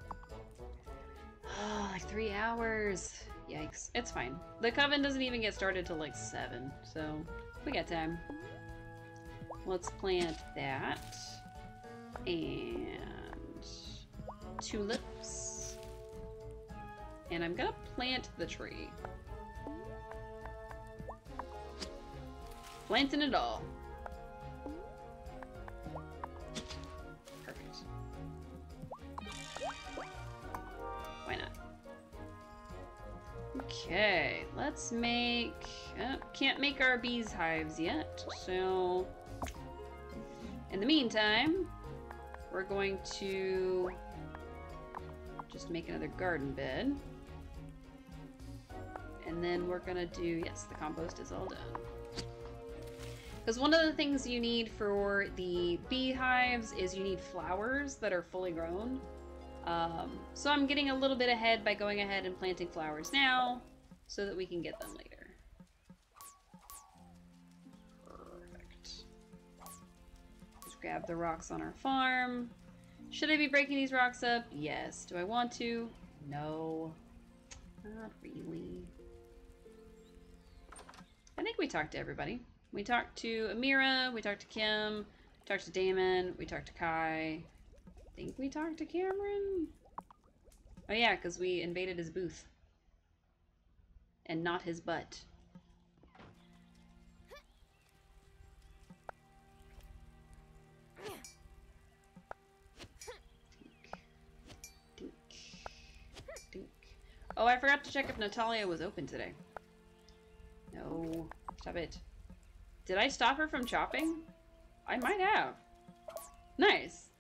Oh, like 3 hours. Yikes. It's fine. The coven doesn't even get started till like 7, so we got time. Let's plant that. And tulips. And I'm gonna plant the tree. Planting it all. Perfect. Why not? Okay, let's make... can't make our bees hives yet, so... In the meantime, we're going to just make another garden bed. And then we're gonna do... Yes, the compost is all done. Because one of the things you need for the beehives is you need flowers that are fully grown. So I'm getting a little bit ahead by going ahead and planting flowers now so that we can get them later. Perfect. Just grab the rocks on our farm. Should I be breaking these rocks up? Yes. Do I want to? No. Not really. I think we talked to everybody. We talked to Amira, we talked to Kim, we talked to Damon, we talked to Kai. I think we talked to Cameron? Oh yeah, because we invaded his booth. And not his butt. Dink. Dink. Oh, I forgot to check if Natalia was open today. No. Stop it. Did I stop her from chopping? I might have. Nice.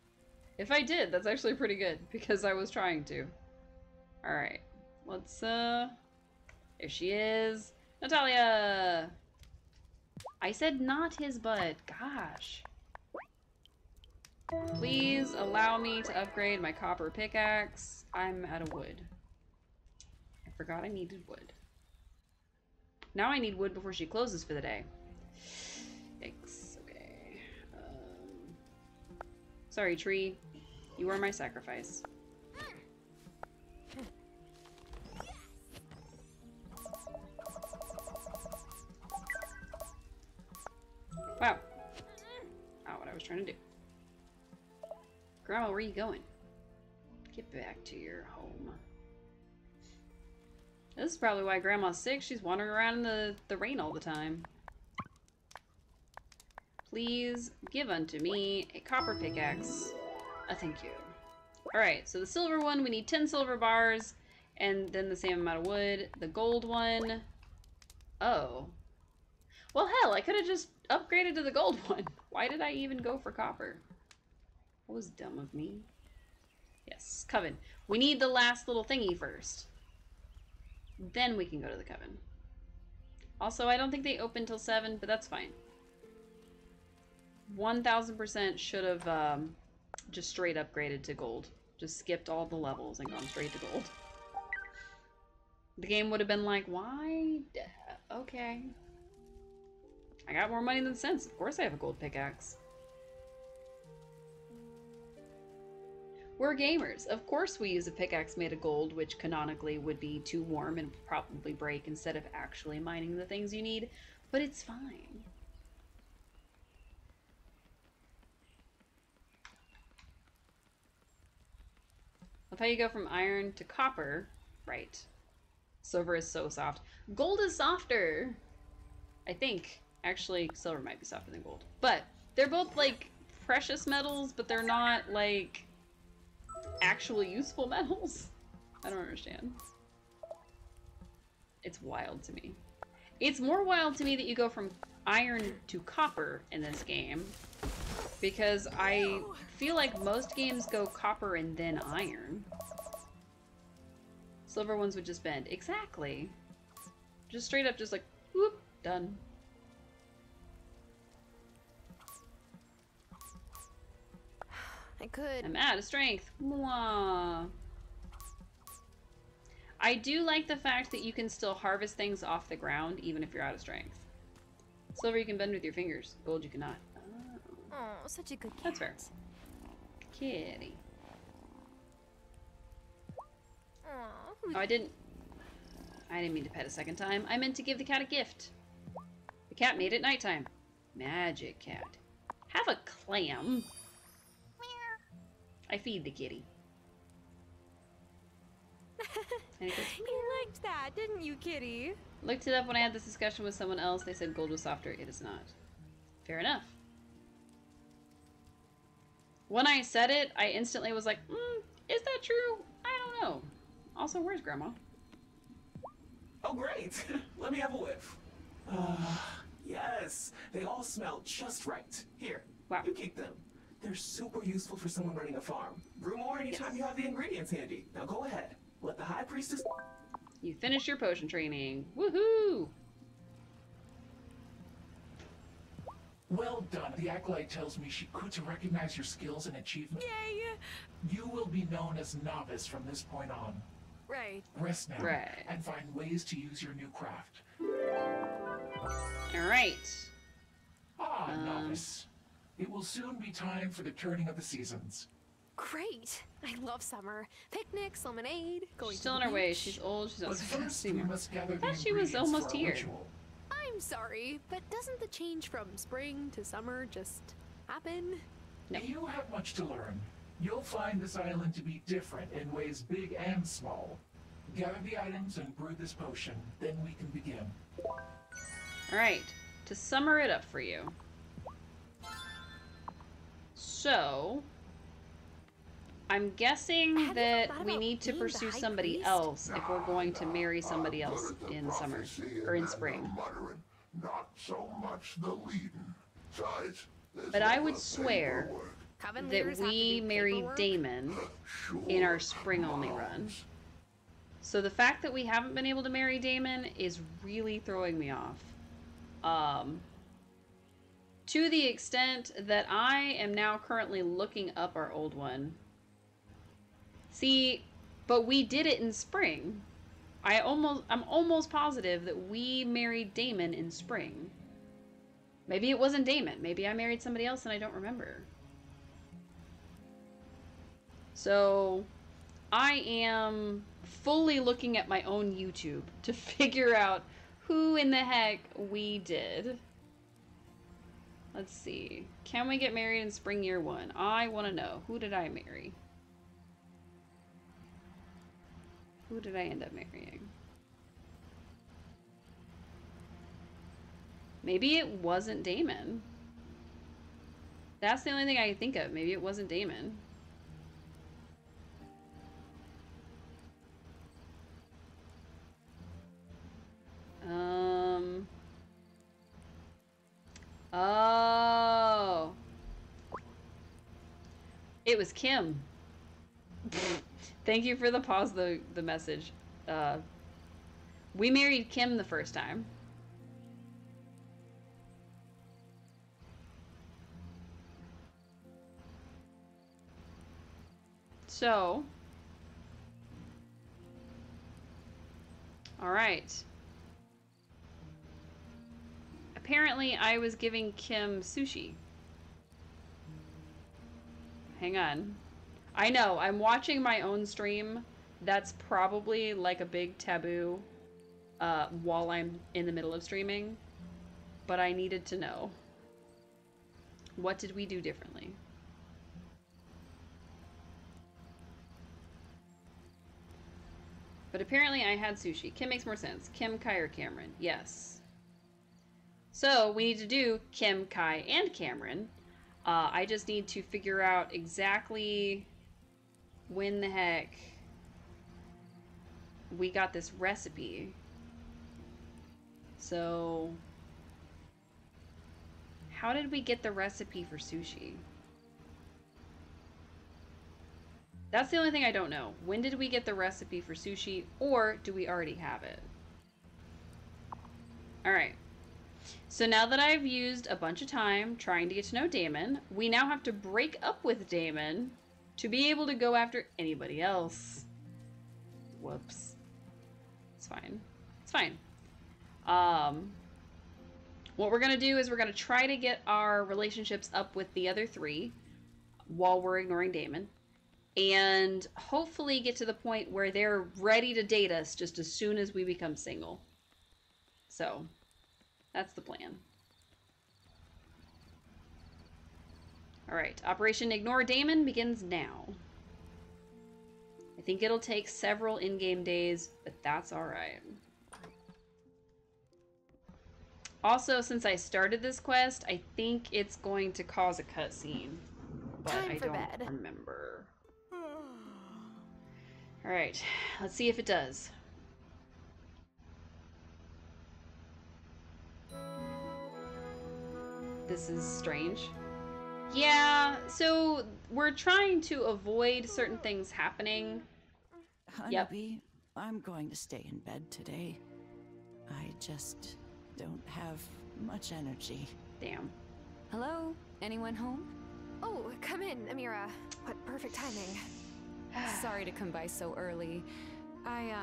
If I did, that's actually pretty good, because I was trying to. Alright. Let's, There she is. Natalia! I said not his butt. Gosh. Please allow me to upgrade my copper pickaxe. I'm out of wood. Forgot I needed wood. Now I need wood before she closes for the day. Yikes. Okay. Sorry, tree. You are my sacrifice. Wow. Not what I was trying to do. Grandma, where are you going? Get back to your home. This is probably why Grandma's sick. She's wandering around in the rain all the time. Please give unto me a copper pickaxe. Thank you. Alright, so the silver one, we need 10 silver bars, and then the same amount of wood. The gold one... Oh. Well, hell, I could have just upgraded to the gold one. Why did I even go for copper? That was dumb of me. Yes, coven. We need the last little thingy first. Then we can go to the coven. Also, I don't think they open till 7, but that's fine. 1000% should have just straight upgraded to gold. Just skipped all the levels and gone straight to gold. The game would have been like, why? Okay. I got more money than sense. Of course I have a gold pickaxe. We're gamers. Of course we use a pickaxe made of gold, which canonically would be too warm and probably break instead of actually mining the things you need, but it's fine. Love how you go from iron to copper. Right. Silver is so soft. Gold is softer! I think. Actually, silver might be softer than gold. But they're both, like, precious metals, but they're not, like, actually useful metals. I don't understand. It's wild to me. It's more wild to me that you go from iron to copper in this game, because I feel like most games go copper and then iron. Silver ones would just bend. Exactly. Just straight up, just like, whoop, done. I'm out of strength. Mwah. I do like the fact that you can still harvest things off the ground even if you're out of strength. Silver you can bend with your fingers. Gold you cannot.
Oh, such a good cat.
That's fair. Kitty. Oh, I didn't mean to pet a second time. I meant to give the cat a gift. The cat made it nighttime. Magic cat. Have a clam. I feed the kitty. And it goes,
you liked that, didn't you, kitty?
Looked it up when I had this discussion with someone else. They said gold was softer. It is not. Fair enough. When I said it, I instantly was like, is that true? I don't know. Also, where's Grandma?
Oh, great. Let me have a whiff. Yes. They all smell just right. Here, wow. You keep them. They're super useful for someone running a farm. Brew more anytime you have the ingredients handy. Now go ahead. Let the High Priestess...
You finished your potion training. Woohoo!
Well done. The Acolyte tells me she could to recognize your skills and achievements.
Yay!
You will be known as Novice from this point on.
Right.
Rest now.
Right.
And find ways to use your new craft.
Alright.
Novice. It will soon be time for the turning of the seasons.
Great! I love summer. Picnics, lemonade, going
She's still on her way. She's old. She's not
first we must gather the
I thought she was almost here.
Ritual.
I'm sorry, but doesn't the change from spring to summer just happen?
No.
You have much to learn. You'll find this island to be different in ways big and small. Gather the items and brew this potion, then we can begin.
Alright, to summer it up for you. So, I'm guessing that we need to pursue somebody else if we're going to marry somebody else in summer, or in spring.
Not so much the leading. Besides,
but I would swear that we married Damon in our spring-only run. So the fact that we haven't been able to marry Damon is really throwing me off. To the extent that I am now currently looking up our old one. See, but we did it in spring. I'm almost positive that we married Damon in spring. Maybe it wasn't Damon. Maybe I married somebody else and I don't remember. So I am fully looking at my own YouTube to figure out who in the heck we did. Let's see. Can we get married in spring year 1? I want to know. Who did I marry? Who did I end up marrying? Maybe it wasn't Damon. That's the only thing I can think of. Maybe it wasn't Damon. Oh. It was Kim. Thank you for the pause, the message. We married Kim the first time. So. All right. Apparently, I was giving Kim sushi. Hang on. I know, I'm watching my own stream. That's probably like a big taboo while I'm in the middle of streaming. But I needed to know. What did we do differently? But apparently I had sushi. Kim makes more sense. Kim, Kai, or Cameron. Yes. So we need to do Kim, Kai, and Cameron. I just need to figure out exactly when the heck we got this recipe. So how did we get the recipe for sushi? That's the only thing I don't know. When did we get the recipe for sushi, or do we already have it? All right. So now that I've used a bunch of time trying to get to know Damon, we now have to break up with Damon to be able to go after anybody else. Whoops. It's fine. It's fine. What we're going to do is we're going to try to get our relationships up with the other 3 while we're ignoring Damon. And hopefully get to the point where they're ready to date us just as soon as we become single. So, that's the plan. Alright, Operation Ignore Damon begins now. I think it'll take several in-game days, but that's alright. Also, since I started this quest, I think it's going to cause a cutscene. But I don't remember. Alright, let's see if it does. This is strange. Yeah, so we're trying to avoid certain things happening.
Honeybee, I'm going to stay in bed today. I just don't have much energy.
Damn.
Hello? Anyone home?
Oh, come in, Amira. What perfect timing.
Sorry to come by so early. I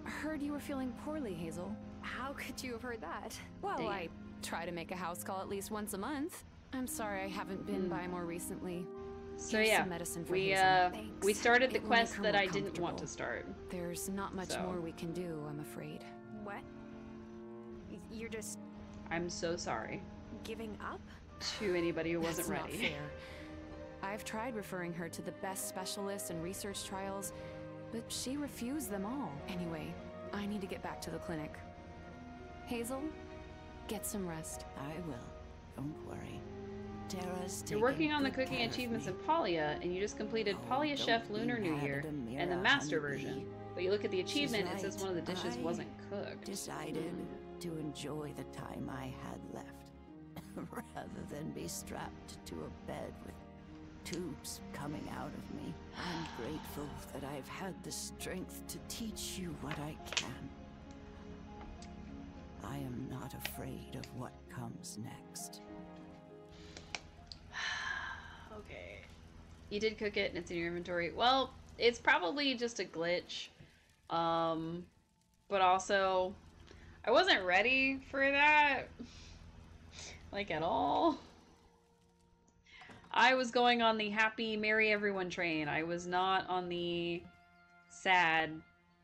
heard you were feeling poorly, Hazel.
How could you have heard that?
Well, I try to make a house call at least once a month. I'm sorry I haven't been by more recently.
So
Here's
yeah,
some medicine for Hazel.
we started the quest that I didn't want to start.
There's not much more we can do, I'm afraid.
What? You're just...
I'm so sorry.
Giving up?
To anybody who wasn't
That's
ready.
Not fair. I've tried referring her to the best specialists and research trials, but she refused them all. Anyway, I need to get back to the clinic. Hazel, get some rest.
I will. Don't worry. Tara's
You're working on the cooking achievements in Palia, and you just completed Palia Chef Lunar New Year and the Master version. But you look at the achievement, it says one of the dishes wasn't cooked.
Decided to enjoy the time I had left, rather than be strapped to a bed with tubes coming out of me. I'm grateful that I've had the strength to teach you what I can. I am not afraid of what comes next.
Okay. You did cook it and it's in your inventory. Well, it's probably just a glitch. but also I wasn't ready for that, like, at all. I was going on the happy, merry everyone train. I was not on the sad,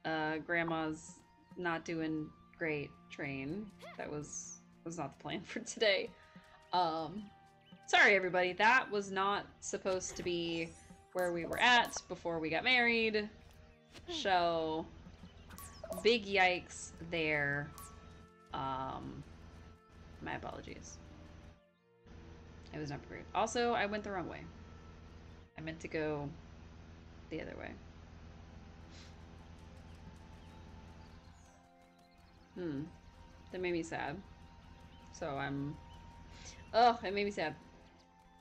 grandma's not doing great train. That was not the plan for today. Sorry everybody, that was not supposed to be where we were at before we got married. So, big yikes there. My apologies. I was not prepared. Also, I went the wrong way. I meant to go the other way. That made me sad. So I'm... Ugh, it made me sad.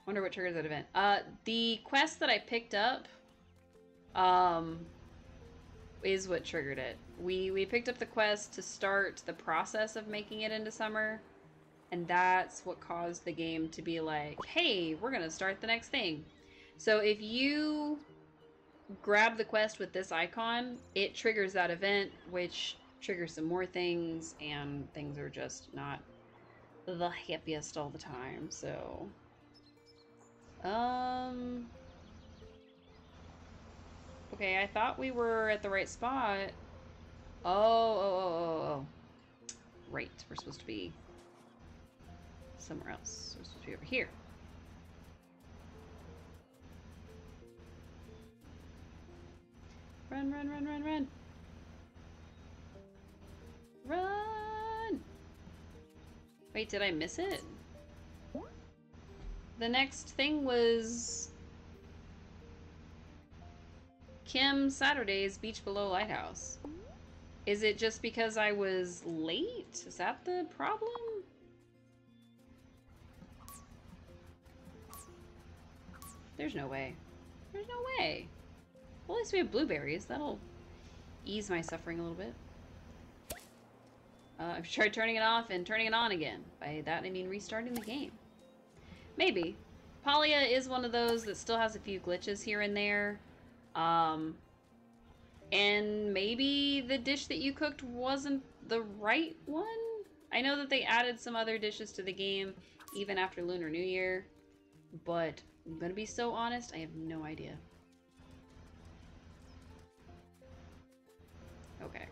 Wonder what triggers that event. The quest that I picked up, is what triggered it. We picked up the quest to start the process of making it into summer, and that's what caused the game to be like, hey, we're gonna start the next thing. So if you grab the quest with this icon, it triggers that event, which triggers some more things, and things are just not the happiest all the time, so... Okay, I thought we were at the right spot. Oh. Right, we're supposed to be somewhere else. We're supposed to be over here. Run. Run! Wait, did I miss it? The next thing was Kim Saturday's Beach Below Lighthouse. Is it just because I was late? Is that the problem? There's no way. There's no way. Well, at least we have blueberries. That'll ease my suffering a little bit. I've tried turning it off and turning it on again. By that I mean restarting the game. Maybe. Palia is one of those that still has a few glitches here and there. And maybe the dish that you cooked wasn't the right one? I know that they added some other dishes to the game even after Lunar New Year, but I'm gonna be so honest, I have no idea. Okay.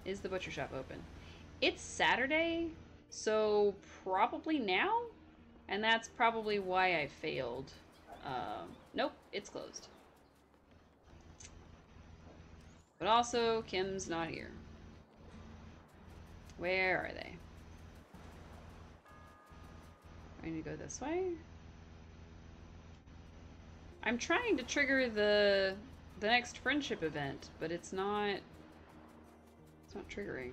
Is the butcher shop open? It's Saturday, so probably now? And that's probably why I failed. Nope, it's closed. But also, Kim's not here. Where are they? I need to go this way? I'm trying to trigger the next friendship event, but it's not triggering.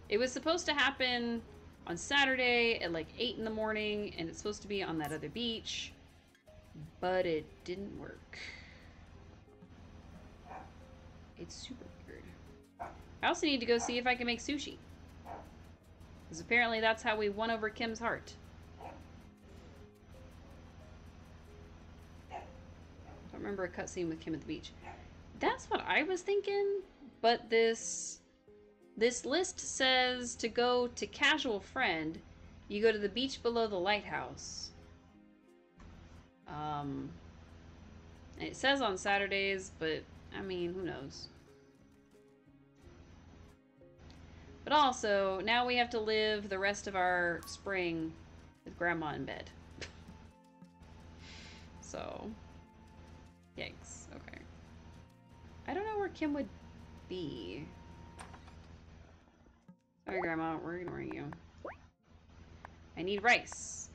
It was supposed to happen on Saturday at like 8 in the morning, and it's supposed to be on that other beach, but it didn't work. It's super weird. I also need to go see if I can make sushi, because apparently that's how we won over Kim's heart. I don't remember a cutscene with Kim at the beach. That's what I was thinking, but this list says to go to Casual Friend, you go to the beach below the lighthouse. And it says on Saturdays, but I mean, who knows? But also, now we have to live the rest of our spring with Grandma in bed. So, yikes. Okay. I don't know where Kim would be. Sorry, Grandma, we're ignoring you. I need rice.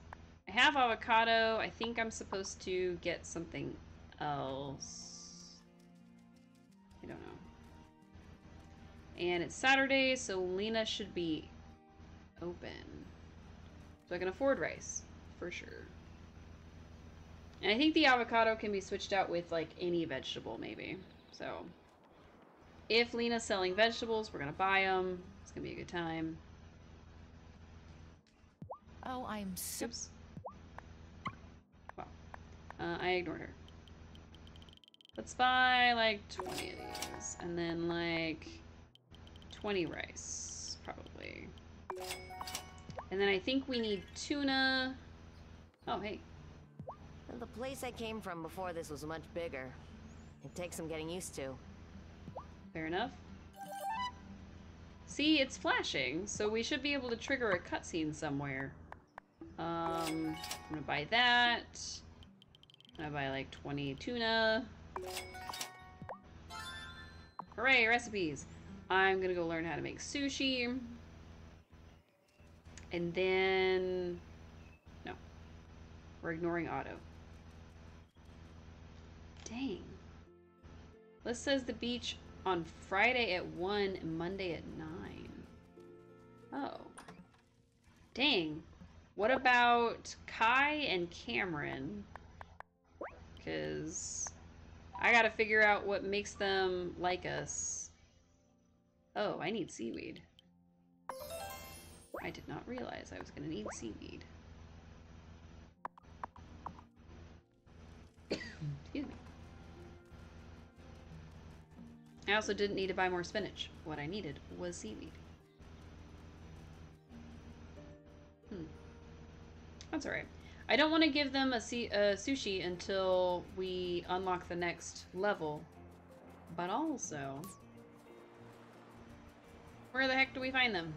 I have avocado. I think I'm supposed to get something else. I don't know. And it's Saturday, so Lena should be open. So I can afford rice, for sure. And I think the avocado can be switched out with, like, any vegetable, maybe. So, if Lena's selling vegetables, we're gonna buy them. It's gonna be a good time.
Oh, I'm so...
Oops. Wow. I ignored her. Let's buy, like, 20 of these. And then, like, 20 rice, probably. And then I think we need tuna. Oh, hey.
The place I came from before this was much bigger. It takes some getting used to.
Fair enough. See, it's flashing, so we should be able to trigger a cutscene somewhere. I'm gonna buy that. I'm gonna buy like 20 tuna. Hooray, recipes! I'm gonna go learn how to make sushi. And then... no. We're ignoring auto. Dang. This says the beach on Friday at 1 and Monday at 9. Oh. Dang. What about Kai and Cameron? Because I gotta figure out what makes them like us. Oh, I need seaweed. I did not realize I was gonna need seaweed. Excuse me. I also didn't need to buy more spinach. What I needed was seaweed. That's alright. I don't want to give them a sushi until we unlock the next level. But also... where the heck do we find them?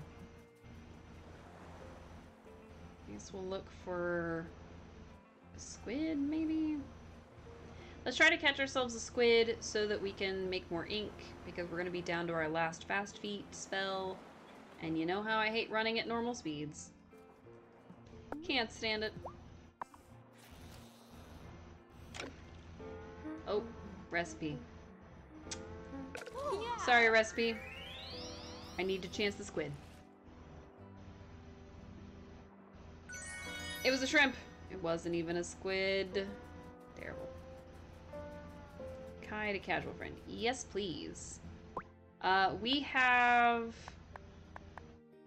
I guess we'll look for... a squid, maybe? Let's try to catch ourselves a squid so that we can make more ink, because we're going to be down to our last fast feet spell. And you know how I hate running at normal speeds. Can't stand it. Oh, recipe. Sorry, recipe. I need to chance the squid. It was a shrimp. It wasn't even a squid. Terrible. Kai to casual friend. Yes, please. We have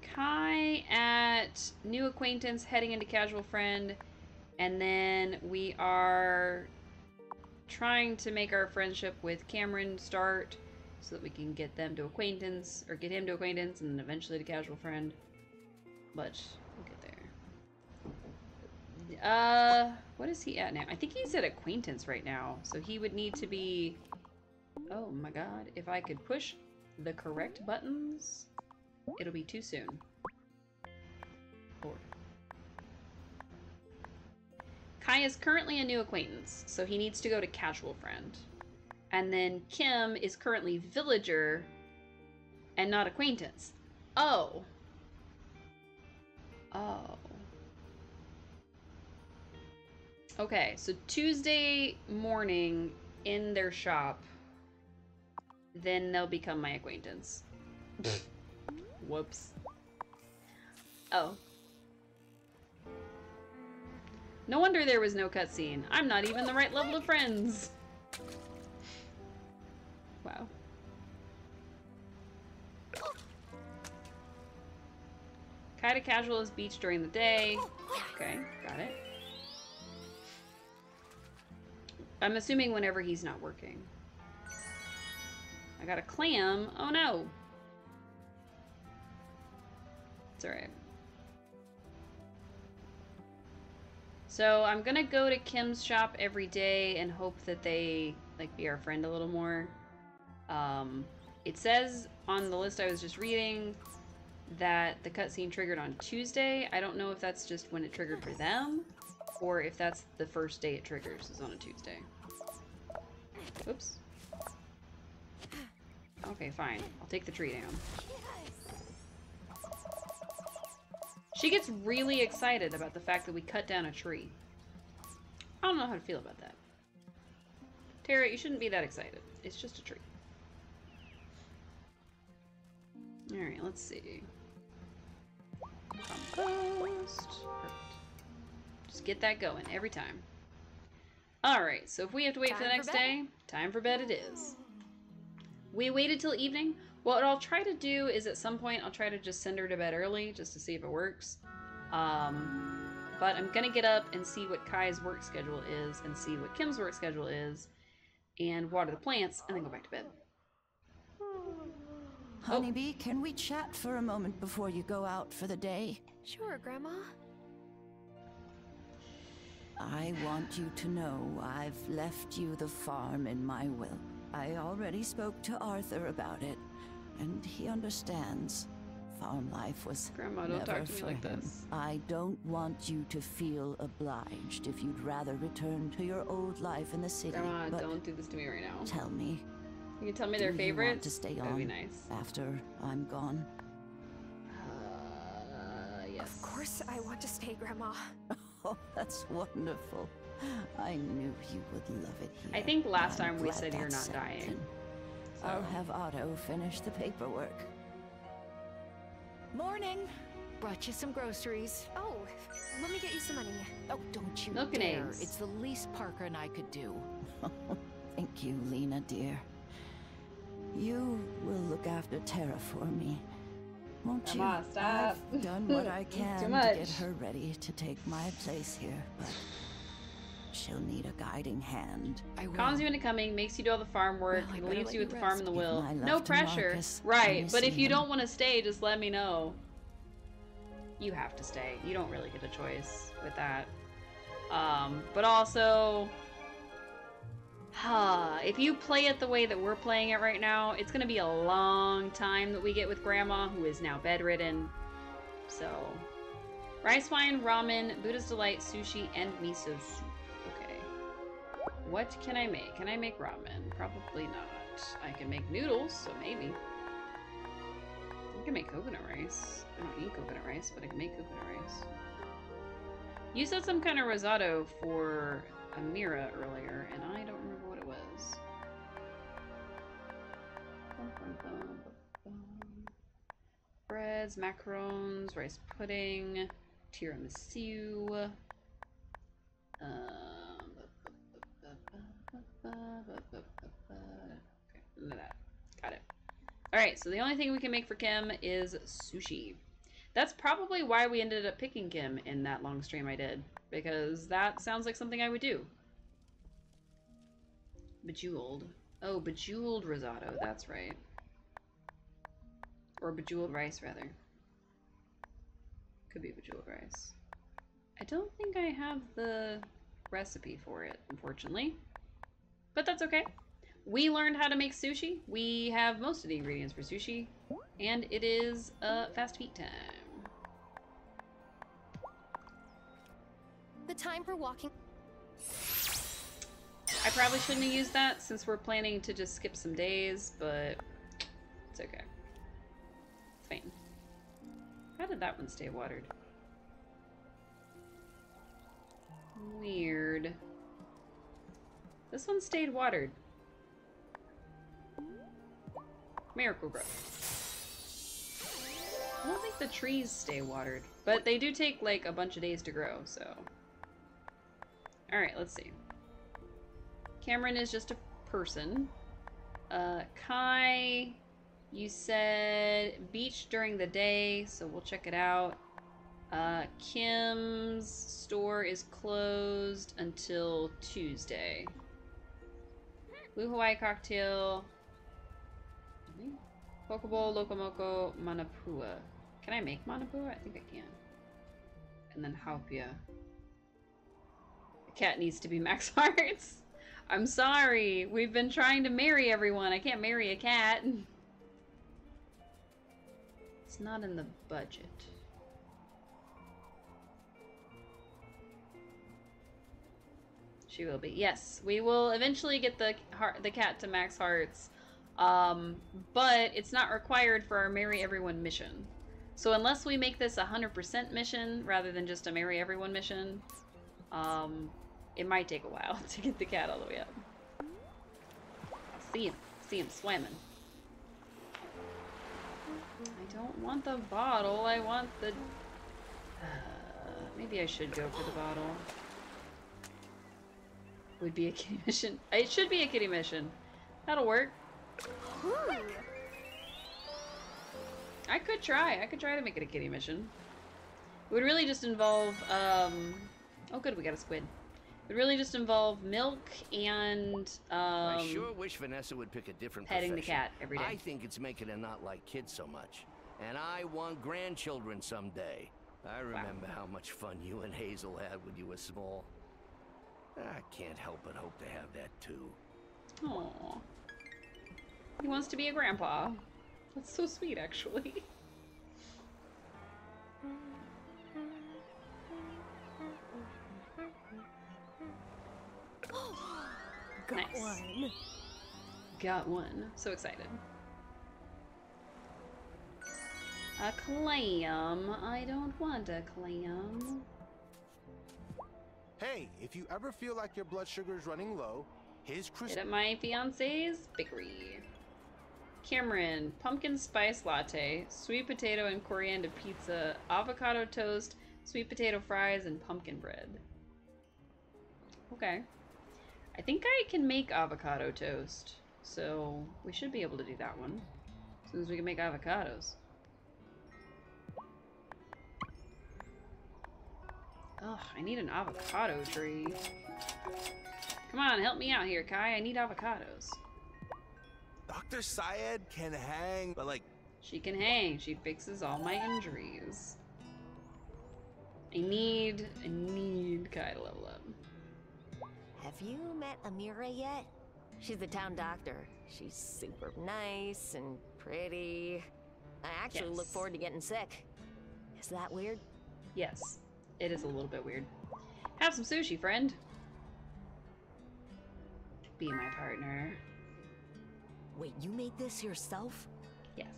Kai at new acquaintance heading into casual friend, and then we are trying to make our friendship with Cameron start so that we can get them to acquaintance, or get him to acquaintance and then eventually to casual friend. But we'll get there. What is he at now? I think he's at acquaintance right now, so he would need to be... oh my god, if I could push the correct buttons, it'll be too soon. Forward. Kai is currently a new acquaintance, so he needs to go to casual friend. And then Kim is currently villager and not acquaintance. Oh. Oh. Okay, so Tuesday morning in their shop, then they'll become my acquaintance. Whoops. Oh. No wonder there was no cutscene. I'm not even the right level of friends. Wow. Kai to casual is beach during the day. Okay, got it. I'm assuming whenever he's not working. I got a clam. Oh no. It's alright. So I'm gonna go to Kim's shop every day and hope that they like be our friend a little more. It says on the list I was just reading that the cutscene triggered on Tuesday. I don't know if that's just when it triggered for them, or if that's the first day it triggers is on a Tuesday. Oops. Okay, fine. I'll take the tree down. She gets really excited about the fact that we cut down a tree. I don't know how to feel about that. Tara, you shouldn't be that excited. It's just a tree. Alright, let's see. Compost. Perfect. Just get that going every time. Alright, so if we have to wait for the next day, time for bed it is. We waited till evening. What I'll try to do is at some point I'll try to just send her to bed early just to see if it works. But I'm gonna get up and see what Kai's work schedule is and see what Kim's work schedule is and water the plants and then go back to bed.
Honeybee, can we chat for a moment before you go out for the day?
Sure, Grandma.
I want you to know I've left you the farm in my will. I already spoke to Arthur about it, and he understands. Farm life was
Grandma, don't talk to me like this.
I don't want you to feel obliged if you'd rather return to your old life in the city.
Grandma, don't do this to me right now.
Tell me.
You can tell me their favorites?
You want to stay
That'd
on
be nice.
after I'm gone?
Yes.
Of course I want to stay, Grandma.
Oh, that's wonderful. I knew you would love it here.
I think last time we
glad
said you're not
that's
dying.
settled.
So.
I'll have Otto finish the paperwork.
Morning. Brought you some groceries.
Oh, let me get you some money.
Oh, don't you
Milk and
dare.
eggs.
It's the least Parker and I could do.
Thank you, Lena, dear. You will look after Tara for me, won't you?
Grandma, stop.
I've done what I
Too
can to
much.
get her ready to take my place here, but she'll need a guiding hand.
Calms you into coming, makes you do all the farm work,
Well, I
and
better
leaves
let
you
you
with the farm and the
rest.
will.
Give my
No
love to
pressure.
Marcus when
Right,
you
but if
see
you
him.
don't want to stay, just let me know. You have to stay. You don't really get a choice with that. But also, if you play it the way that we're playing it right now, it's going to be a long time that we get with Grandma, who is now bedridden. So, rice wine, ramen, Buddha's Delight, sushi, and miso soup. Okay. What can I make? Can I make ramen? Probably not. I can make noodles, so maybe. I can make coconut rice. I don't eat coconut rice, but I can make coconut rice. You said some kind of risotto for Amira earlier, and I don't remember what it was. Breads, macarons, rice pudding, tiramisu. Okay, none of that. Got it. Alright, so the only thing we can make for Kim is sushi. That's probably why we ended up picking Kim in that long stream I did, because that sounds like something I would do. Bejeweled. Oh, bejeweled risotto, that's right. Or bejeweled rice, rather. Could be bejeweled rice. I don't think I have the recipe for it, unfortunately. But that's okay. We learned how to make sushi. We have most of the ingredients for sushi. And it is fast feet time.
The time for walking.
I probably shouldn't have used that since we're planning to just skip some days, but it's okay. It's fine. How did that one stay watered? Weird. This one stayed watered. Miracle Grow. I don't think the trees stay watered, but they do take like a bunch of days to grow, so. Alright, let's see. Cameron is just a person. Kai, you said beach during the day, so we'll check it out. Kim's store is closed until Tuesday. Blue Hawaii cocktail. Pokeball, Locomoco, Manapua. Can I make Manapua? I think I can. And then Haupia. The cat needs to be max hearts. I'm sorry. We've been trying to marry everyone. I can't marry a cat. It's not in the budget. She will be. Yes, we will eventually get the cat to max hearts. But it's not required for our marry everyone mission. So unless we make this 100% mission rather than just a marry everyone mission, it might take a while to get the cat all the way up. See him swimming. I don't want the bottle, I want the... maybe I should go for the bottle. Would be a kitty mission. It should be a kitty mission. That'll work. I could try to make it a kitty mission. It would really just involve, oh good, we got a squid. would really just involve milk and
I sure wish Vanessa would pick a different
petting
profession.
the cat every day.
I think it's making her not like kids so much. And I want grandchildren someday. I remember how much fun you and Hazel had when you were small. I can't help but hope to have that too.
Aww. He wants to be a grandpa. That's so sweet, actually.
Got
nice.
one.
Got one. So excited. A clam. I don't want a clam.
Hey, if you ever feel like your blood sugar is running low, here's
Hit at my fiance's bakery. Cameron, pumpkin spice latte, sweet potato and coriander pizza, avocado toast, sweet potato fries, and pumpkin bread. Okay. I think I can make avocado toast, so we should be able to do that one. As soon as we can make avocados. Ugh, I need an avocado tree. Come on, help me out here, Kai. I need avocados.
Dr. Syed can hang, but like...
She can hang. She fixes all my injuries. I need Kai to level up.
Have you met Amira yet? She's the town doctor. She's super nice and pretty. I actually look forward to getting sick. Is that weird?
Yes, it is a little bit weird. Have some sushi, friend. Be my partner.
Wait, you made this yourself?
Yes.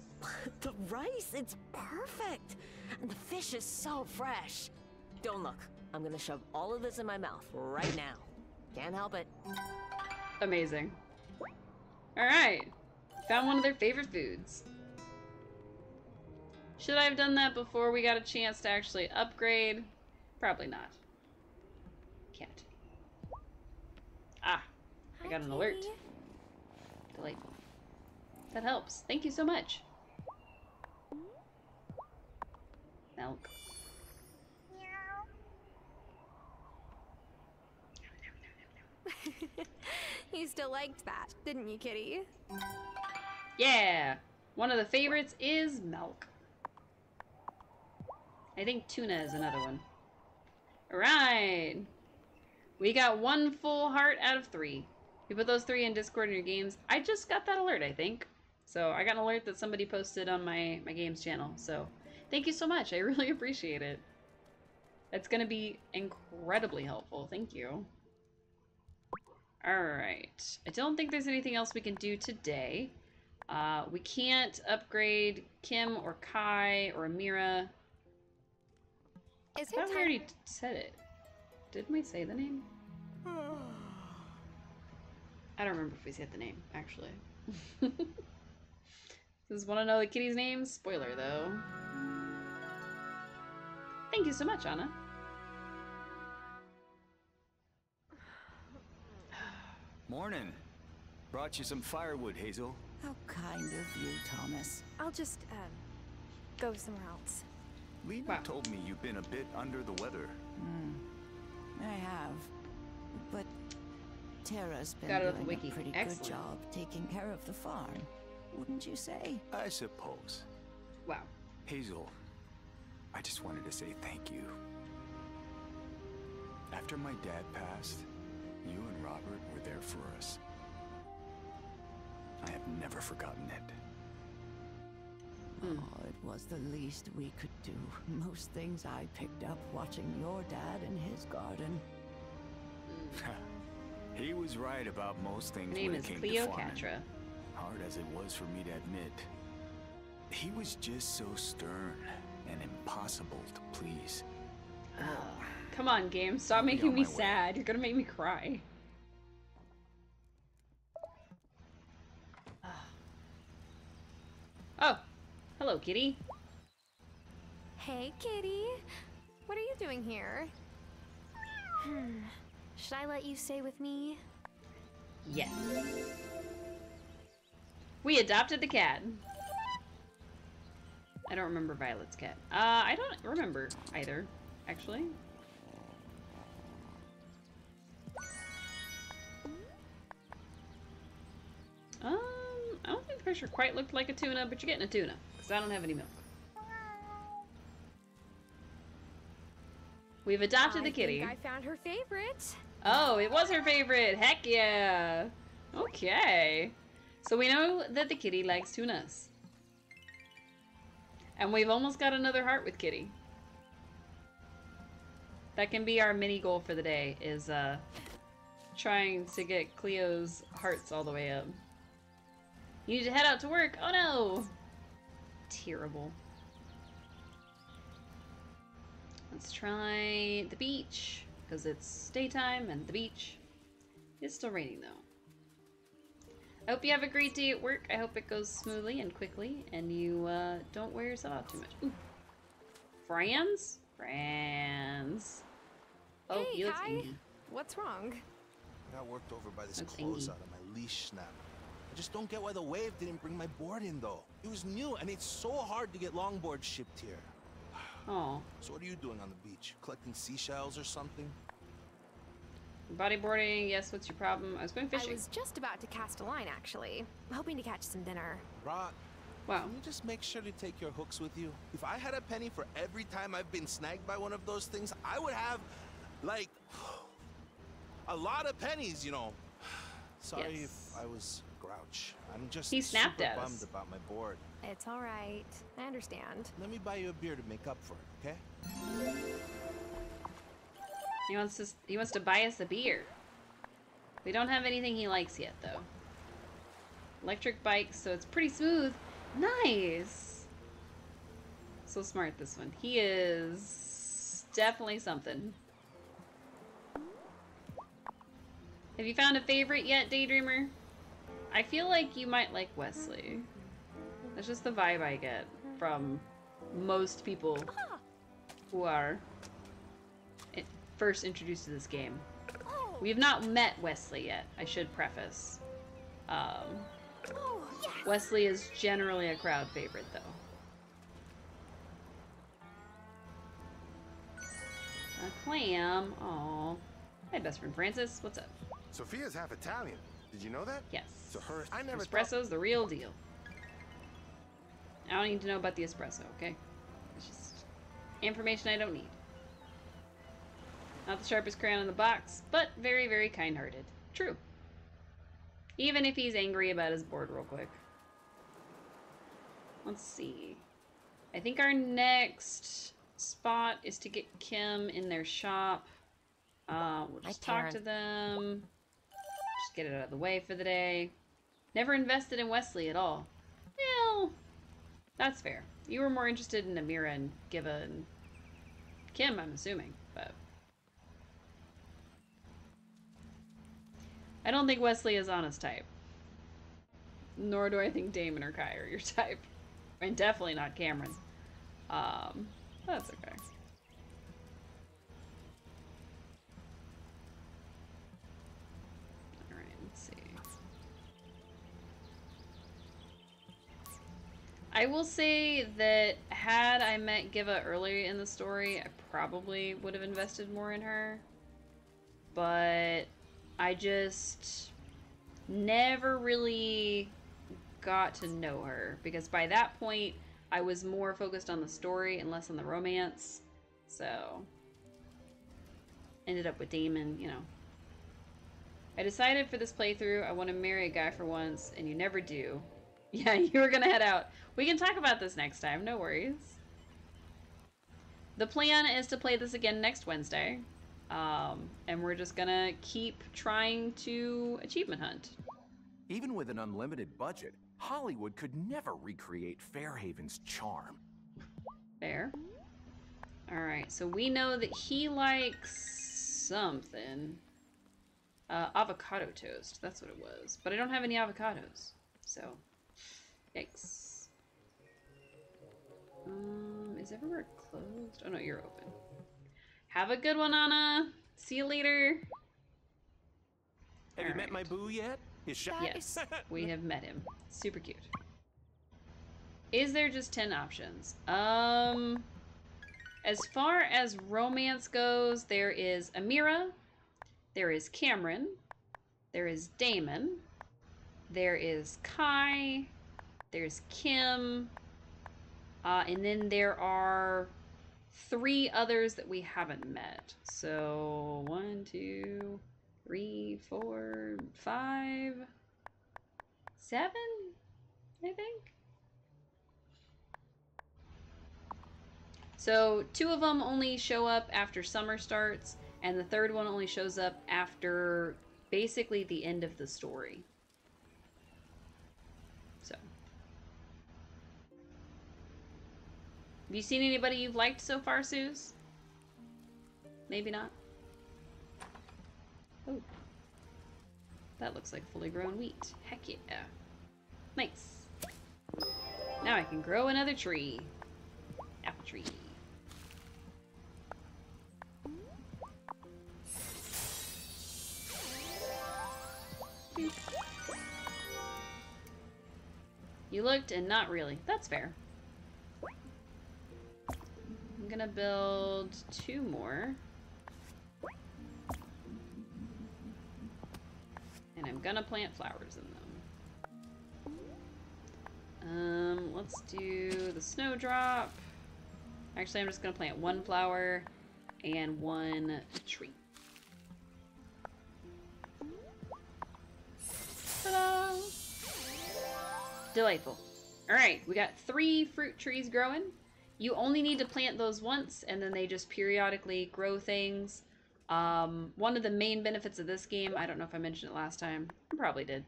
The rice, it's perfect. And the fish is so fresh. Don't look. I'm gonna shove all of this in my mouth right now. Can't help it.
Amazing. Alright. Found one of their favorite foods. Should I have done that before we got a chance to actually upgrade? Probably not. Can't. Ah. I got an alert. Delightful. That helps. Thank you so much. Milk.
You still liked that, didn't you, Kitty?
Yeah! One of the favorites is milk. I think tuna is another one. Alright! We got 1 full heart out of 3. You put those 3 in Discord in your games. I just got that alert, I think. So I got an alert that somebody posted on my games channel. So thank you so much. I really appreciate it. That's going to be incredibly helpful. Thank you. Alright. I don't think there's anything else we can do today. We can't upgrade Kim or Kai or Amira. I thought we already said it. Didn't we say the name? I don't remember if we said the name, actually. Does want to know the kitty's name? Spoiler, though. Thank you so much, Anna.
Morning. Brought you some firewood, Hazel.
How kind of you, Thomas.
I'll just, go somewhere else.
Lena told me you've been a bit under the weather.
I have. But Tara's been doing a pretty good job taking care of the farm. Wouldn't you say?
I suppose.
Wow.
Hazel, I just wanted to say thank you. After my dad passed, you and Robert were there for us. I have never forgotten it.
Oh, it was the least we could do. Most things I picked up watching your dad in his garden.
He was right about most things
Name
when
is
it came
Cleopatra.
to farming. Hard as it was for me to admit. He was just so stern and impossible to please.
Come on, game. Stop making me sad. You're gonna make me cry. Oh. Hello, kitty.
Hey, kitty. What are you doing here? Should I let you stay with me?
Yes. We adopted the cat. I don't remember Violet's cat. I don't remember either, actually. picture quite looked like a tuna, but you're getting a tuna, because I don't have any milk. We've adopted the kitty.
I found her favorite.
Oh, it was her favorite. Heck yeah. Okay. So we know that the kitty likes tunas. And we've almost got another heart with Kitty. That can be our mini goal for the day, is trying to get Cleo's hearts all the way up. You need to head out to work. Oh no! Terrible. Let's try the beach, because it's daytime and the beach is still raining though. I hope you have a great day at work. I hope it goes smoothly and quickly, and you don't wear yourself out too much. Ooh. Franz? Franz. Oh,
hey,
he looks
hi.
angry.
What's wrong?
I got worked over by this
Looks
close
angry.
out of my leash snap. I just don't get why the wave didn't bring my board in though. It was new and it's so hard to get longboards shipped here.
Oh.
So what are you doing on the beach? Collecting seashells or something?
Bodyboarding, yes, what's your problem? I was going fishing.
I was just about to cast a line, actually. Hoping to catch some dinner.
Brah,
wow.
Can you just make sure to take your hooks with you? If I had a penny for every time I've been snagged by one of those things, I would have, like, a lot of pennies, you know. Sorry if I was grouch. I'm just super bummed about my board.
It's all right. I understand.
Let me buy you a beer to make up for it, okay?
He wants to buy us a beer. We don't have anything he likes yet, though. Electric bikes, so it's pretty smooth. Nice. So smart, this one. He is definitely something. Have you found a favorite yet, Daydreamer? I feel like you might like Wesley. That's just the vibe I get from most people who are first introduced to this game. We have not met Wesley yet, I should preface. Wesley is generally a crowd favorite, though. A clam. Aw. Hi, best friend Francis. What's up?
Sophia's half Italian. Did you know that?
Yes.
So I never
Espresso's the real deal. I don't need to know about the espresso, okay? It's just information I don't need. Not the sharpest crayon in the box, but very, very kind-hearted. True. Even if he's angry about his board real quick. Let's see. I think our next spot is to get Kim in their shop. We'll just talk to them. Just get it out of the way for the day. Never invested in Wesley at all. Well, that's fair. You were more interested in Amira and Giva and Kim, I'm assuming, but I don't think Wesley is Anna's type. Nor do I think Damon or Kai are your type. And definitely not Cameron. That's okay. Alright, let's see. I will say that had I met Giva earlier in the story, I probably would have invested more in her. But I just never really got to know her, because by that point I was more focused on the story and less on the romance. So ended up with Damon, you know. I decided for this playthrough I want to marry a guy for once, and you never do. Yeah, you were gonna head out. We can talk about this next time, no worries. The plan is to play this again next Wednesday. And we're just gonna keep trying to achievement hunt.
Even with an unlimited budget, Hollywood could never recreate Fairhaven's charm.
Fair. Alright, so we know that he likes something. Avocado toast, that's what it was. But I don't have any avocados, so yikes. Is everywhere closed? Oh no, you're open. Have a good one, Anna. See you later.
Have you met my boo yet?
Yes, we have met him. Super cute. Is there just 10 options? As far as romance goes, there is Amira, there is Cameron, there is Damon, there is Kai, There's Kim. And then there are 3 others that we haven't met. So 1, 2, 3, 4, 5, 7, I think. So 2 of them only show up after summer starts, and the 3rd one only shows up after basically the end of the story. So, have you seen anybody you've liked so far, Suze? Maybe not. Oh, that looks like fully grown wheat. Heck yeah. Nice. Now I can grow another tree. Apple tree. You looked and not really. That's fair. I'm gonna build 2 more. And I'm gonna plant flowers in them. Let's do the snowdrop. Actually, I'm just gonna plant 1 flower and 1 tree. Ta-da! Delightful. Alright, we got 3 fruit trees growing. You only need to plant those once, and then they just periodically grow things. One of the main benefits of this game, I don't know if I mentioned it last time, I probably did,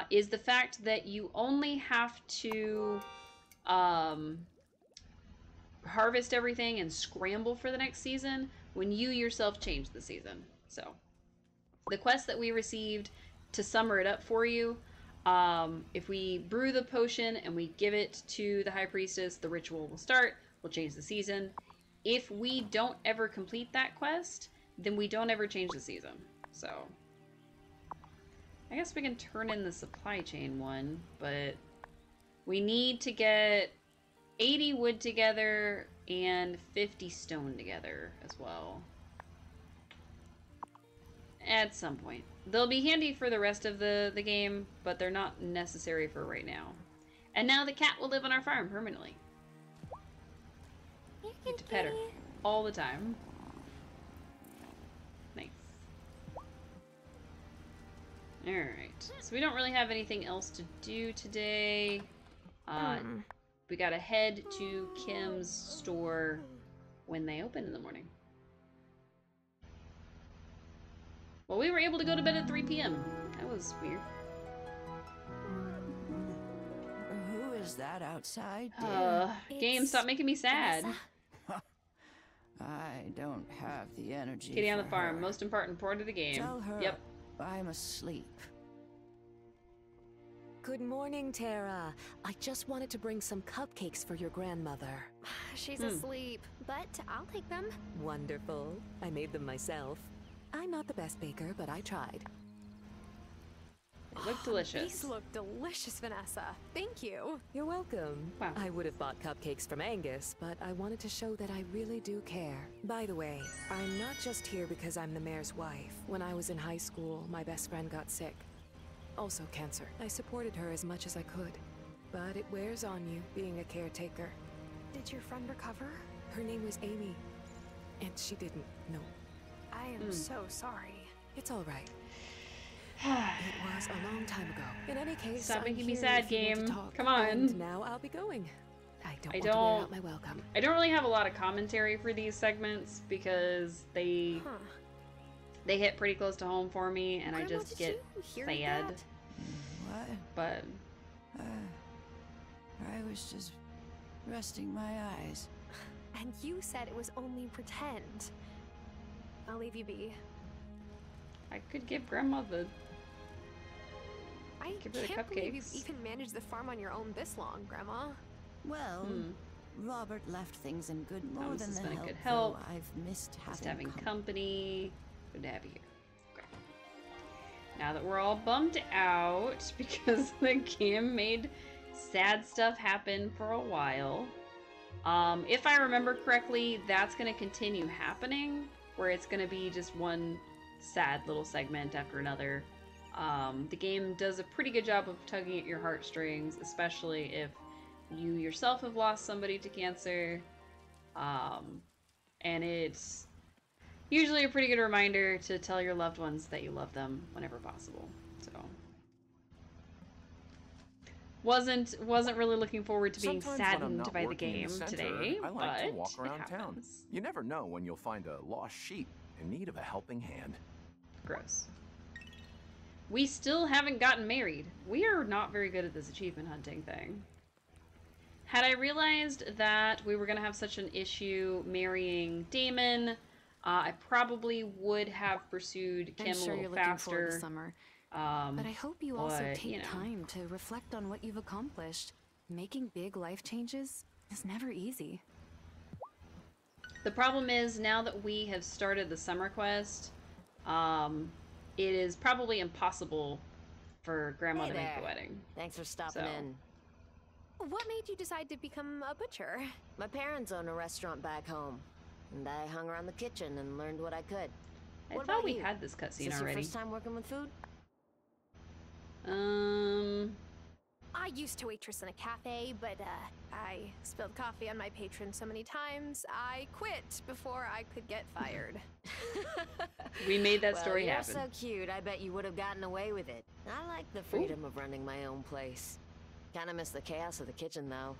is the fact that you only have to harvest everything and scramble for the next season when you yourself change the season. So, the quest that we received, to summer it up for you, if we brew the potion and we give it to the High Priestess, the ritual will start. We'll change the season. If we don't ever complete that quest, then we don't ever change the season. So, I guess we can turn in the supply chain one, but we need to get 80 wood together and 50 stone together as well. At some point. They'll be handy for the rest of the game, but they're not necessary for right now. And now the cat will live on our farm permanently. Need to pet her all the time. Nice. Alright, so we don't really have anything else to do today. We gotta head to Kim's store when they open in the morning. Well, we were able to go to bed at 3 p.m. That was weird.
Who is that outside?
Game, stop making me sad.
I don't have the energy.
Kitty on the farm, most important part of the game.
Tell her
yep.
I'm asleep.
Good morning, Tara. I just wanted to bring some cupcakes for your grandmother.
She's asleep, but I'll take them.
Wonderful. I made them myself. I'm not the best baker, but I tried.
They look delicious.
These look delicious, Vanessa. Thank you.
You're welcome.
Wow.
I would have bought cupcakes from Angus, but I wanted to show that I really do care. By the way, I'm not just here because I'm the mayor's wife. When I was in high school, my best friend got sick. Also cancer. I supported her as much as I could. But it wears on you, being a caretaker.
Did your friend recover?
Her name was Amy. And she didn't, no.
I am so sorry.
It's all right. It was a long time ago. In any case,
stop making me sad, game. Come on.
And now I'll be going. I don't want to wear out my welcome.
I don't really have a lot of commentary for these segments because they hit pretty close to home for me, and I just get sad.
What?
But
I was just resting my eyes.
And you said it was only pretend. I'll leave you be.
I could give Grandma the.
I can't believe you've even managed the farm on your own this long, Grandma.
Well, Robert left things in good more
Thomas
than
has been
the
a good
help.
help.
I've missed
having company. Good to have you here. Okay. Now that we're all bummed out because the game made sad stuff happen for a while, if I remember correctly, that's going to continue happening, where it's going to be just one sad little segment after another. The game does a pretty good job of tugging at your heartstrings, especially if you yourself have lost somebody to cancer. And it's usually a pretty good reminder to tell your loved ones that you love them whenever possible. So wasn't really looking forward to being saddened by the game today,
I like
but
to walk around town.
happens.
You never know when you'll find a lost sheep in need of a helping hand.
Gross. We still haven't gotten married. We are not very good at this achievement hunting thing. Had I realized that we were going to have such an issue marrying Damon, I probably would have pursued Kim a little faster.
Forward to summer. But I hope you also take time to reflect on what you've accomplished. Making big life changes is never easy.
The problem is, now that we have started the summer quest, it is probably impossible for Grandma to make the wedding.
Thanks for stopping in.
What made you decide to become a butcher?
My parents own a restaurant back home, and I hung around the kitchen and learned what I could.
I thought we had this cutscene already.
Is this your first time working with food?
I used to waitress in a cafe, but I spilled coffee on my patron so many times, I quit before I could get fired.
We made that story happen.
You're so cute, I bet you would have gotten away with it. I like the freedom of running my own place. Kinda miss the chaos of the kitchen, though.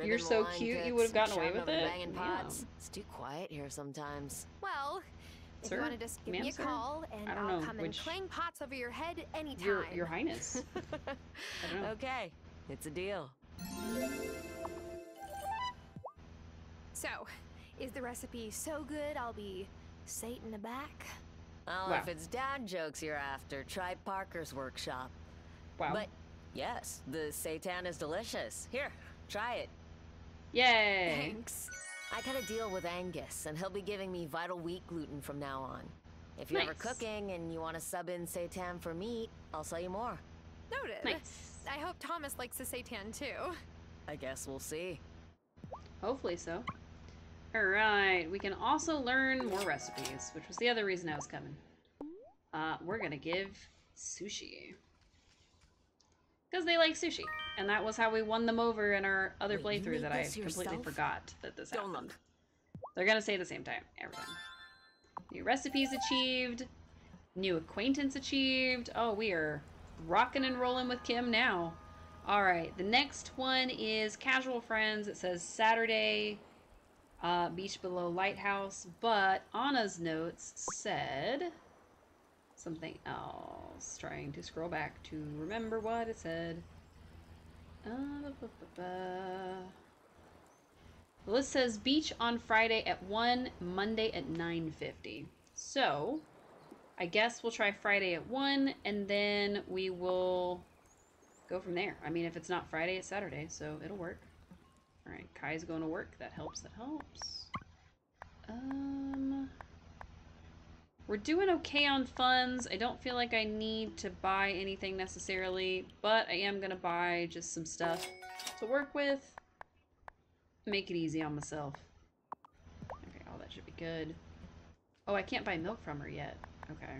You're so cute, you would have gotten away with it?
Pots. It's too quiet here sometimes.
Well, if you want to just give me a call, and I'll come and clang pots over your head anytime.
Your Highness. I don't know.
Okay, it's a deal.
So, is the recipe so good I'll be Satan aback?
Well, if it's dad jokes you're after, try Parker's workshop.
Wow.
But yes, the seitan is delicious. Here, try it.
Yay!
Thanks. I got a deal with Angus, and he'll be giving me vital wheat gluten from now on. If you're ever cooking and you want to sub in seitan for meat, I'll sell you more.
Noted.
Nice.
I hope Thomas likes the seitan too.
I guess we'll see.
Hopefully so. Alright, we can also learn more recipes, which was the other reason I was coming. We're gonna give sushi. Because they like sushi. And that was how we won them over in our other playthrough that I completely forgot that this happened. They're gonna say the same time, every time. New recipes achieved. New acquaintance achieved. Oh, we are rocking and rolling with Kim now. Alright, the next one is Casual Friends. It says Saturday, beach below lighthouse. But Anna's notes said something else. Trying to scroll back to remember what it said. The list says beach on Friday at 1, Monday at 9:50. So, I guess we'll try Friday at 1, and then we will go from there. I mean, if it's not Friday, it's Saturday, so it'll work. Alright, Kai's going to work. That helps, that helps. We're doing okay on funds. I don't feel like I need to buy anything necessarily, but I am going to buy just some stuff to work with. Make it easy on myself. Okay, oh, that should be good. Oh, I can't buy milk from her yet. Okay.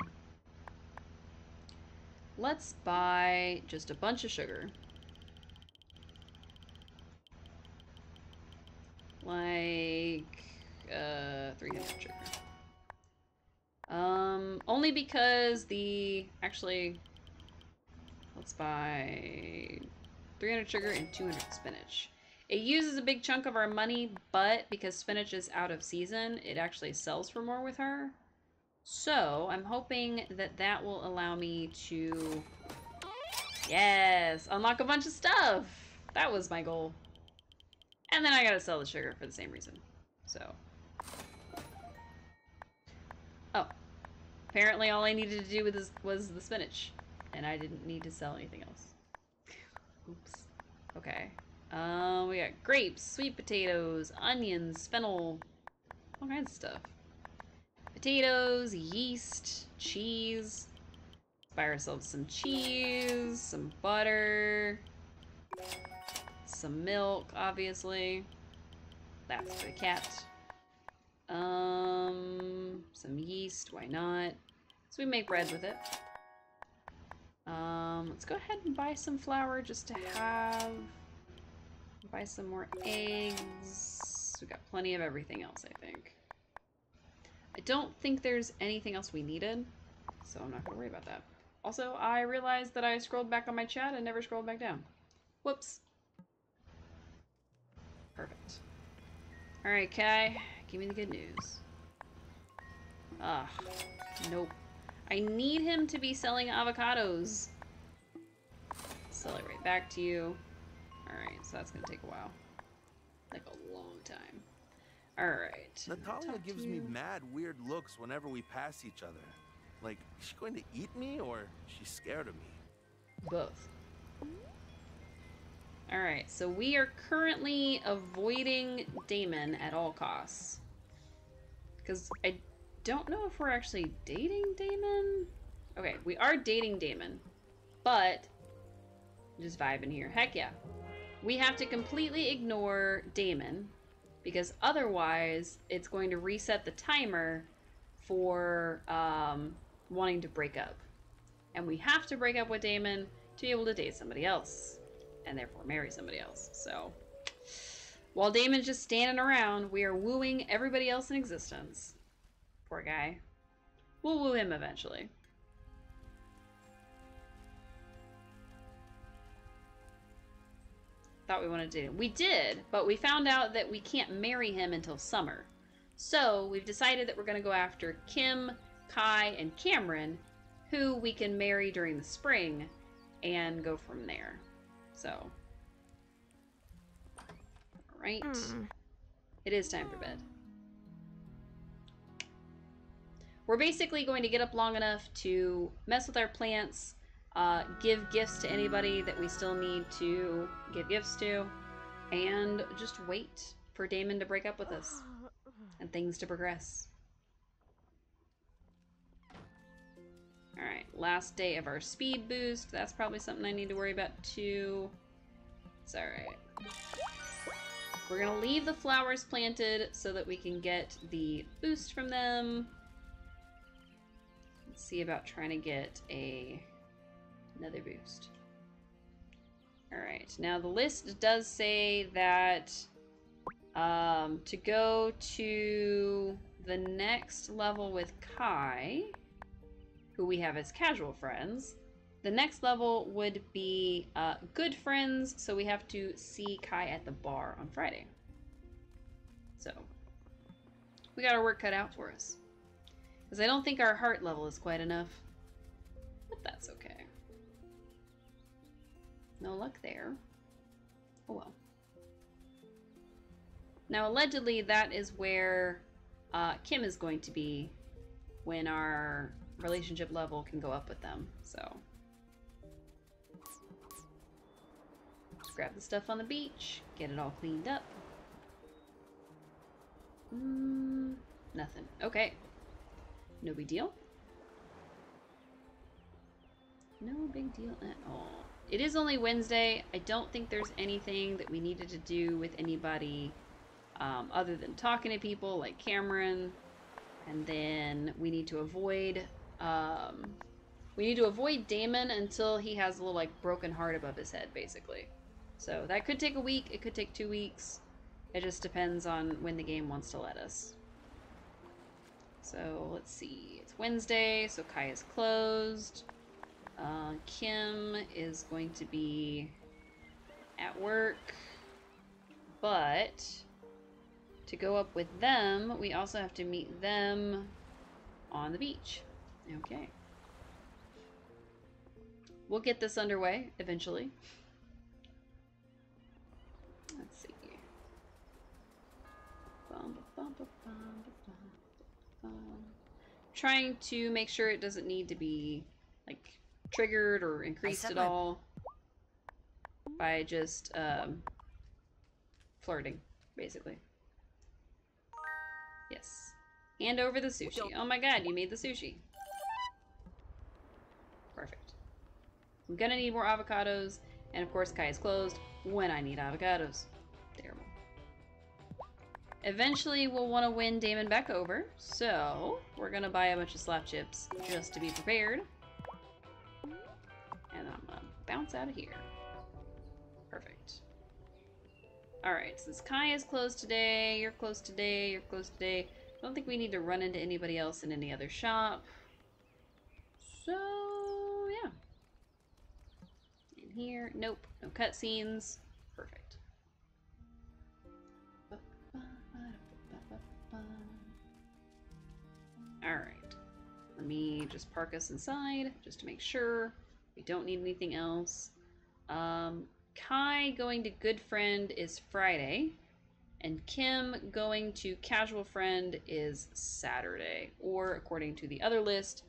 Let's buy just a bunch of sugar. Like, 300 sugar. Only because actually, let's buy 300 sugar and 200 spinach. It uses a big chunk of our money, but because spinach is out of season, it actually sells for more with her. So, I'm hoping that that will allow me to, yes, unlock a bunch of stuff. That was my goal. And then I gotta sell the sugar for the same reason. So. Oh. Apparently all I needed to do with this was the spinach. And I didn't need to sell anything else. Oops. Okay. We got grapes, sweet potatoes, onions, fennel, all kinds of stuff. Potatoes, yeast, cheese. Let's buy ourselves some cheese, some butter, some milk, obviously. That's for the cat. Some yeast, why not? So we make bread with it. Let's go ahead and buy some flour just to have. Buy some more eggs. We got plenty of everything else, I think. I don't think there's anything else we needed, so I'm not gonna worry about that. Also, I realized that I scrolled back on my chat and never scrolled back down. Whoops. Perfect. Alright, Kai, give me the good news. Ugh. Nope. I need him to be selling avocados. Sell it right back to you. Alright, so that's gonna take a while. Like a long time. Alright.
Natalia gives me mad weird looks whenever we pass each other. Like, is she going to eat me or she's scared of me?
Both. Alright, so we are currently avoiding Damon at all costs. Because I don't know if we're actually dating Damon. Okay, we are dating Damon. But, just vibing here. Heck yeah. We have to completely ignore Damon. Because otherwise, it's going to reset the timer for wanting to break up. And we have to break up with Damon to be able to date somebody else. And therefore marry somebody else. So, while Damon's just standing around, we are wooing everybody else in existence. Poor guy. We'll woo him eventually. Thought we wanted to date him. We did, but we found out that we can't marry him until summer. So, we've decided that we're going to go after Kim, Kai, and Cameron, who we can marry during the spring, and go from there. So, alright. It is time for bed. We're basically going to get up long enough to mess with our plants, give gifts to anybody that we still need to give gifts to, and just wait for Damon to break up with us and things to progress. Alright, last day of our speed boost. That's probably something I need to worry about too. It's alright. We're gonna leave the flowers planted so that we can get the boost from them. Let's see about trying to get another boost. Alright, now the list does say that to go to the next level with Kai, who we have as casual friends, the next level would be good friends, so we have to see Kai at the bar on Friday. So, we got our work cut out for us. Because I don't think our heart level is quite enough. But that's okay. No luck there. Oh well. Now, allegedly, that is where Kim is going to be when our relationship level can go up with them, so. Just grab the stuff on the beach, get it all cleaned up. Nothing. Okay. No big deal. No big deal at all. It is only Wednesday. I don't think there's anything that we needed to do with anybody other than talking to people like Cameron. And then we need to avoid Damon until he has a little like broken heart above his head, basically. So that could take a week, it could take 2 weeks. It just depends on when the game wants to let us. So let's see, it's Wednesday, so Kai is closed. Kim is going to be at work, but to go up with them, we also have to meet them on the beach. Okay. We'll get this underway eventually. Let's see. Trying to make sure it doesn't need to be like triggered or increased at all by just flirting, basically. Yes. Hand over the sushi. Oh my god, you made the sushi. Perfect. I'm gonna need more avocados, and of course Kai is closed when I need avocados. Terrible. Eventually we'll want to win Damon back over, so we're gonna buy a bunch of slap chips just to be prepared. gets out of here. Perfect. Alright, since Kai is closed today, you're closed today, you're closed today. I don't think we need to run into anybody else in any other shop. So, yeah. In here, nope, no cutscenes. Perfect. Alright. Let me just park us inside, just to make sure we don't need anything else. Kai going to Good Friend is Friday, and Kim going to Casual Friend is Saturday, or according to the other list,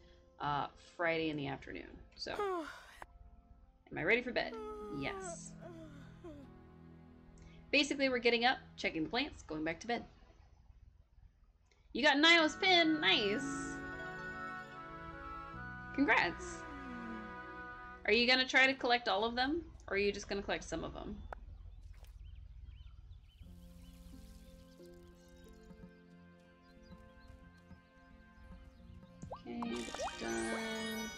Friday in the afternoon. So, am I ready for bed? Yes. Basically, we're getting up, checking the plants, going back to bed. You got Nio's pin! Nice! Congrats! Are you gonna try to collect all of them? Or are you just gonna collect some of them? Okay, that's done.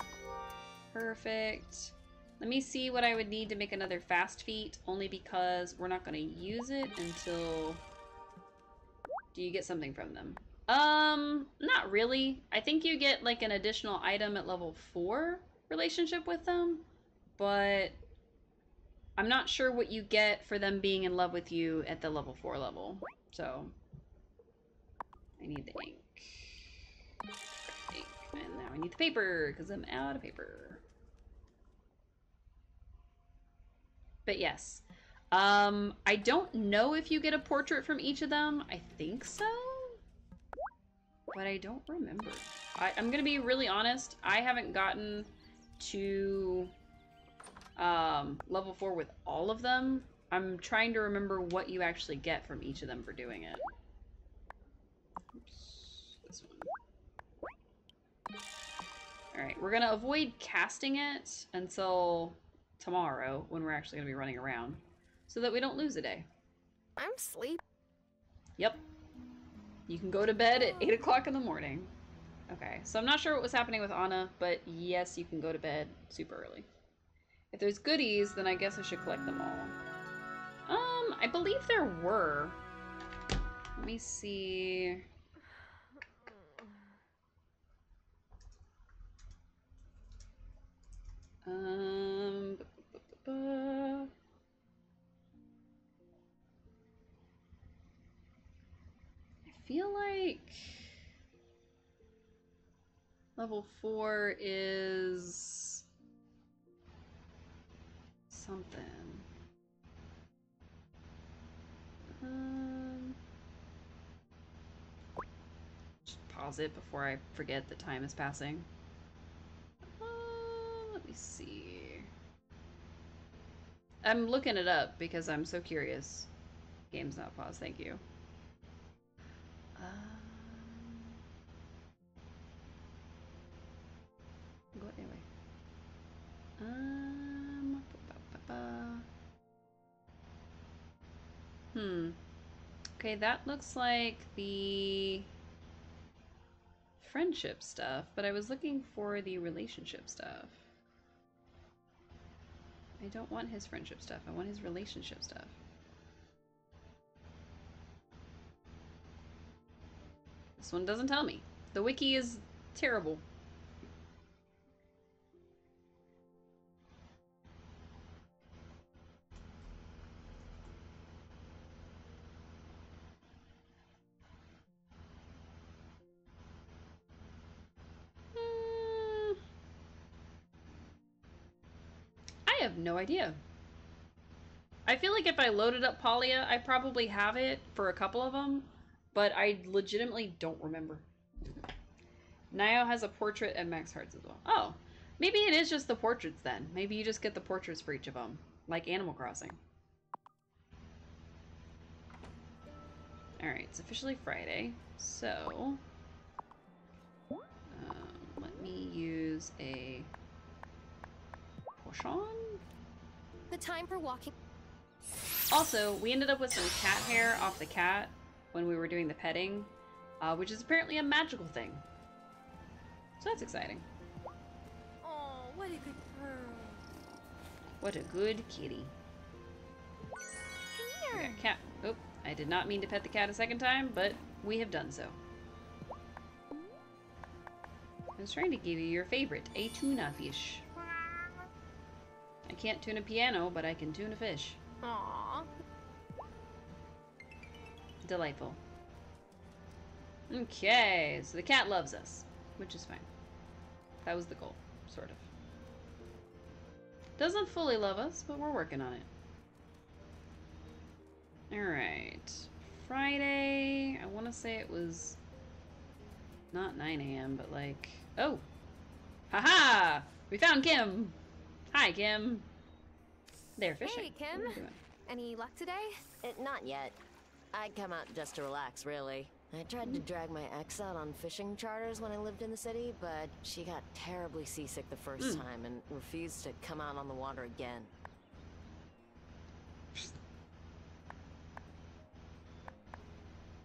Perfect. Let me see what I would need to make another fast feet, only because we're not gonna use it until... Do you get something from them? Not really. I think you get like an additional item at level 4 relationship with them, but I'm not sure what you get for them being in love with you at the level 4 level. So, I need the ink. And now I need the paper, because I'm out of paper. But yes. I don't know if you get a portrait from each of them. I think so? But I don't remember. I'm gonna be really honest. I haven't gotten to level 4 with all of them. I'm trying to remember what you actually get from each of them for doing it. Oops, this one. Alright, we're gonna avoid casting it until tomorrow, when we're actually gonna be running around, so that we don't lose a day.
I'm asleep.
Yep. You can go to bed at 8 o'clock in the morning. Okay, so I'm not sure what was happening with Anna, but yes, you can go to bed super early. If there's goodies, then I guess I should collect them all. I believe there were. Let me see. I feel like level 4 is something. Just pause it before I forget the time is passing. Let me see. I'm looking it up because I'm so curious. Game's not paused, thank you. Go anyway. Okay, that looks like the friendship stuff, but I was looking for the relationship stuff. I don't want his friendship stuff, I want his relationship stuff. This one doesn't tell me. The wiki is terrible. I have no idea. I feel like if I loaded up Polya, I probably have it for a couple of them, but I legitimately don't remember. Nio has a portrait and Max Hearts as well. Oh, maybe it is just the portraits then. Maybe you just get the portraits for each of them, like Animal Crossing. Alright, it's officially Friday, so let me use a potion.
The time for walking.
Also, we ended up with some cat hair off the cat when we were doing the petting, which is apparently a magical thing. So that's exciting.
Oh, what a good girl.
What a good kitty.
Come here.
Cat. Oh, I did not mean to pet the cat a second time, but we have done so. I was trying to give you your favorite, a tuna fish. I can't tune a piano, but I can tune a fish.
Aww.
Delightful. Okay, so the cat loves us, which is fine. That was the goal, sort of. Doesn't fully love us, but we're working on it. Alright. Friday, I want to say it was not 9 a.m., but like... Oh! Haha! We found Kim! Hi, Kim! They're fishing.
Hey, Kim. Any luck today?
Not yet. I'd come out just to relax, really. I tried to drag my ex out on fishing charters when I lived in the city, but she got terribly seasick the first time and refused to come out on the water again.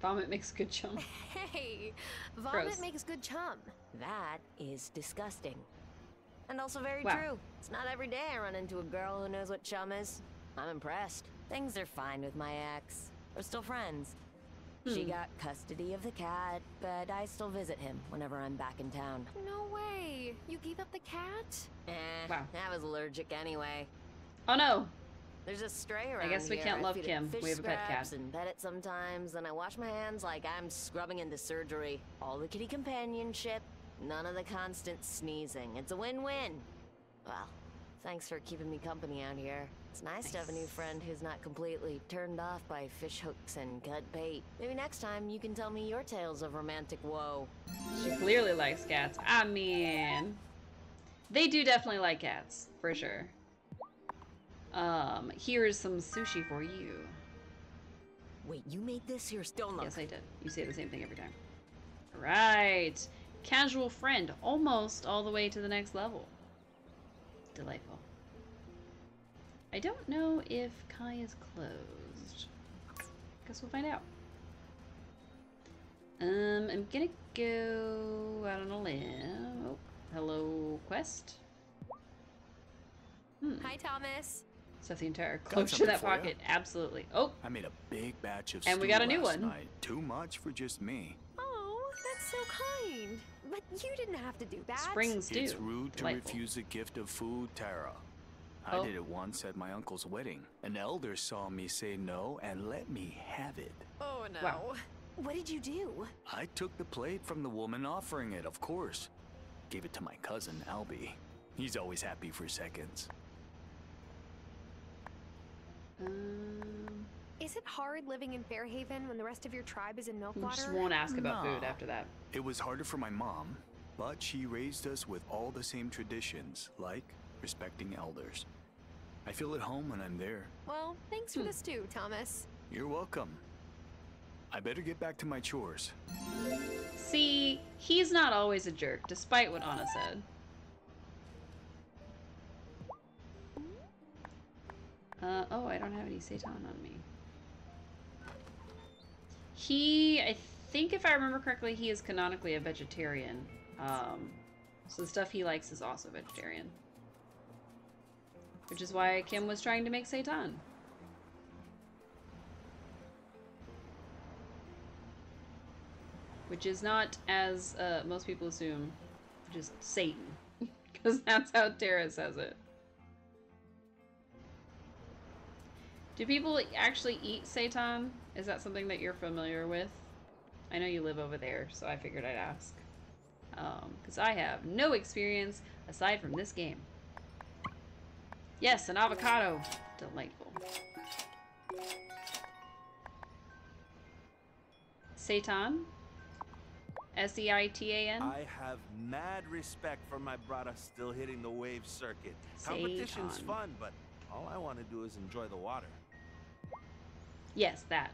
Vomit makes good chum.
Hey, vomit
Gross.
makes good chum.
That is disgusting. And also very
Wow.
true. It's not every day I run into a girl who knows what chum is. I'm impressed. Things are fine with my ex. We're still friends. She got custody of the cat, but I still visit him whenever I'm back in town.
No way. You gave up the cat?
Wow.
I was allergic anyway.
Oh no!
There's a stray around
I guess we
here.
can't love
feed it
Kim.
fish
We have a pet cat.
scraps and pet it sometimes, and I wash my hands like I'm scrubbing into surgery. All the kitty companionship, none of the constant sneezing. It's a win-win. Well, thanks for keeping me company out here. It's nice to have a new friend who's not completely turned off by fish hooks and cut bait. Maybe next time you can tell me your tales of romantic woe.
She clearly likes cats. I mean... They do definitely like cats, for sure. Here's some sushi for you.
Wait, you made this? You're still not.
Yes, I did. You say the same thing every time. Right. Casual friend. Almost all the way to the next level. Delightful. I don't know if Kai is closed. Guess we'll find out. I'm gonna go out on a limb. Oh, hello, quest.
Hi, Thomas.
Stuff the entire close to that pocket. Absolutely. Oh,
I made a big batch of
and we got a new one.
Night. Too much for just me.
Oh, that's so kind. But you didn't have to do that.
Spring stew.
It's rude to
Delightful.
refuse a gift of food, Tara. I did it once at my uncle's wedding. An elder saw me say no and let me have it.
Oh no.
Wow.
What did you do?
I took the plate from the woman offering it, of course. Gave it to my cousin, Albie. He's always happy for seconds.
Is it hard living in Fairhaven when the rest of your tribe is in Milkwater?
Just won't ask about food after that.
It was harder for my mom, but she raised us with all the same traditions, like respecting elders. I feel at home when I'm there.
Well, thanks for the stew, Thomas.
You're welcome. I better get back to my chores.
See, he's not always a jerk, despite what Anna said. Oh, I don't have any seitan on me. I think if I remember correctly, he is canonically a vegetarian. So the stuff he likes is also vegetarian. Which is why Kim was trying to make seitan. Which is not, as most people assume, just Satan. Because that's how Tara says it. Do people actually eat seitan? Is that something that you're familiar with? I know you live over there, so I figured I'd ask. Because I have no experience aside from this game. Yes, an avocado. Delightful. Seitan? S-E-I-T-A-N?
I have mad respect for my brother still hitting the wave circuit. Competition's
Seitan.
fun, but all I want to do is enjoy the water.
Yes, that.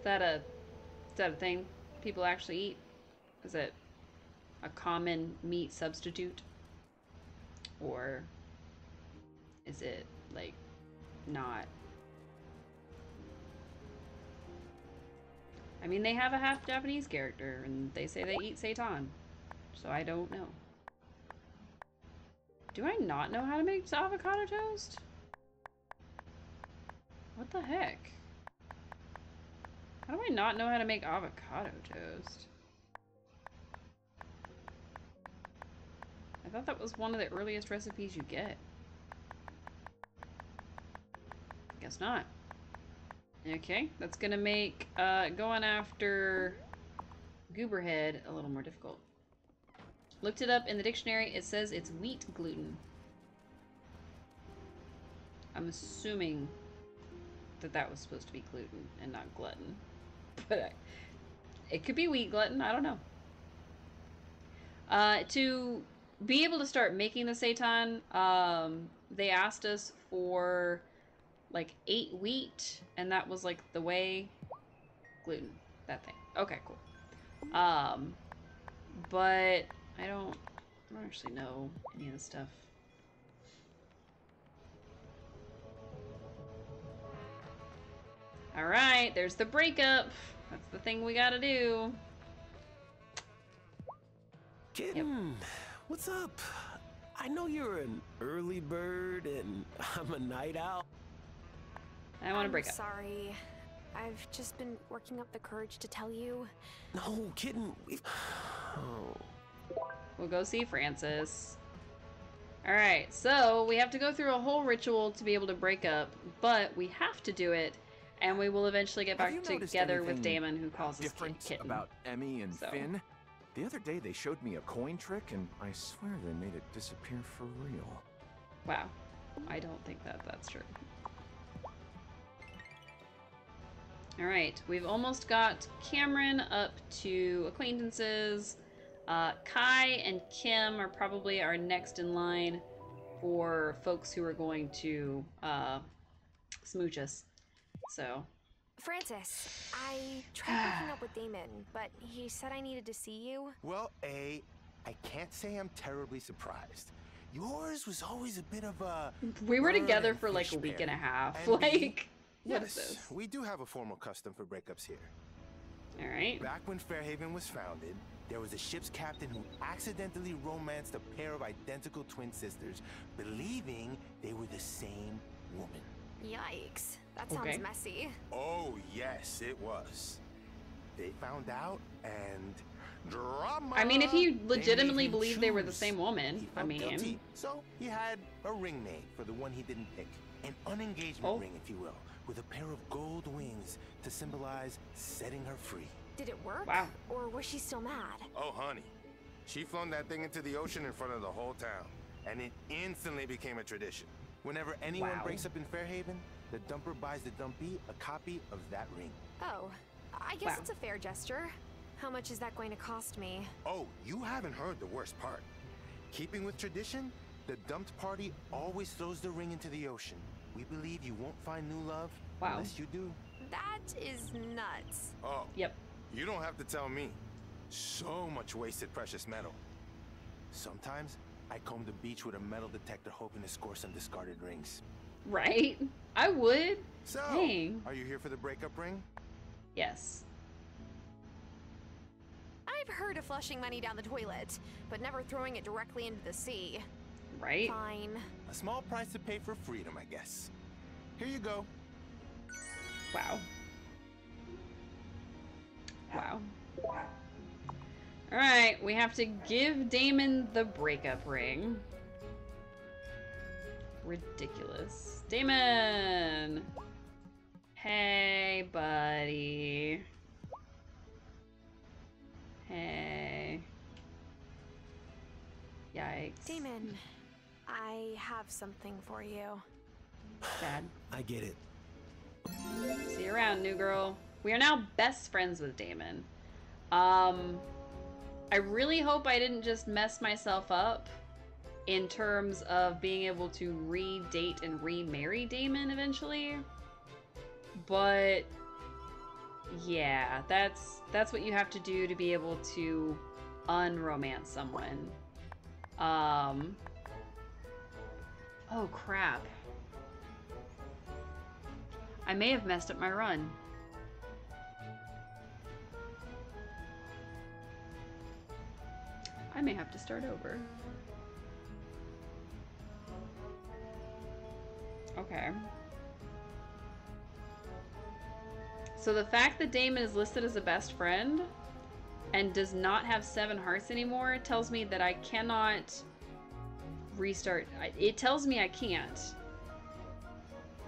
Is that a thing people actually eat? Is it a common meat substitute? Or is it, like, not? I mean, they have a half Japanese character, and they say they eat seitan. so I don't know. Do I not know how to make avocado toast? What the heck? How do I not know how to make avocado toast? I thought that was one of the earliest recipes you get. Guess not. Okay, that's gonna make going after Gooberhead a little more difficult. Looked it up in the dictionary, it says it's wheat gluten. I'm assuming that that was supposed to be gluten and not glutton. But it could be wheat glutton, I don't know. To be able to start making the seitan, they asked us for like 8 wheat, and that was like the whey gluten, that thing. Okay, cool. But I don't actually know any of this stuff. All right, there's the breakup. That's the thing we gotta do.
Kitten, what's up? I know you're an early bird and I'm a night owl.
I want to break up.
Sorry. I've just been working up the courage to tell you.
No, kitten, we've... Oh.
We'll go see Francis. Alright, so we have to go through a whole ritual to be able to break up, but we have to do it, and we will eventually get back together with Damon, who calls us Kitten.
About Emmy and Finn? The other day they showed me a coin trick, and I swear they made it disappear for real.
Wow. I don't think that's true. Alright, we've almost got Cameron up to acquaintances. Kai and Kim are probably our next in line for folks who are going to smooch us. So,
Francis, I tried hooking up with Damon, but he said I needed to see you.
Well, I can't say I'm terribly surprised. Yours was always a bit of a...
We were together for like a week and a half. Like, what is this?
We do have a formal custom for breakups here.
All right.
Back when Fairhaven was founded, there was a ship's captain who accidentally romanced a pair of identical twin sisters, believing they were the same woman.
Yikes. That sounds messy.
Oh, yes, it was. They found out and... drama!
I mean, if he legitimately believed they were the same woman, I mean...
guilty. So he had a ring made for the one he didn't pick. An unengagement ring, if you will, with a pair of gold wings to symbolize setting her free.
Did it work?
Wow.
Or was she still mad?
Oh, honey. She flung that thing into the ocean in front of the whole town, and it instantly became a tradition. Whenever anyone breaks up in Fairhaven, the dumper buys the dumpee a copy of that ring.
Oh, I guess it's a fair gesture. How much is that going to cost me?
Oh, you haven't heard the worst part. Keeping with tradition, the dumped party always throws the ring into the ocean. We believe you won't find new love unless you do.
That is nuts.
Oh.
Yep.
You don't have to tell me. So much wasted precious metal. Sometimes I comb the beach with a metal detector hoping to score some discarded rings.
Right? I would.
So,
dang.
Are you here for the breakup ring?
Yes.
I've heard of flushing money down the toilet, but never throwing it directly into the sea.
Right?
Fine.
A small price to pay for freedom, I guess. Here you go.
Wow. Wow. Alright, we have to give Damon the breakup ring. Ridiculous. Damon! Hey, buddy. Hey. Yikes.
Damon, I have something for you.
Sad.
I get it.
See you around, new girl. We are now best friends with Damon. I really hope I didn't just mess myself up in terms of being able to re-date and remarry Damon eventually. But yeah, that's what you have to do to be able to unromance someone. Oh crap. I may have messed up my run. I may have to start over. Okay. So the fact that Damon is listed as a best friend and does not have 7 hearts anymore tells me that I cannot restart. It tells me I can't.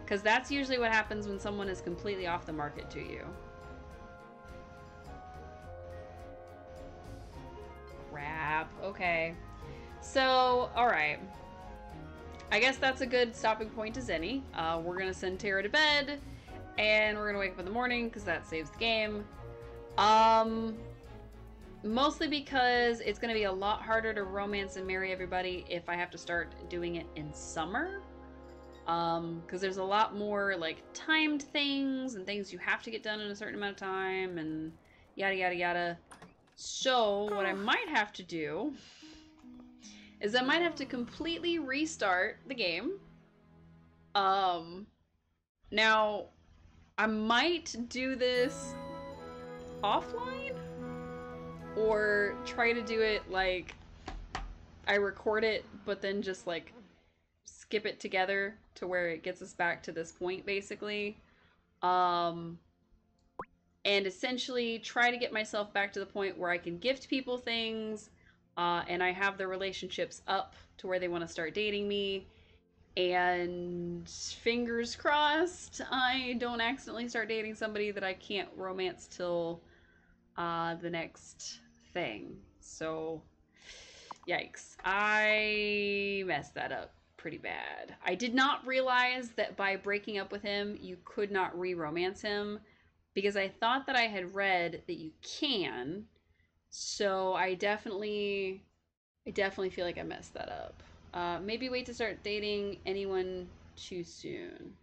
Because that's usually what happens when someone is completely off the market to you. Crap. Okay. So, alright. I guess that's a good stopping point as any. We're gonna send Tara to bed, and we're gonna wake up in the morning, because that saves the game. Mostly because it's gonna be a lot harder to romance and marry everybody if I have to start doing it in summer. Because there's a lot more, like, timed things and things you have to get done in a certain amount of time, and yada yada yada. So, what I might have to do is I might have to completely restart the game. Now, I might do this offline, or try to do it like I record it, but then just like skip it together to where it gets us back to this point, basically. And essentially try to get myself back to the point where I can gift people things, and I have the relationships up to where they want to start dating me. And fingers crossed, I don't accidentally start dating somebody that I can't romance till the next thing. So, yikes. I messed that up pretty bad. I did not realize that by breaking up with him, you could not re-romance him, because I thought that I had read that you can. So I definitely feel like I messed that up. Maybe wait to start dating anyone too soon.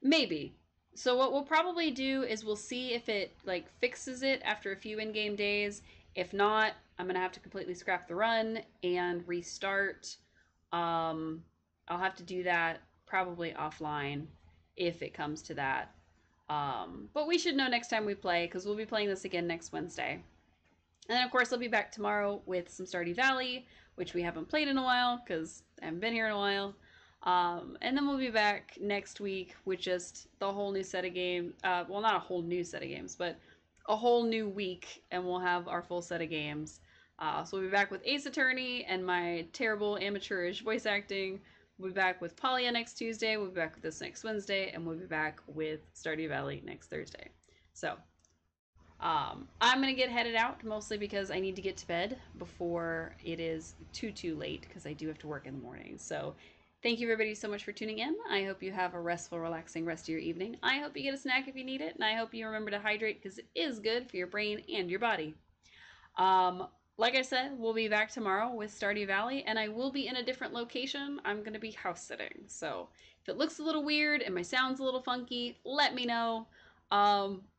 Maybe. So what we'll probably do is we'll see if it like fixes it after a few in-game days. If not, I'm gonna have to completely scrap the run and restart. I'll have to do that probably offline if it comes to that. But we should know next time we play, because we'll be playing this again next Wednesday. And then, of course, I'll be back tomorrow with some Stardew Valley, which we haven't played in a while because I haven't been here in a while. And then we'll be back next week with just the whole new set of games. Well, not a whole new set of games, but a whole new week, and we'll have our full set of games. So we'll be back with Ace Attorney and my terrible amateurish voice acting. We'll be back with Polya next Tuesday. We'll be back with this next Wednesday, and we'll be back with Stardew Valley next Thursday. So I'm gonna get headed out, mostly because I need to get to bed before it is too late, because I do have to work in the morning. So thank you everybody so much for tuning in. I hope you have a restful, relaxing rest of your evening. I hope you get a snack if you need it, and I hope you remember to hydrate, because it is good for your brain and your body. Like I said, we'll be back tomorrow with Stardew Valley, and I will be in a different location. I'm going to be house sitting, so if it looks a little weird and my sound's a little funky, let me know,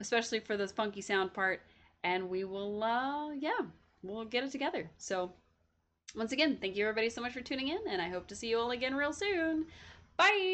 especially for this funky sound part, and we will, yeah, we'll get it together. So, once again, thank you everybody so much for tuning in, and I hope to see you all again real soon. Bye!